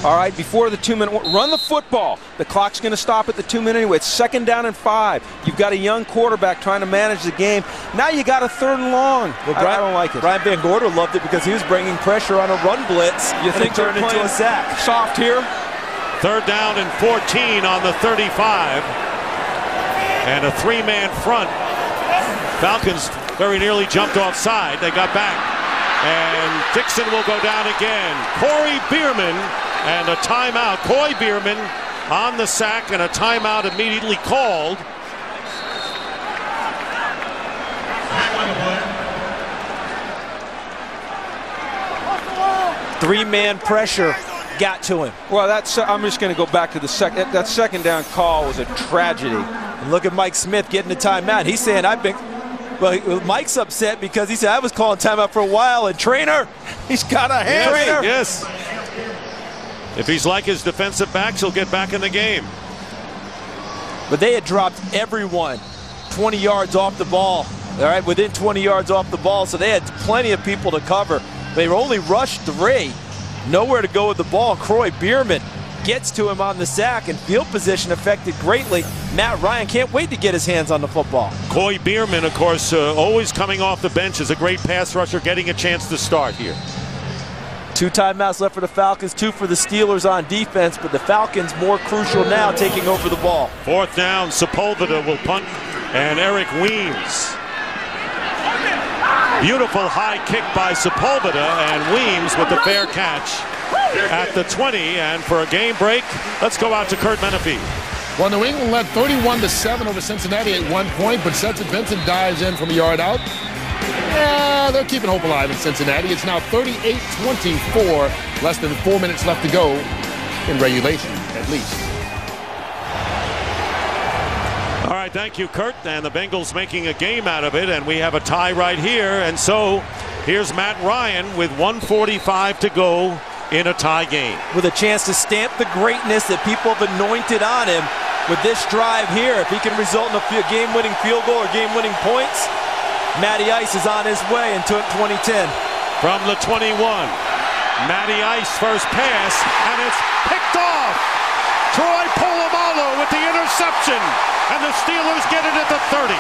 All right, before the 2-minute, run the football. The clock's going to stop at the 2 minute anyway. It's 2nd down and 5. You've got a young quarterback trying to manage the game. Now you got a 3rd and long. Well, I don't like it. Brian Van Gorder loved it because he was bringing pressure on a run blitz. You think they're turned into a sack? Soft here. 3rd down and 14 on the 35, and a 3-man front. Falcons very nearly jumped offside. They got back, and Dixon will go down again. Corey Bierman. And a timeout. Coy Bierman on the sack, and a timeout immediately called. Three-man pressure got to him. Well, I'm just going to go back to the second. That 2nd down call was a tragedy. And look at Mike Smith getting the timeout. He's saying, well, Mike's upset because he said, I was calling timeout for a while, and Trainer, he's got a hand. Trainer. Yes. If he's like his defensive backs, he'll get back in the game. But they had dropped everyone 20 yards off the ball. All right, within 20 yards off the ball, so they had plenty of people to cover. They only rushed 3. Nowhere to go with the ball. Coy Bierman gets to him on the sack, and field position affected greatly. Matt Ryan can't wait to get his hands on the football. Coy Bierman, of course, always coming off the bench, is a great pass rusher, getting a chance to start here. 2 timeouts left for the Falcons, 2 for the Steelers on defense, but the Falcons more crucial now, taking over the ball. 4th down, Sepulveda will punt, and Eric Weems. Beautiful high kick by Sepulveda, and Weems with the fair catch at the 20. And for a game break, let's go out to Kurt Menefee. Well, New England led 31-7 over Cincinnati at one point, but Stetson Benson dives in from a yard out. Yeah, they're keeping hope alive in Cincinnati. It's now 38-24, less than 4 minutes left to go in regulation, at least. All right, thank you, Kurt. And the Bengals making a game out of it, and we have a tie right here. And so here's Matt Ryan with 1:45 to go in a tie game. With a chance to stamp the greatness that people have anointed on him with this drive here. If he can result in a game-winning field goal or game-winning points, Matty Ice is on his way into 2010. From the 21, Matty Ice first pass, and it's picked off. Troy Polamalu with the interception, and the Steelers get it at the 30.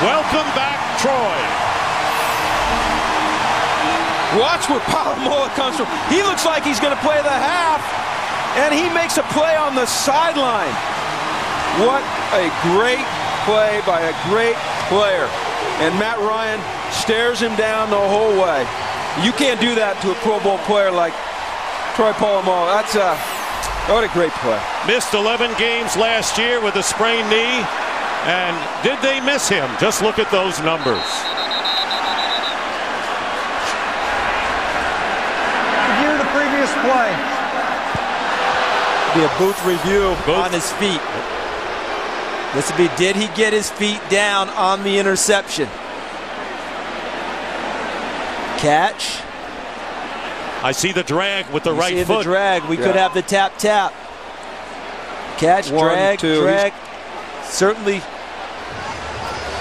Welcome back, Troy. Watch where Polamalu comes from. He looks like he's going to play the half, and he makes a play on the sideline. What a great play by a great player. And Matt Ryan stares him down the whole way. You can't do that to a Pro Bowl player like Troy Polamalu. That's what a great play. Missed 11 games last year with a sprained knee. And did they miss him? Just look at those numbers. Review the previous play. Be a booth review on his feet. This would be, did he get his feet down on the interception? Catch. I see the drag with the right foot. The drag. We could have the tap. Catch, drag. Certainly.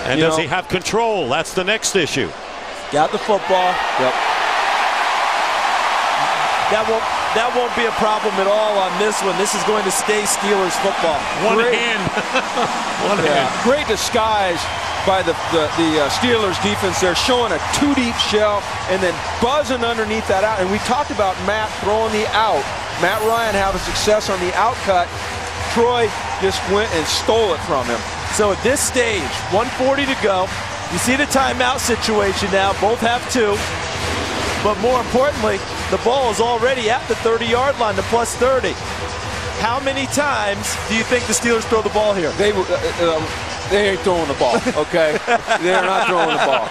And does he have control? That's the next issue. Got the football. Yep. That won't be a problem at all on this one. This is going to stay Steelers football. One hand. Great disguise by the Steelers defense. They're showing a 2-deep shell and then buzzing underneath that out. And we talked about Matt throwing the out. Matt Ryan having success on the out cut. Troy just went and stole it from him. So at this stage, 1:40 to go. You see the timeout situation now. Both have 2. But more importantly, the ball is already at the 30-yard line, the plus 30. How many times do you think the Steelers throw the ball here? They ain't throwing the ball, okay? They're not throwing the ball.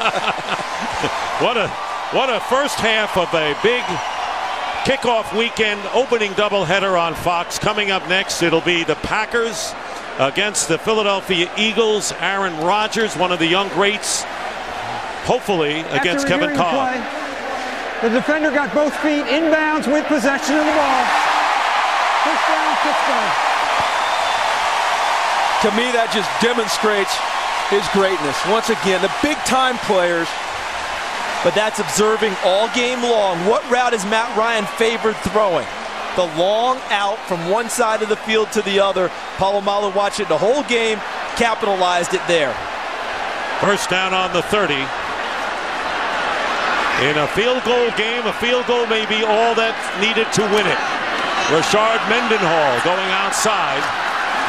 What a first half of a big kickoff weekend opening doubleheader on Fox. Coming up next, it'll be the Packers against the Philadelphia Eagles. Aaron Rodgers, one of the young greats, hopefully against Kevin Kolb. The defender got both feet inbounds with possession of the ball. First down, Pittsburgh. To me, that just demonstrates his greatness. Once again, the big-time players. But that's observing all game long. What route is Matt Ryan favored throwing? The long out from one side of the field to the other. Polamalu watched it the whole game, capitalized it there. First down on the 30. In a field goal game, a field goal may be all that's needed to win it. Rashard Mendenhall going outside,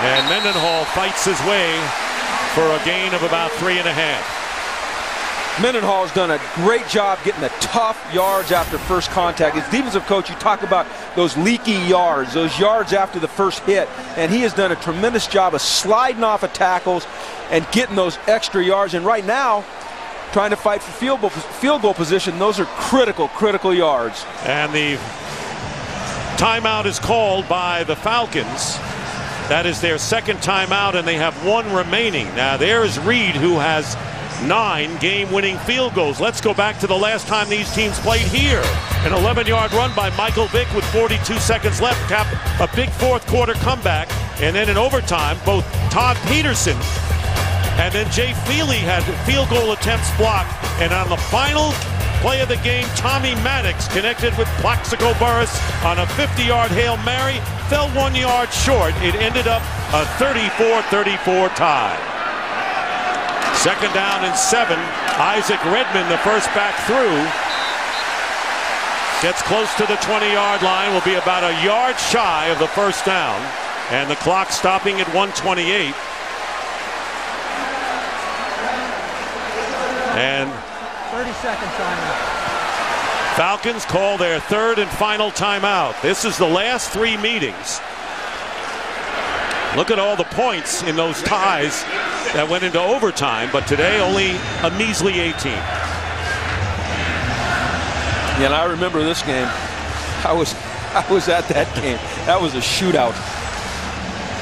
and Mendenhall fights his way for a gain of about 3.5. Mendenhall's done a great job getting the tough yards after first contact. As defensive coach, you talk about those leaky yards, those yards after the first hit, and he has done a tremendous job of sliding off of tackles and getting those extra yards. And right now, trying to fight for field goal position, those are critical yards. And the timeout is called by the Falcons. That is their second timeout, and they have 1 remaining. Now there's Reed, who has 9 game-winning field goals. Let's go back to the last time these teams played here. An 11-yard run by Michael Vick with 42 seconds left. Cap a big fourth quarter comeback And then in overtime, both Todd Peterson and then Jay Feely had field goal attempts blocked. And on the final play of the game, Tommy Maddox connected with Plaxico Burress on a 50-yard Hail Mary, fell 1 yard short. It ended up a 34-34 tie. 2nd down and 7. Isaac Redmond, the first back through, gets close to the 20-yard line, will be about a yard shy of the first down, and the clock stopping at 1:28. And 30-second timeout. Falcons call their 3rd and final timeout. This is the last 3 meetings. Look at all the points in those ties that went into overtime, but today only a measly 18. Yeah, and I remember this game. I was at that game. That was a shootout.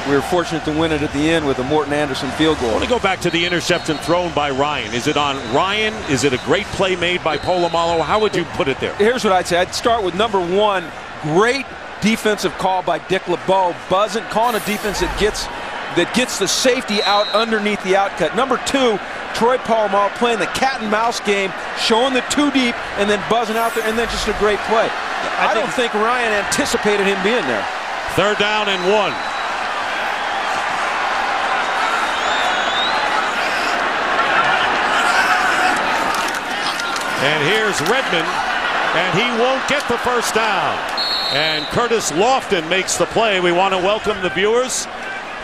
We were fortunate to win it at the end with a Morton Anderson field goal. I want to go back to the interception thrown by Ryan. Is it on Ryan? Is it a great play made by Polamalu? How would you put it there? Here's what I'd say. I'd start with number 1, great defensive call by Dick LeBeau, calling a defense that gets the safety out underneath the outcut. Number 2, Troy Polamalu playing the cat and mouse game, showing the 2 deep and then buzzing out there, and then just a great play. I don't think Ryan anticipated him being there. 3rd down and 1. And here's Redmond, and he won't get the first down. And Curtis Lofton makes the play. We want to welcome the viewers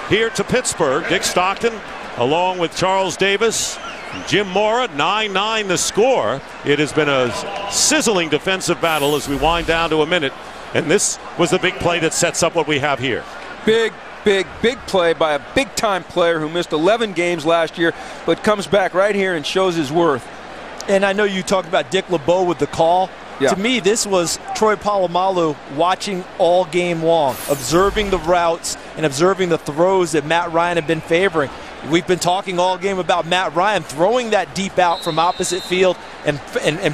here to Pittsburgh. Dick Stockton, along with Charles Davis, Jim Mora, 9-9 the score. It has been a sizzling defensive battle as we wind down to a minute. And this was the big play that sets up what we have here. Big play by a big-time player who missed 11 games last year, but comes back right here and shows his worth. And I know you talked about Dick LeBeau with the call. Yeah. To me, this was Troy Polamalu watching all game long, observing the routes and observing the throws that Matt Ryan had been favoring. We've been talking all game about Matt Ryan throwing that deep out from opposite field and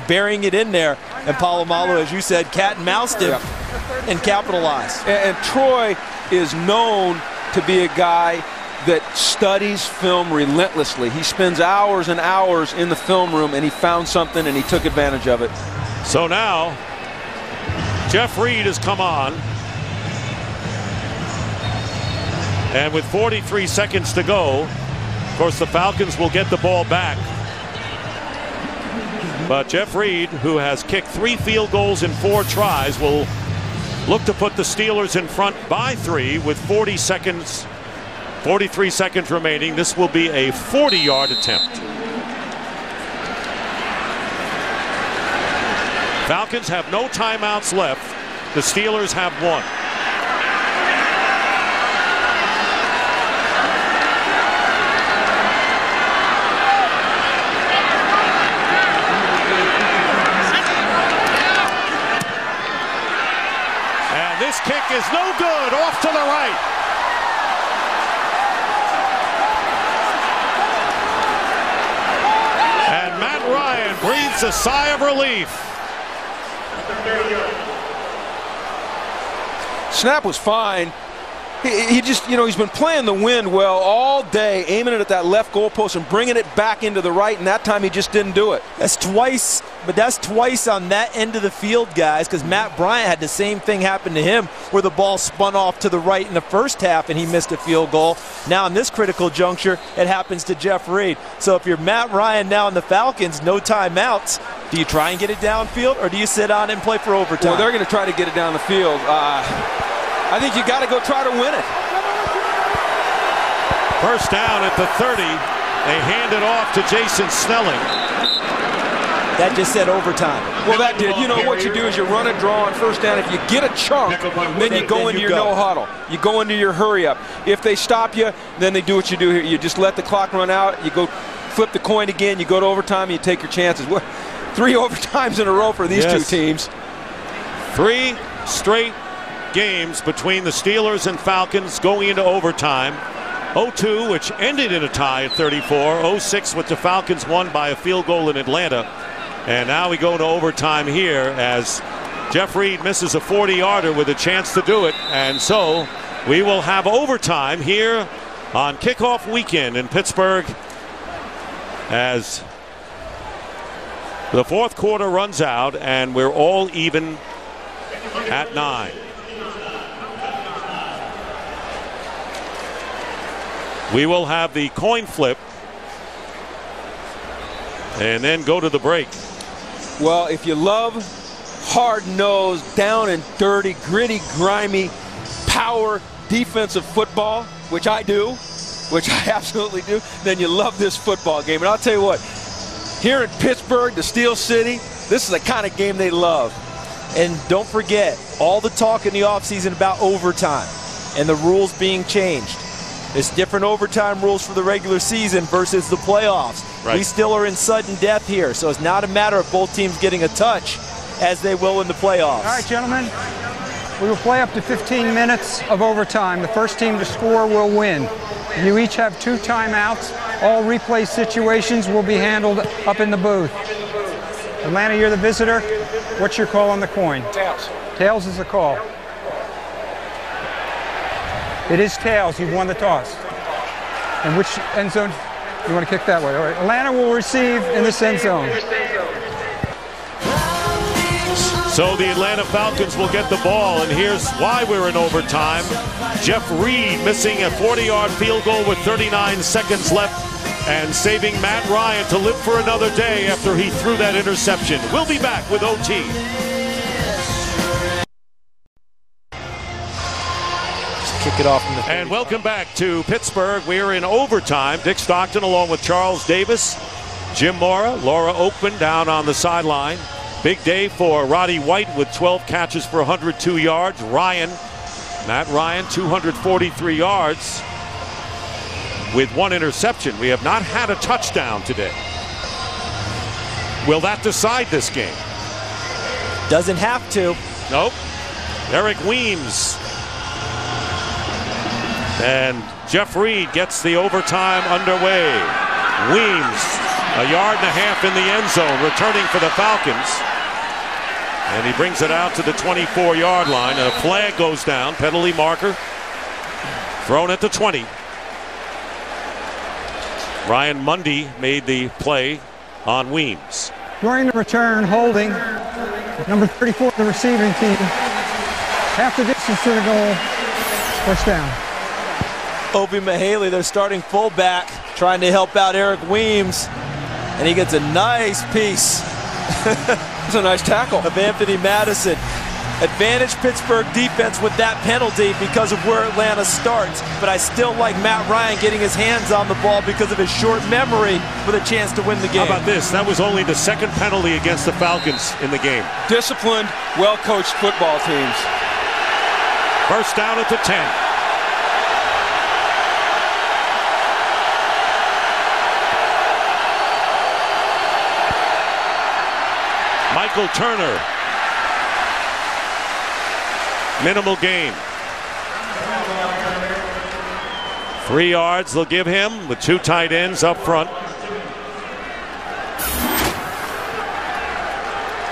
burying it in there. And Polamalu, as you said, cat and moused him and capitalized. And Troy is known to be a guy that studies film relentlessly. He spends hours and hours in the film room, and he found something and he took advantage of it. So now Jeff Reed has come on, and with 43 seconds to go, of course the Falcons will get the ball back, but Jeff Reed, who has kicked 3 field goals in 4 tries, will look to put the Steelers in front by 3 with 43 seconds remaining. This will be a 40-yard attempt. Falcons have no timeouts left. The Steelers have 1. And this kick is no good, off to the right. And Matt Ryan breathes a sigh of relief. Snap was fine. He just, he's been playing the wind well all day, aiming it at that left goalpost and bringing it back into the right, and that time he just didn't do it. That's twice on that end of the field, guys, because Matt Bryant had the same thing happen to him where the ball spun off to the right in the first half and he missed a field goal. Now in this critical juncture, it happens to Jeff Reed. So if you're Matt Ryan now in the Falcons, no timeouts, do you try and get it downfield or do you sit on it and play for overtime? Well, they're going to try to get it down the field. I think you got to go try to win it. First down at the 30. They hand it off to Jason Snelling. That just said overtime. Well, that did. What you do is you run a draw on first down. If you get a chunk, then you go into your no huddle. You go into your hurry up. If they stop you, then they do what you do here. You just let the clock run out. You go flip the coin again. You go to overtime. You take your chances. 3 overtimes in a row for these 2 teams. 3 straight games between the Steelers and Falcons going into overtime. 0-2, which ended in a tie at 34. 0-6, with the Falcons won by a field goal in Atlanta. And now we go to overtime here as Jeff Reed misses a 40-yarder with a chance to do it. And so We will have overtime here on kickoff weekend in Pittsburgh as the fourth quarter runs out and we're all even at 9. We will have the coin flip and then go to the break. Well, if you love hard-nosed, down and dirty, gritty, grimy, power defensive football, which I do, which I absolutely do, then you love this football game. And I'll tell you what, here in Pittsburgh, the Steel City, this is the kind of game they love. And don't forget, all the talk in the offseason about overtime and the rules being changed. There's different overtime rules for the regular season versus the playoffs. Right. We still are in sudden death here, so it's not a matter of both teams getting a touch as they will in the playoffs. All right, gentlemen, we will play up to 15 minutes of overtime. The first team to score will win. You each have 2 timeouts. All replay situations will be handled up in the booth. Atlanta, you're the visitor. What's your call on the coin? Tails. Tails is the call. It is tails. You've won the toss. And which end zone? You want to kick that way. All right. Atlanta will receive in this end zone. So the Atlanta Falcons will get the ball, and here's why we're in overtime. Jeff Reed missing a 40-yard field goal with 39 seconds left and saving Matt Ryan to live for another day after he threw that interception. We'll be back with OT. Kick it off from the 30. And welcome back to Pittsburgh. We're in overtime. Dick Stockton along with Charles Davis, Jim Mora, Laura Oakman down on the sideline. Big day for Roddy White with 12 catches for 102 yards. Matt Ryan, 243 yards with 1 interception. We have not had a touchdown today. Will that decide this game? Doesn't have to. Nope. Eric Weems. And Jeff Reed gets the overtime underway. Weems, 1.5 yards in the end zone, returning for the Falcons. And he brings it out to the 24-yard line. And a flag goes down, penalty marker. Thrown at the 20. Ryan Mundy made the play on Weems. During the return, holding, number 34, the receiving team. Half the distance to the goal. First down. Obi Mahaley, their starting fullback, trying to help out Eric Weems, and he gets a nice piece. That's a nice tackle. Of Anthony Madison. Advantage Pittsburgh defense with that penalty because of where Atlanta starts, but I still like Matt Ryan getting his hands on the ball because of his short memory with a chance to win the game. How about this? That was only the second penalty against the Falcons in the game. Disciplined, well-coached football teams. First down at the 10. Michael Turner. Minimal gain. 3 yards they'll give him with 2 tight ends up front.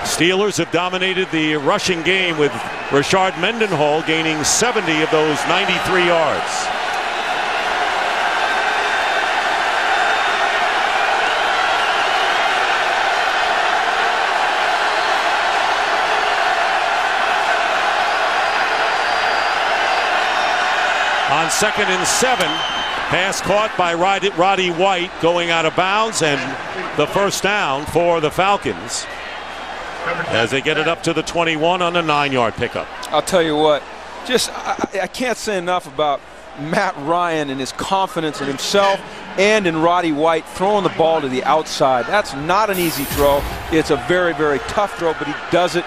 Steelers have dominated the rushing game with Rashard Mendenhall gaining 70 of those 93 yards. On 2nd and 7, pass caught by Roddy White going out of bounds, and the first down for the Falcons as they get it up to the 21 on a 9-yard pickup. I'll tell you what, I can't say enough about Matt Ryan and his confidence in himself and in Roddy White throwing the ball to the outside. That's not an easy throw. It's a very, very tough throw, but he does it,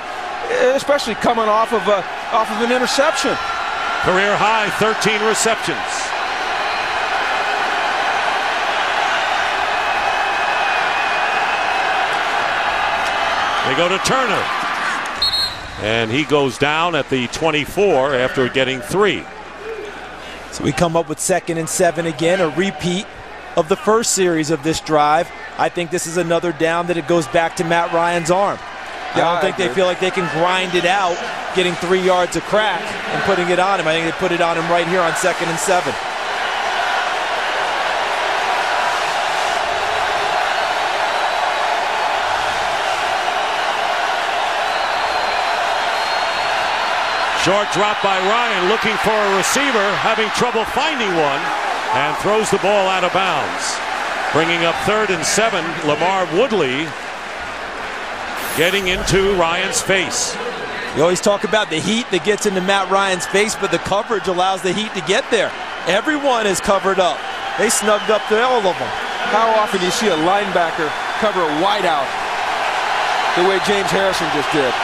especially coming off of an interception. Career high 13 receptions. They go to Turner. And he goes down at the 24 after getting 3. So we come up with 2nd and 7 again, a repeat of the first series of this drive. I think this is another down that it goes back to Matt Ryan's arm. I don't think they feel like they can grind it out, getting 3 yards a crack and putting it on him. I think they put it on him right here on 2nd and 7. Short drop by Ryan, looking for a receiver, having trouble finding one, and throws the ball out of bounds. Bringing up 3rd and 7, Lamar Woodley getting into Ryan's face. You always talk about the heat that gets into Matt Ryan's face, but the coverage allows the heat to get there. Everyone is covered up. They snugged up to all of them. How often do you see a linebacker cover a wideout the way James Harrison just did?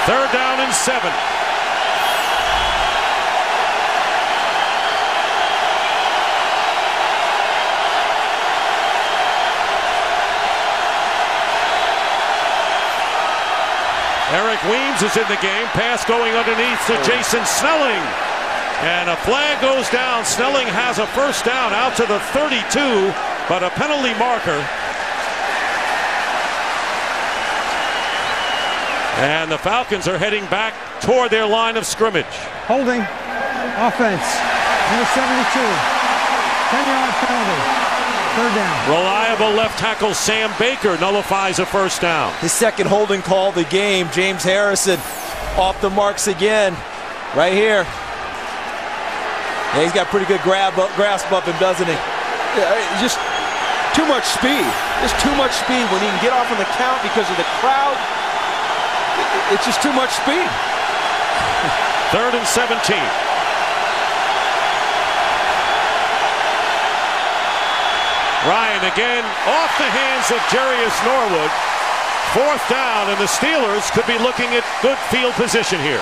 3rd down and 7. Eric Weems is in the game. Pass going underneath to Jason Snelling. And a flag goes down. Snelling has a 1st down out to the 32, but a penalty marker. And the Falcons are heading back toward their line of scrimmage. Holding. Offense. Number 72. 10-yard penalty. 3rd down. Reliable left tackle Sam Baker nullifies a 1st down. His 2nd holding call of the game. James Harrison off the marks again. Right here. Yeah, he's got pretty good grasp up him, doesn't he? Yeah, just too much speed. Just too much speed when he can get off on the count because of the crowd. It's just too much speed. 3rd and 17. Ryan again off the hands of Jarius Norwood. 4th down, and the Steelers could be looking at good field position here.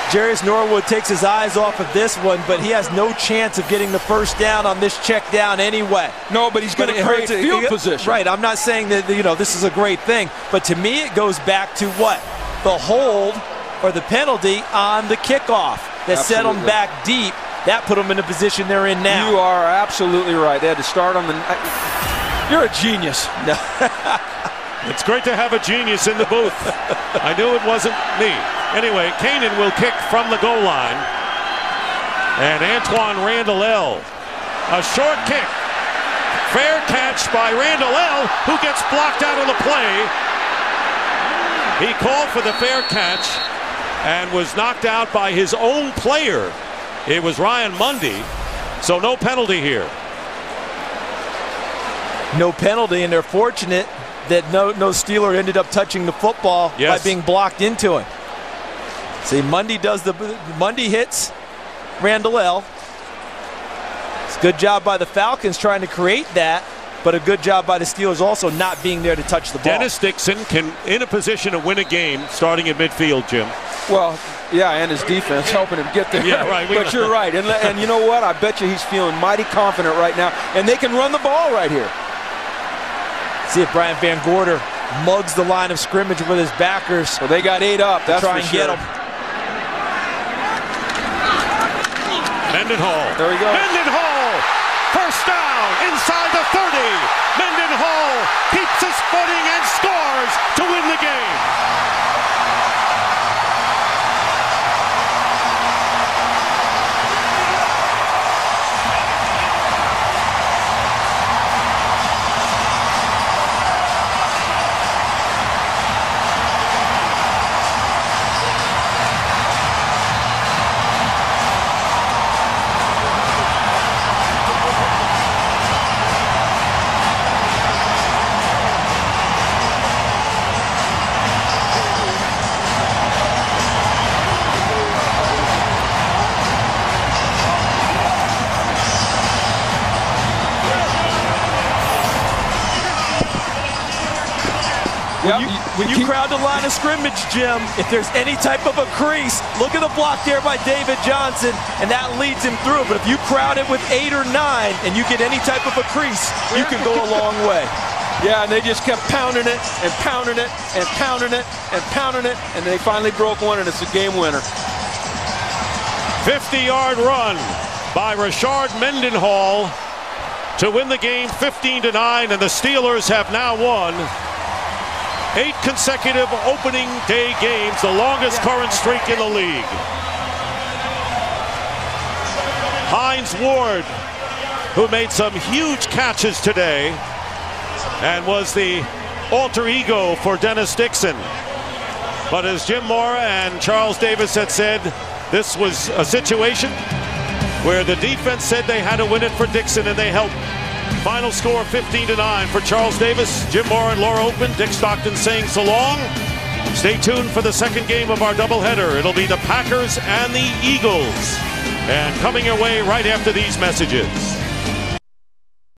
Jarius Norwood takes his eyes off of this one, but he has no chance of getting the 1st down on this check down anyway. No, but he's going to create field position. Right, I'm not saying that, this is a great thing, but to me it goes back to what? The hold or the penalty on the kickoff that set them back deep. That put them in the position they're in now. You are absolutely right. They had to start on the... You're a genius. It's great to have a genius in the booth. I knew it wasn't me. Anyway, Kanan will kick from the goal line. And Antoine Randall, a short kick. Fair catch by Randall, who gets blocked out of the play. He called for the fair catch and was knocked out by his own player. It was Ryan Mundy, so no penalty here. No penalty, and they're fortunate that no Steeler ended up touching the football by being blocked into him. See, Mundy hits Randall. It's a good job by the Falcons trying to create that, but a good job by the Steelers also not being there to touch the ball. Dennis Dixon in a position to win a game starting at midfield, Jim. Well, yeah, and his defense helping him get there. Yeah, right. But you're right. And you know what? I bet you he's feeling mighty confident right now. And they can run the ball right here. See if Brian Van Gorder mugs the line of scrimmage with his backers. Well, they got 8 up. That's try and get him. Mendenhall. There we go. Mendenhall. 1st down inside the 30. Mendenhall keeps his footing and scores to win the game. When you crowd the line of scrimmage, Jim, if there's any type of a crease, look at the block there by David Johnson, and that leads him through. But if you crowd it with 8 or 9 and you get any type of a crease, you can go a long way. Yeah, and they just kept pounding it and pounding it and pounding it and pounding it, and they finally broke one, and it's a game winner. 50-yard run by Rashard Mendenhall to win the game 15-9, and the Steelers have now won 8 consecutive opening day games, the longest current streak in the league. Hines Ward, who made some huge catches today and was the alter ego for Dennis Dixon. But as Jim Mora and Charles Davis had said, this was a situation where the defense said they had to win it for Dixon, and they helped. Final score 15-9 for Charles Davis, Jim Mora and Laura Oakman. Dick Stockton saying so long. Stay tuned for the second game of our doubleheader. It'll be the Packers and the Eagles. And coming your way right after these messages.